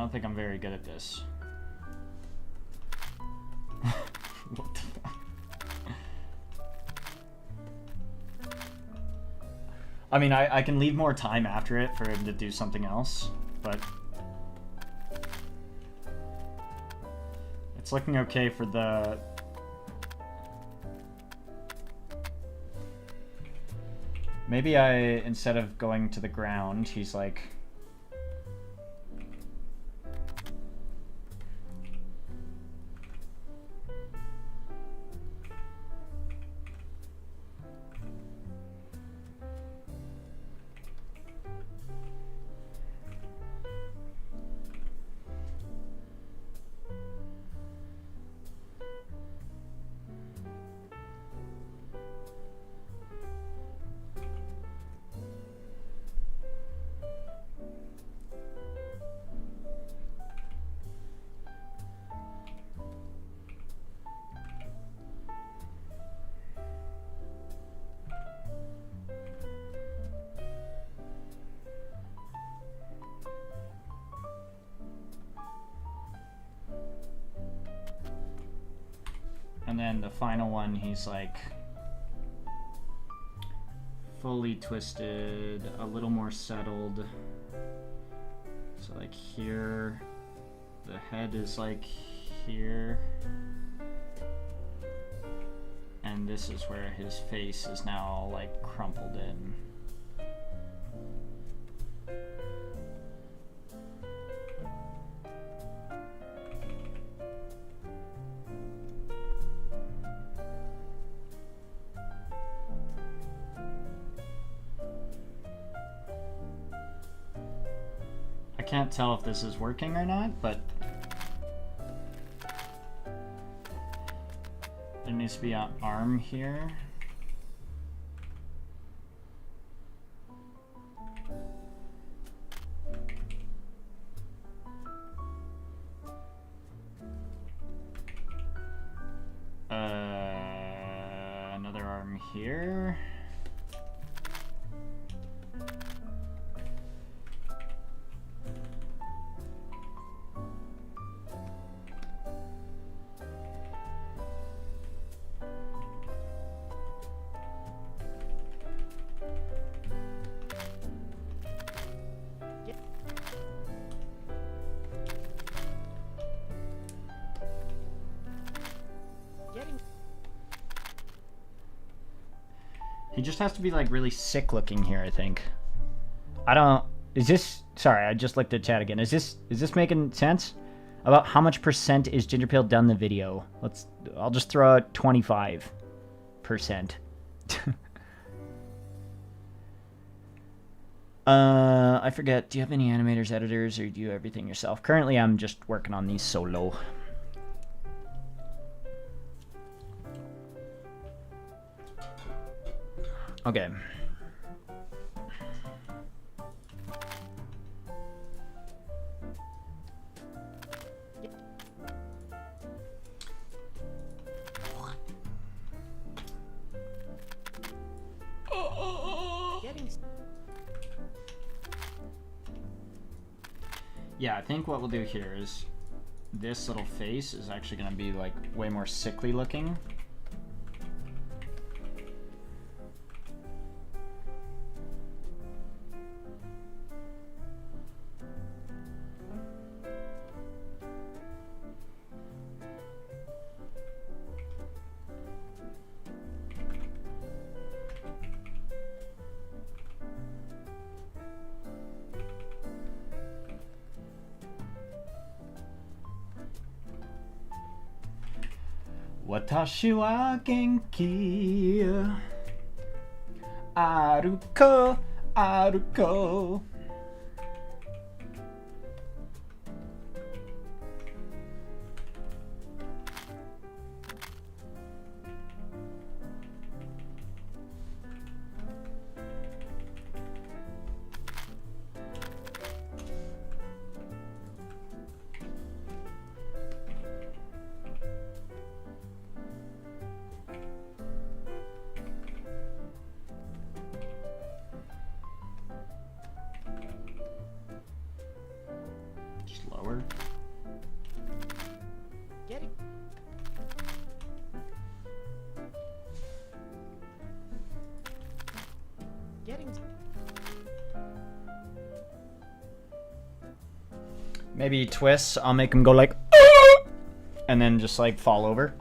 don't think I'm very good at this. What the fuck? I mean, I can leave more time after it for him to do something else, but it's looking okay for the... Maybe instead of going to the ground, he's like... And then the final one, he's like fully twisted, a little more settled. So like here, the head is like here. And this is where his face is now all like crumpled in. I can't tell if this is working or not, but there needs to be an arm here. Another arm here. He just has to be like really sick looking here, I think. I don't... Is this... Sorry, I just looked at chat again. Is this making sense? About how much percent is GingerPale done the video? I'll just throw out 25%. I forget. Do you have any animators, editors, or do you do everything yourself? Currently, I'm just working on these solo. Okay. Yeah, I think what we'll do here is this little face is actually going to be like way more sickly looking. Watashi wa genki aruko aruko. Maybe he twists. I'll make him go like, and then just like fall over.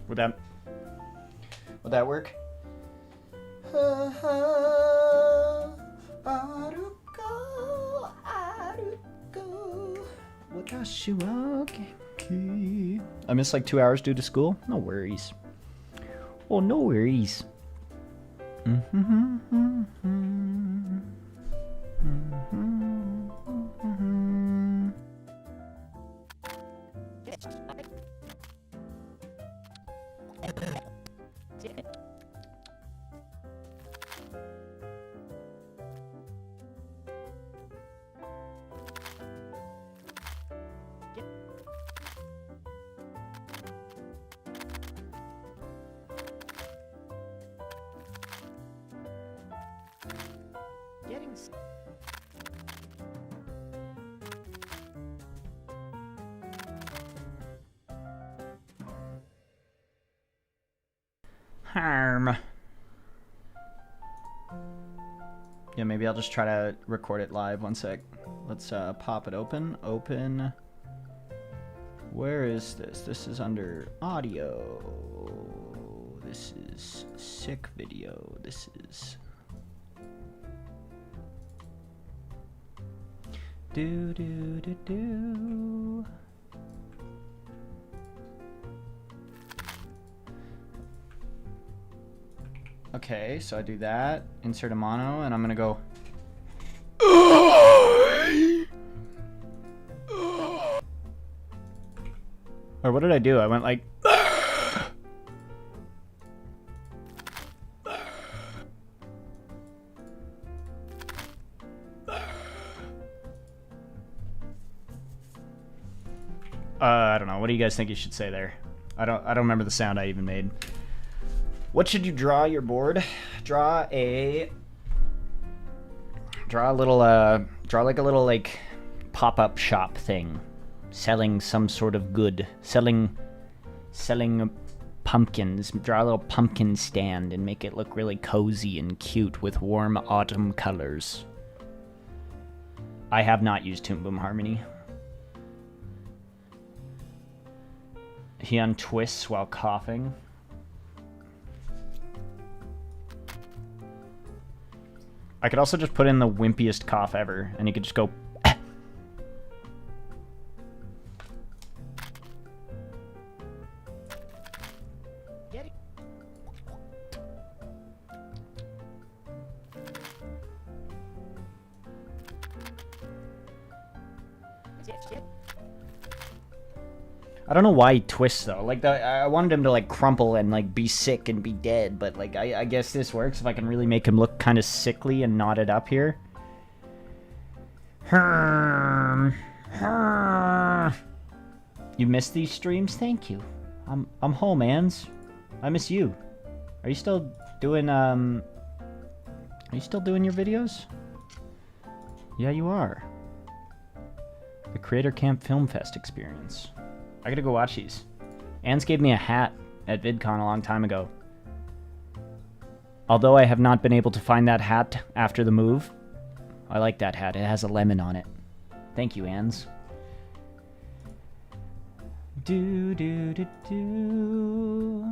Would that work? I missed like 2 hours due to school. No worries. Oh, no worries. Harm. Yeah, maybe I'll just try to record it live. One sec. Let's pop it open. Open. Where is this? This is under audio. This is sick video. This is do do do do. Okay, so I do that, insert a mono, and I'm gonna go. Or what did I do? I went like. I don't know. What do you guys think you should say there? I don't remember the sound I even made. What should you draw your board? Draw like a little like pop-up shop thing, selling some sort of good, selling pumpkins. Draw a little pumpkin stand and make it look really cozy and cute with warm autumn colors. I have not used Toon Boom Harmony. He untwists while coughing. I could also just put in the wimpiest cough ever, and he could just go. I don't know why he twists though. Like I wanted him to like crumple and like be sick and be dead, but like I guess this works if I can really make him look kind of sickly and knotted up here. You missed these streams? Thank you. I'm home, Ans. I miss you. Are you still doing your videos? Yeah, you are. The Creator Camp Film Fest experience. I gotta go watch these. Ans gave me a hat at VidCon a long time ago. Although I have not been able to find that hat after the move, I like that hat. It has a lemon on it. Thank you, Ans. Do do do do.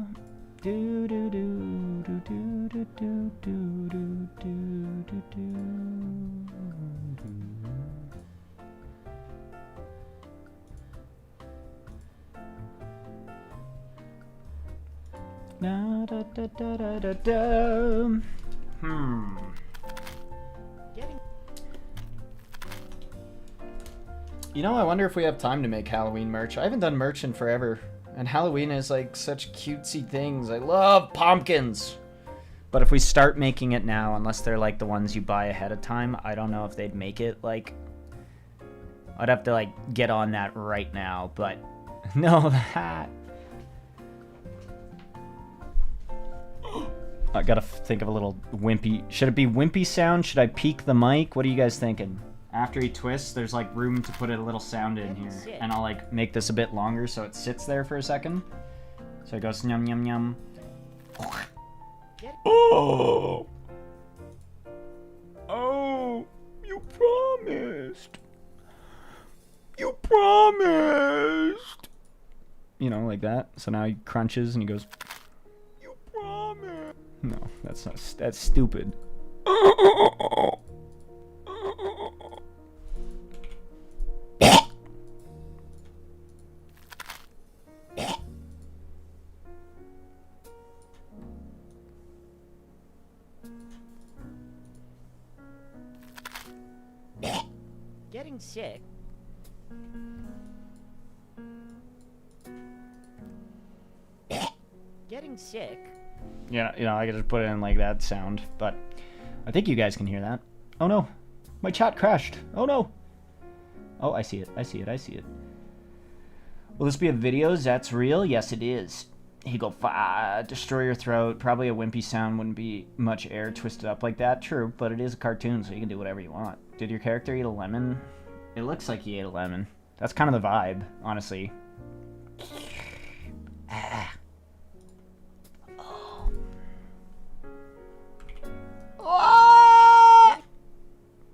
Do do do do do do do do do do do. Da, da, da, da, da, da, da. You know, I wonder if we have time to make Halloween merch. I haven't done merch in forever. And Halloween is like such cutesy things. I love pumpkins. But if we start making it now, unless they're like the ones you buy ahead of time, I don't know if they'd make it. Like, I'd have to like get on that right now. But no, the hat. I gotta think of a little wimpy. Should it be wimpy sound? Should I peek the mic? What are you guys thinking? After he twists, there's like room to put a little sound in here. And I'll like make this a bit longer so it sits there for a second. So it goes yum yum yum. Oh! Oh! You promised! promised. You know, like that. So now he crunches and he goes, you promised. No, that's not. That's stupid. Getting sick. Getting sick. Yeah, you know, I could just put it in like that sound, but I think you guys can hear that. Oh no, my chat crashed. Oh no. Oh, I see it. I see it. I see it. Will this be a video? That's real? Yes, it is. He go destroy your throat. Probably a wimpy sound, wouldn't be much air twisted up like that. True, but it is a cartoon, so you can do whatever you want. Did your character eat a lemon? It looks like he ate a lemon. That's kind of the vibe, honestly. Ah. Oh. Oh.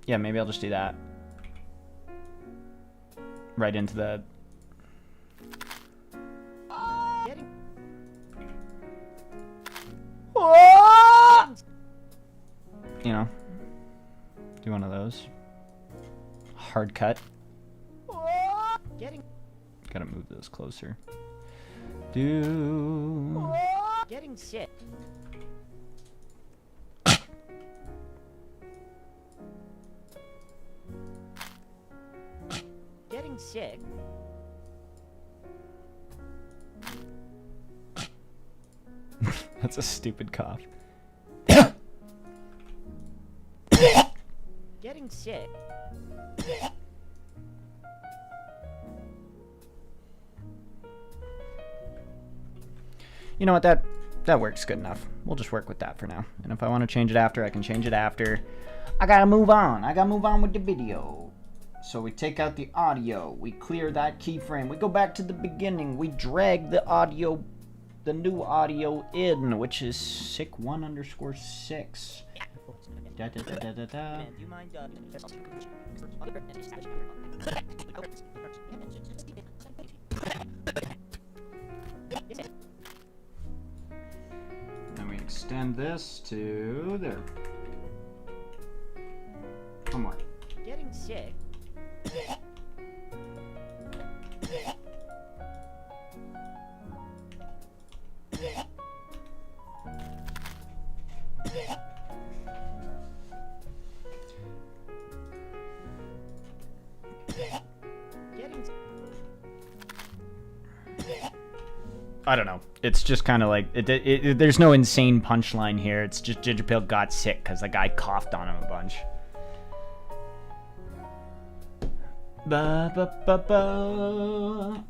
Yeah, maybe I'll just do that. Right into the... You know, do one of those. Hard cut. Gotta move those closer. Getting sick. Getting sick. That's a stupid cough. Getting sick. You know what, that works good enough. We'll just work with that for now. And if I want to change it after, I can change it after. I gotta move on. I gotta move on with the video. So we take out the audio. We clear that keyframe. We go back to the beginning. We drag the audio, the new audio in, which is sick1_6. Da, da, da, da, da, da. Man, do you mind, And we extend this to there. One more. Getting sick. I don't know. It's just kind of like there's no insane punchline here. It's just GingerPale got sick because the guy coughed on him a bunch. Ba ba ba ba.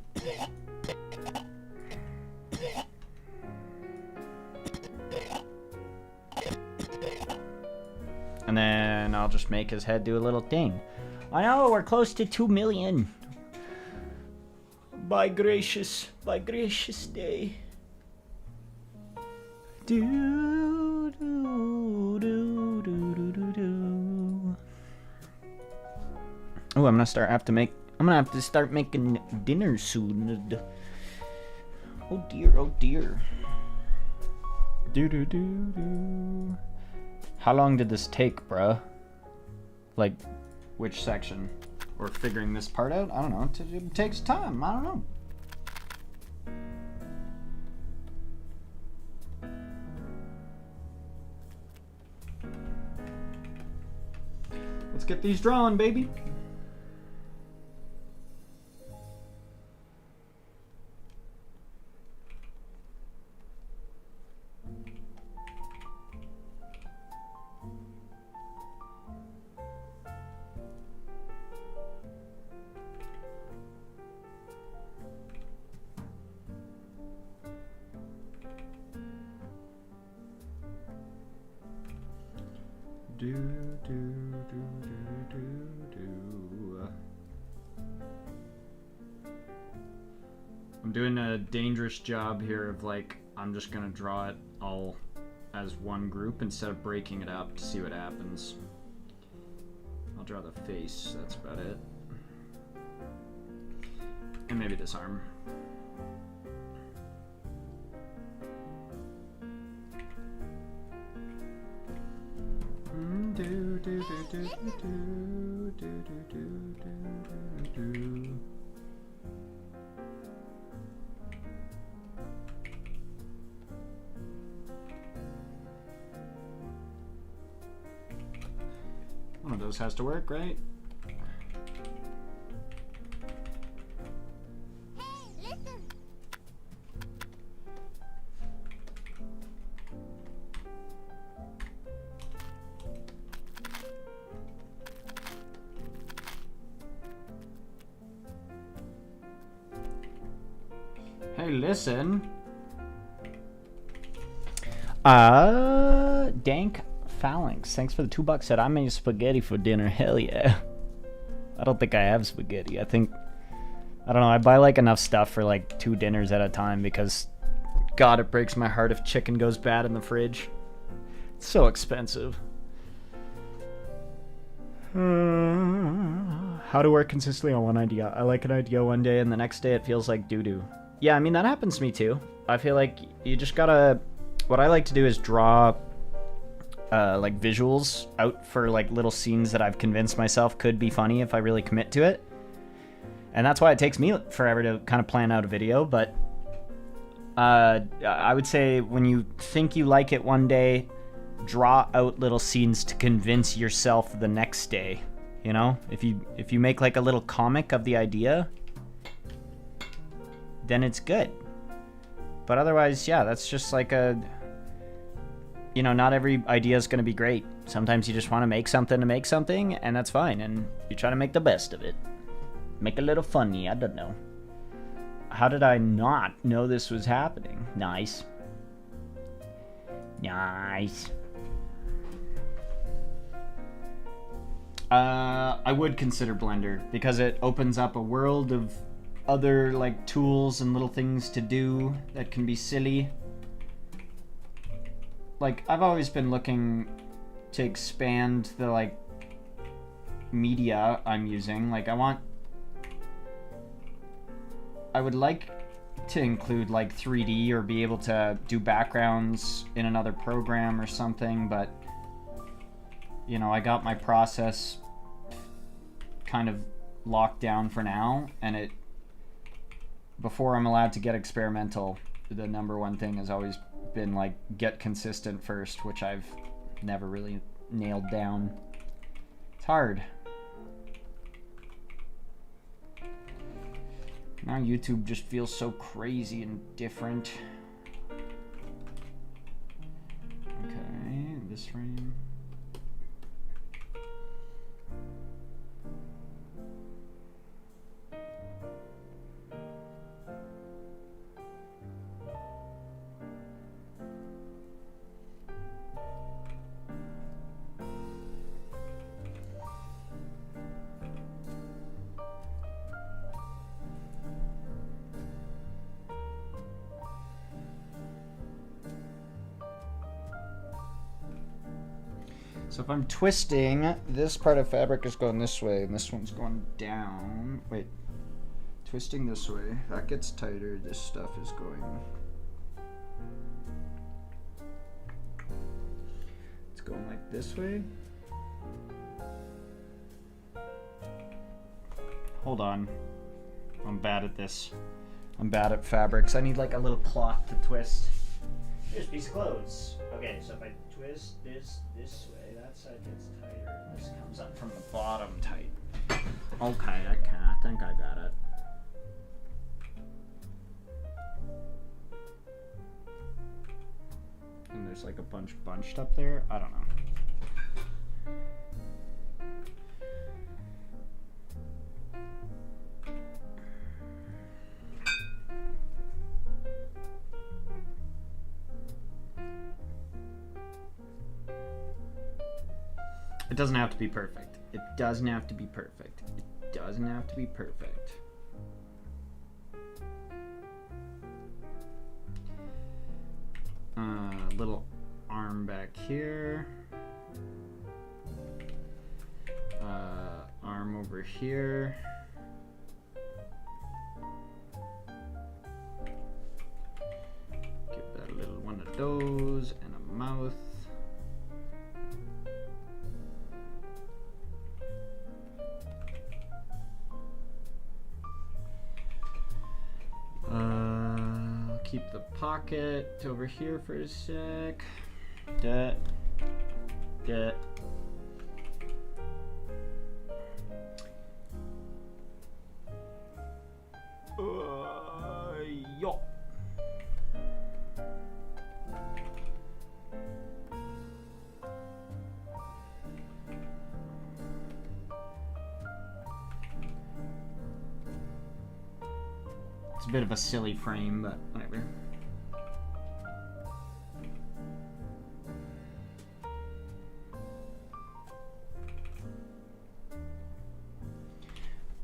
And then I'll just make his head do a little thing. I know we're close to 2 million. By gracious day. Do, do, do, do, do, do, do. Oh, I'm gonna have to start making dinner soon. Oh dear, oh dear. Do do do do. How long did this take, bruh? Like, which section? Or figuring this part out? I don't know. It takes time. I don't know. Let's get these drawn, baby. Do, do, do, do, do, do. I'm doing a dangerous job here of like, I'm just gonna draw it all as one group instead of breaking it up to see what happens. I'll draw the face, that's about it. And maybe this arm. One of those has to work, right? Hey, listen. Dank Phalanx. Thanks for the $2. Said I made spaghetti for dinner. Hell yeah. I don't think I have spaghetti. I don't know. I buy like enough stuff for like 2 dinners at a time because, God, it breaks my heart if chicken goes bad in the fridge. It's so expensive. How to work consistently on one idea. I like an idea one day and the next day it feels like doo-doo. Yeah, I mean, that happens to me too. I feel like you just gotta... What I like to do is draw like visuals out for like little scenes that I've convinced myself could be funny if I really commit to it. And that's why it takes me forever to kind of plan out a video. But I would say when you think you like it one day, draw out little scenes to convince yourself the next day. You know, if you make like a little comic of the idea, then it's good. But otherwise, yeah, that's just like a, you know, not every idea is going to be great. Sometimes you just want to make something, and that's fine. And you try to make the best of it. Make a little funny, I don't know. How did I not know this was happening? Nice. Nice. I would consider Blender because it opens up a world of other like tools and little things to do that can be silly. Like, I've always been looking to expand the like media I'm using. Like, I would like to include like 3D or be able to do backgrounds in another program or something, but you know, I got my process kind of locked down for now, and before I'm allowed to get experimental, the #1 thing has always been like get consistent first, which I've never really nailed down. It's hard. Now YouTube just feels so crazy and different. Okay, this frame. So if I'm twisting, this part of fabric is going this way, and this one's going down. Wait, twisting this way, that gets tighter, this stuff is going... It's going like this way. Hold on, I'm bad at this. I'm bad at fabrics. I need like a little cloth to twist. Here's a piece of clothes. Okay, so if I twist this way, that side gets tighter, and this comes up from the bottom tight. Okay, I think I got it. And there's like a bunch bunched up there. I don't know. It doesn't have to be perfect. It doesn't have to be perfect. It doesn't have to be perfect. Little arm back here. Arm over here. nose and a mouth. Keep the pocket over here for a sec. That. Yo. It's a bit of a silly frame, but whatever.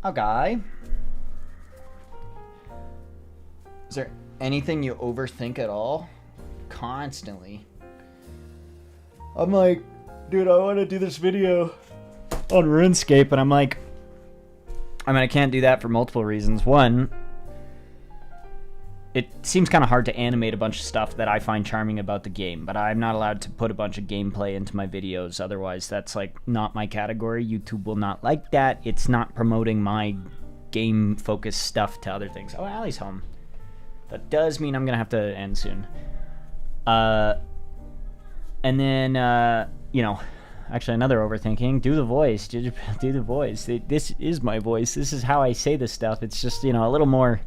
Okay. Is there anything you overthink at all? Constantly. I'm like, dude, I want to do this video on RuneScape, and I'm like, I can't do that for multiple reasons. One, it seems kind of hard to animate a bunch of stuff that I find charming about the game, but I'm not allowed to put a bunch of gameplay into my videos. Otherwise, that's like not my category. YouTube will not like that. It's not promoting my game-focused stuff to other things. Oh, Allie's home. That does mean I'm going to have to end soon. And then, actually another overthinking. Do the voice. Do the voice. This is my voice. This is how I say this stuff. It's just, a little more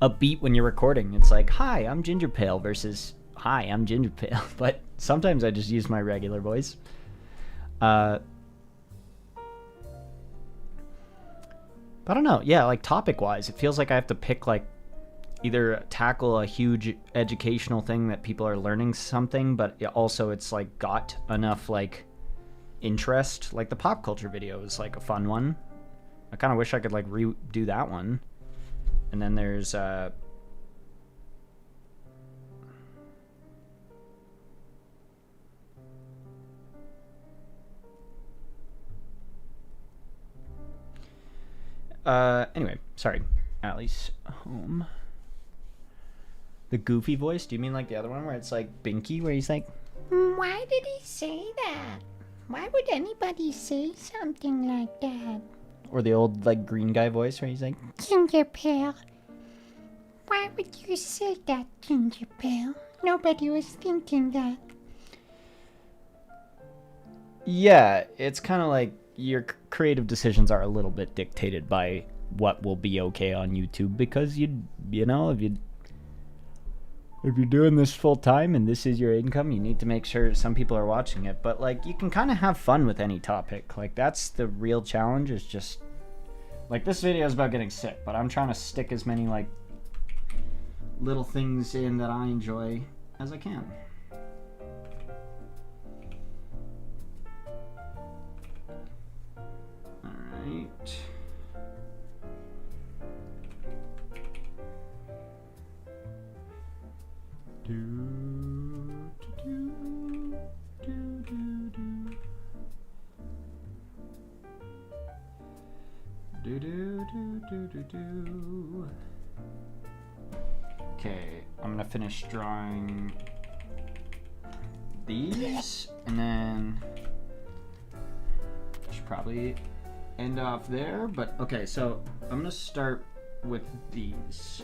upbeat when you're recording. It's like, hi, I'm GingerPale versus, hi, I'm GingerPale. But sometimes I just use my regular voice. But I don't know. Yeah, like topic-wise, it feels like I have to pick, like, either tackle a huge educational thing that people are learning something, but also it's, like, got enough, like, interest. Like, the pop culture video is, like, a fun one. I kind of wish I could, like, redo that one. And then there's anyway, sorry. Allie's home. The goofy voice? Do you mean like the other one where it's like Binky, where he's like, Why did he say that? Why would anybody say something like that? or the old like green guy voice where he's like, GingerPale. Why would you say that, GingerPale? Nobody was thinking that. yeah, it's kind of like your creative decisions are a little bit dictated by what will be okay on YouTube, because if you're doing this full time and this is your income, you need to make sure some people are watching it. But like, you can kind of have fun with any topic. Like, that's the real challenge, is just like, this video is about getting sick, but I'm trying to stick as many like little things in that I enjoy as I can. All right. Okay, I'm gonna finish drawing these, and then I should probably end off there. But okay, so I'm gonna start with these.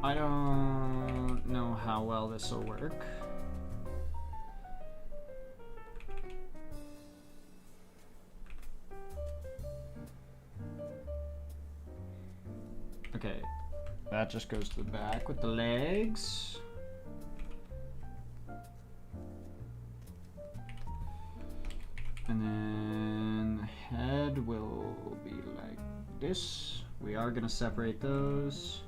I don't know how well this will work. Okay, that just goes to the back with the legs. And then the head will be like this. We are gonna separate those.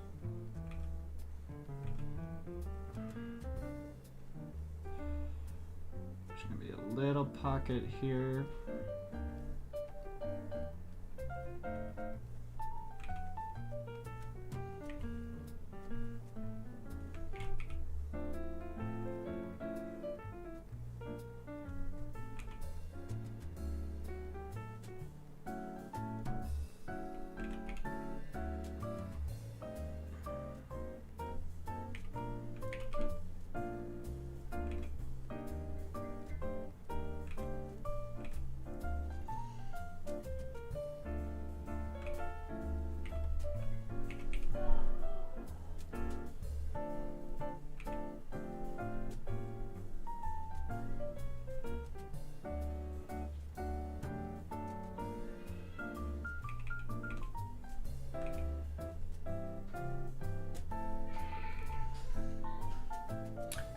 There's gonna be a little pocket here.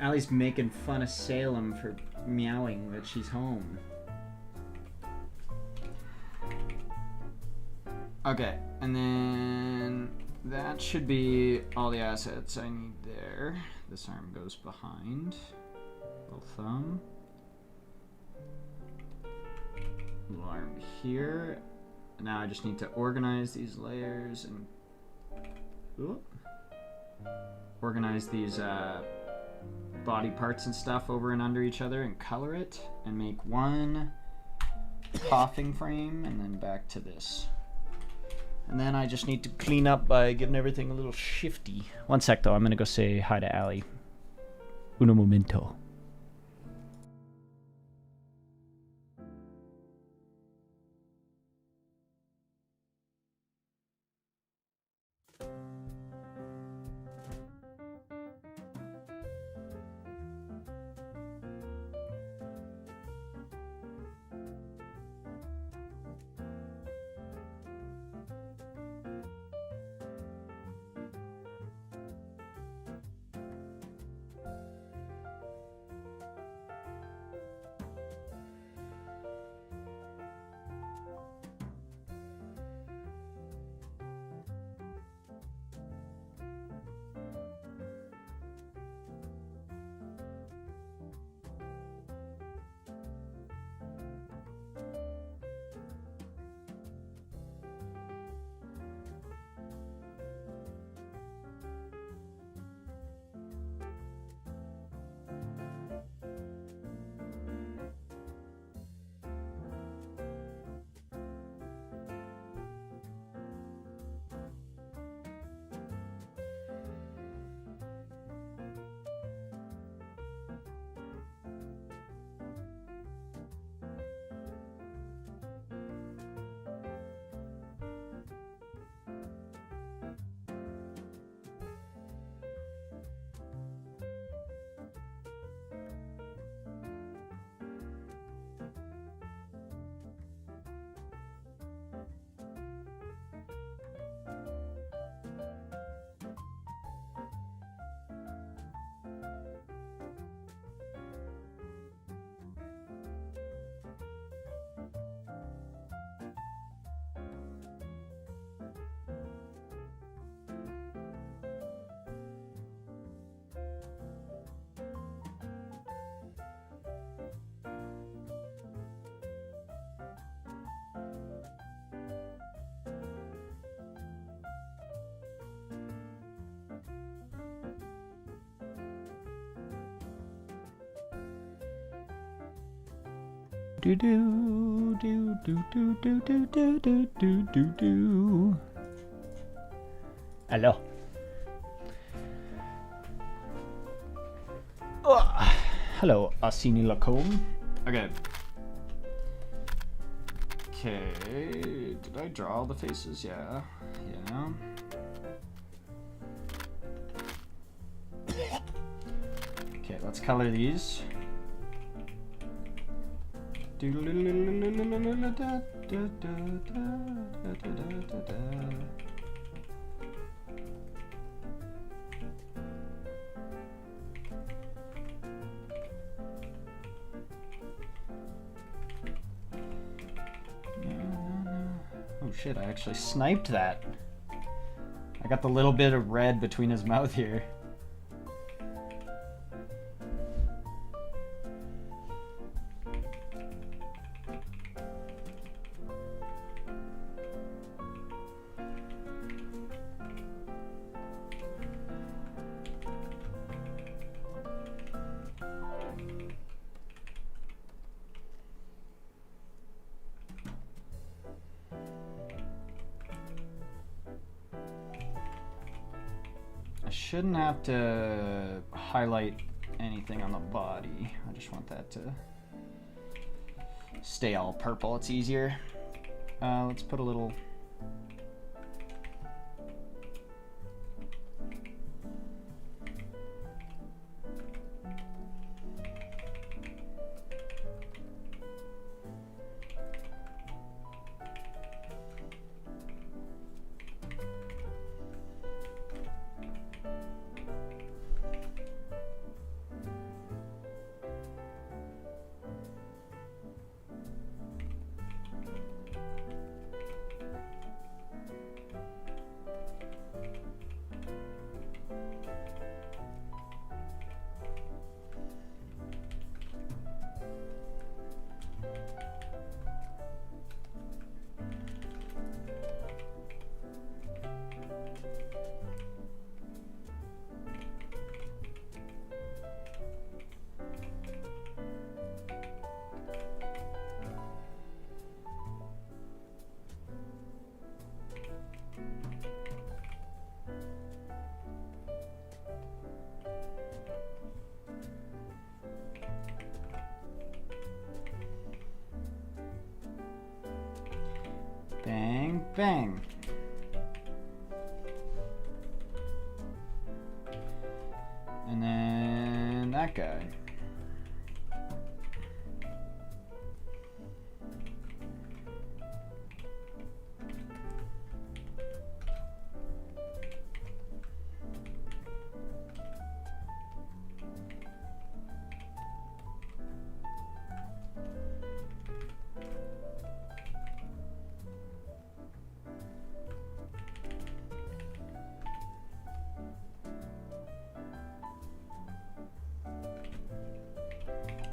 Allie's making fun of Salem for meowing that she's home. Okay, and then that should be all the assets I need there. This arm goes behind. Little thumb. Little arm here. Now I just need to organize these layers and organize these body parts and stuff over and under each other and color it and make one coughing frame and then back to this. And then I just need to clean up by giving everything a little shifty. One sec though, I'm gonna go say hi to Allie. Uno momento. Do do do do do do do do do do do do. Hello. Hello, Arsene Lacombe. Okay. Okay. Did I draw all the faces? Yeah. Yeah. Okay, let's color these. shit, I actually sniped that. I got the little bit of red between his mouth here. I shouldn't have to highlight anything on the body. I just want that to stay all purple. It's easier. Let's put a little... Bang, bang. And then that guy.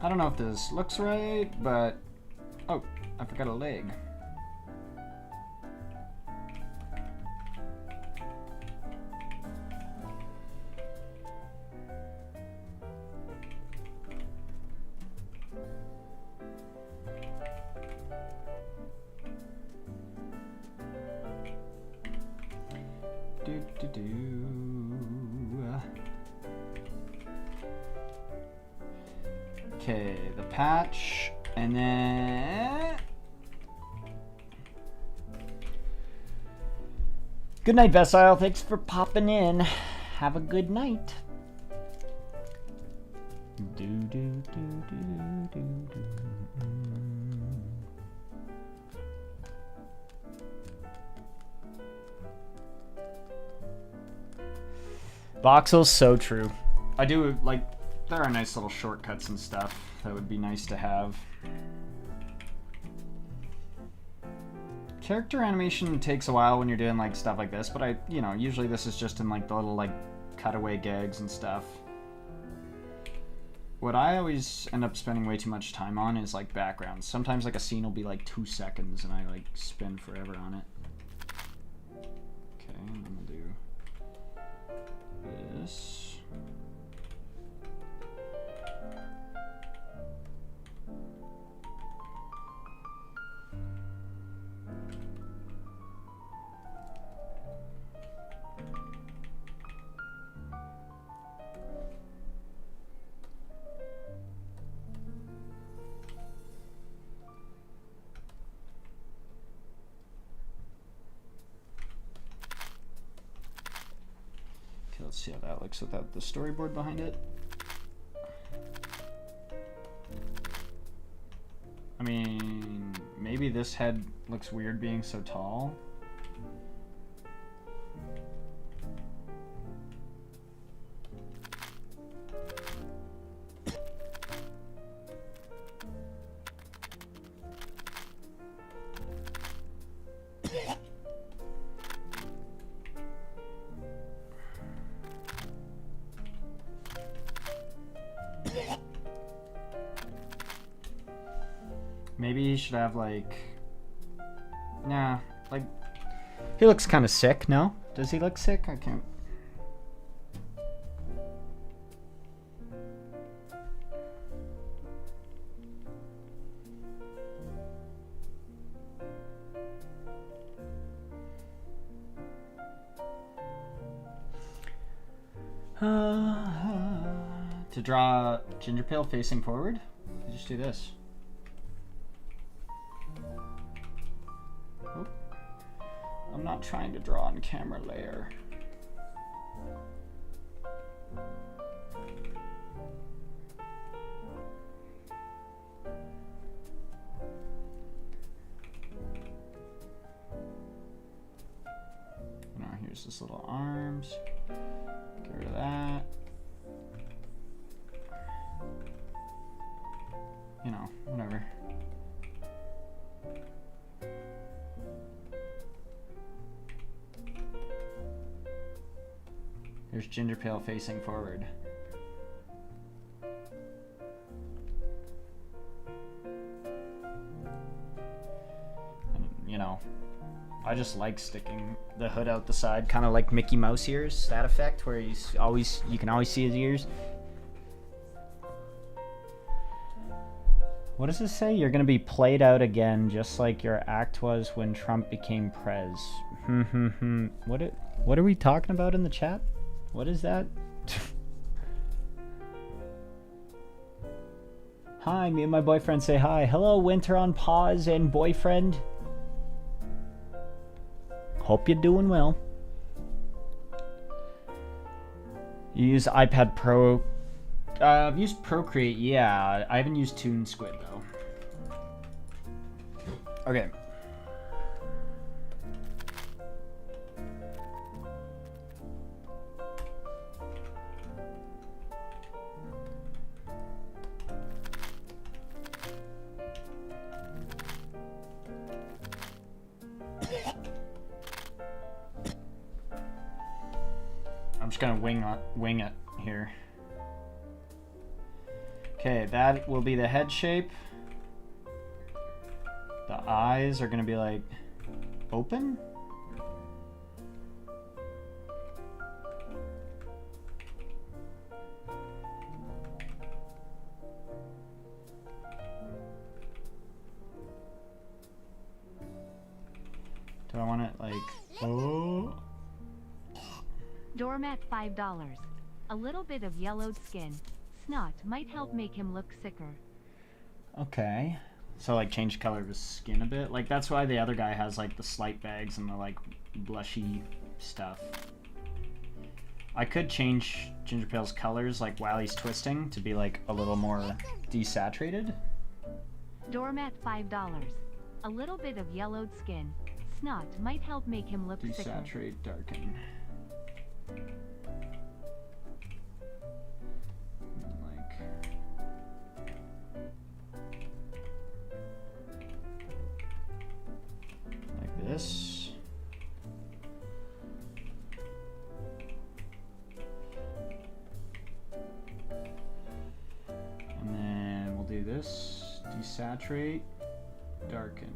I don't know if this looks right, but... Oh, I forgot a leg. Okay, the patch, and then... Good night, Vesile. Thanks for popping in. Have a good night. Voxel's so true. I do, like, there are nice little shortcuts and stuff that would be nice to have. Character animation takes a while when you're doing like stuff like this, but usually this is just in like the little like cutaway gags and stuff. What I always end up spending way too much time on is like backgrounds. Sometimes like a scene will be like 2 seconds and I like spend forever on it. Okay, I'm gonna do this. Let's see how that looks without the storyboard behind it. I mean, maybe this head looks weird being so tall. Maybe he should have like... Nah, like... He looks kind of sick, no? Does he look sick? I can't... To draw GingerPale facing forward, you just do this. Oop. I'm not trying to draw on camera layer. Now here's this little arms. Get rid of that. You know, whatever. Here's GingerPale facing forward. And, you know, I just like sticking the hood out the side, kind of like Mickey Mouse ears, that effect where you can always see his ears. What does it say? You're gonna be played out again, just like your act was when Trump became prez. What are we talking about in the chat? What is that? Hi, me and my boyfriend say hi. Hello, Winter on Pause and boyfriend. Hope you're doing well. You use iPad Pro. I've used Procreate, yeah. I haven't used Squid though. Okay. I'm just gonna wing it here. Okay, that will be the head shape. The eyes are gonna be like open. Do I want it like, oh? Doormat $5. A little bit of yellowed skin. Snot might help make him look sicker. Okay. So like change color of his skin a bit. Like that's why the other guy has like the slight bags and the like blushy stuff. I could change GingerPale's colors like while he's twisting to be like a little more desaturated. Doormat $5. A little bit of yellowed skin. Snot might help make him look sicker. Desaturate, darken. Like this. And then we'll do this. Desaturate, darken.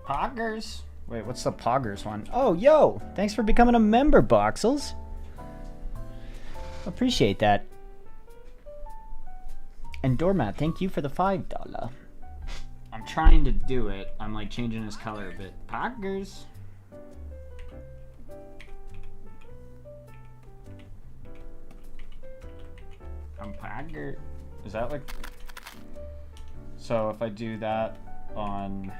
Poggers? Wait, what's the Poggers one? Oh, yo! Thanks for becoming a member, Boxels. Appreciate that. And Doormat, thank you for the $5. I'm trying to do it. I'm like changing his color a bit. Poggers. I'm Pogger. Is that like... So if I do that on...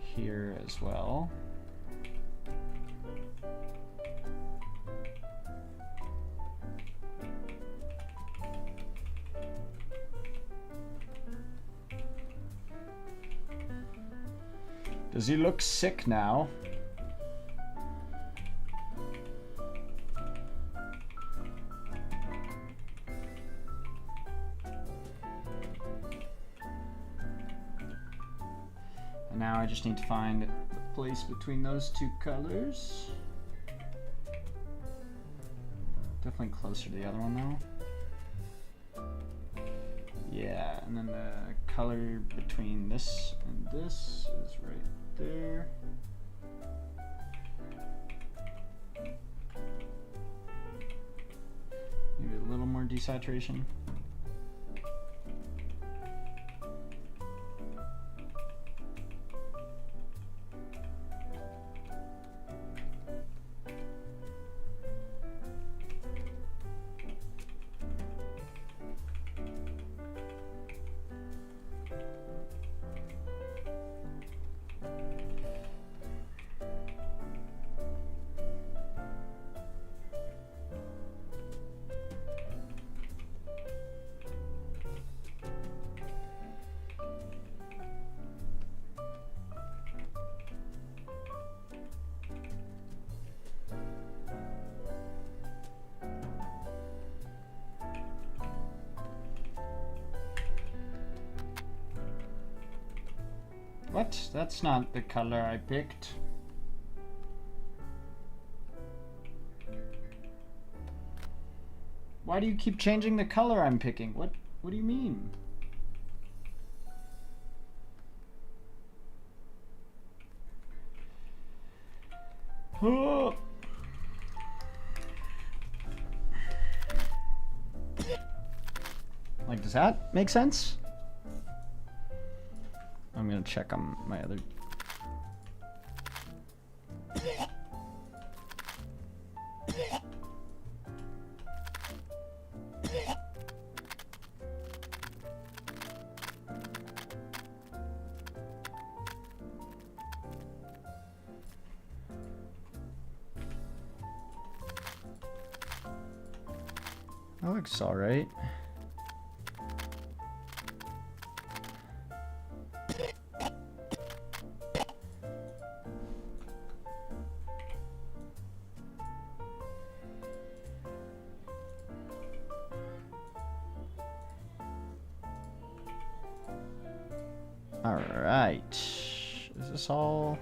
here as well. Does he look sick now? And now I just need to find the place between those two colors. Definitely closer to the other one though. Yeah, and then the color between this and this is right there. Maybe a little more desaturation. What? That's not the color I picked. Why do you keep changing the color I'm picking? What do you mean? Oh. Like, does that make sense? I'm gonna check on my other. That looks all right. All right. Is this all?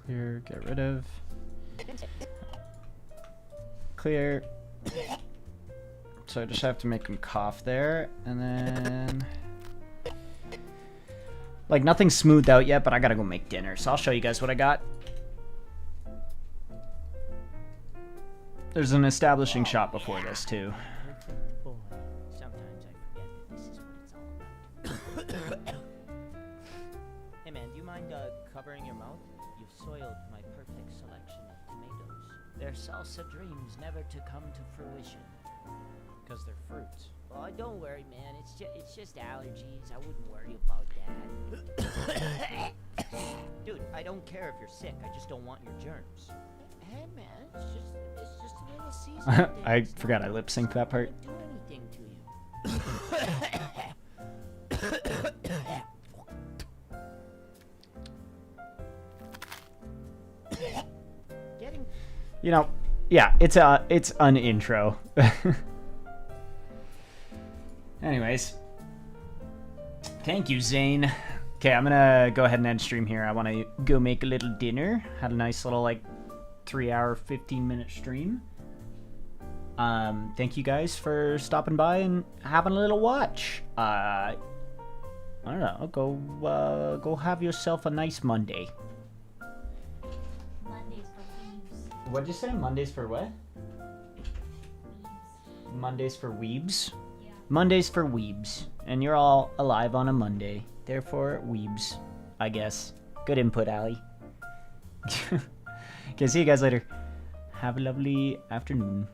Clear, get rid of. Clear. So I just have to make him cough there, and then... Like, nothing's smoothed out yet, but I gotta go make dinner, so I'll show you guys what I got. There's an establishing shot before this, too. Perfect boy. Sometimes I forget that this is what it's all about. Hey man, do you mind covering your mouth? You've soiled my perfect selection of tomatoes. Their salsa dreams never to come to fruition. Because they're fruits. Oh, don't worry, man. It's just allergies. I wouldn't worry about that. Dude, I don't care if you're sick. I just don't want your germs. Hey, man. It's just a little season. I forgot I lip synced that part. Do anything to you. Getting. You know, yeah, it's an intro. Anyways, thank you, Zane. Okay, I'm gonna go ahead and end stream here. I want to go make a little dinner. Had a nice little like 3-hour, 15-minute stream. Thank you guys for stopping by and having a little watch. I don't know. Go have yourself a nice Monday. Mondays for weebs. What'd you say? Mondays for what? Weebs. Mondays for weebs? Yeah. Mondays for weebs. And you're all alive on a Monday. Therefore, weebs, I guess. Good input, Allie. Okay, see you guys later. Have a lovely afternoon.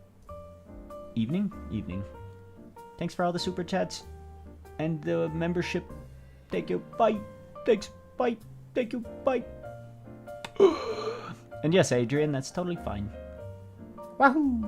Evening? Evening. Thanks for all the super chats. And the membership. Thank you. Bye. Thanks. Bye. Thank you. Bye. And yes, Adrian, that's totally fine. Wahoo!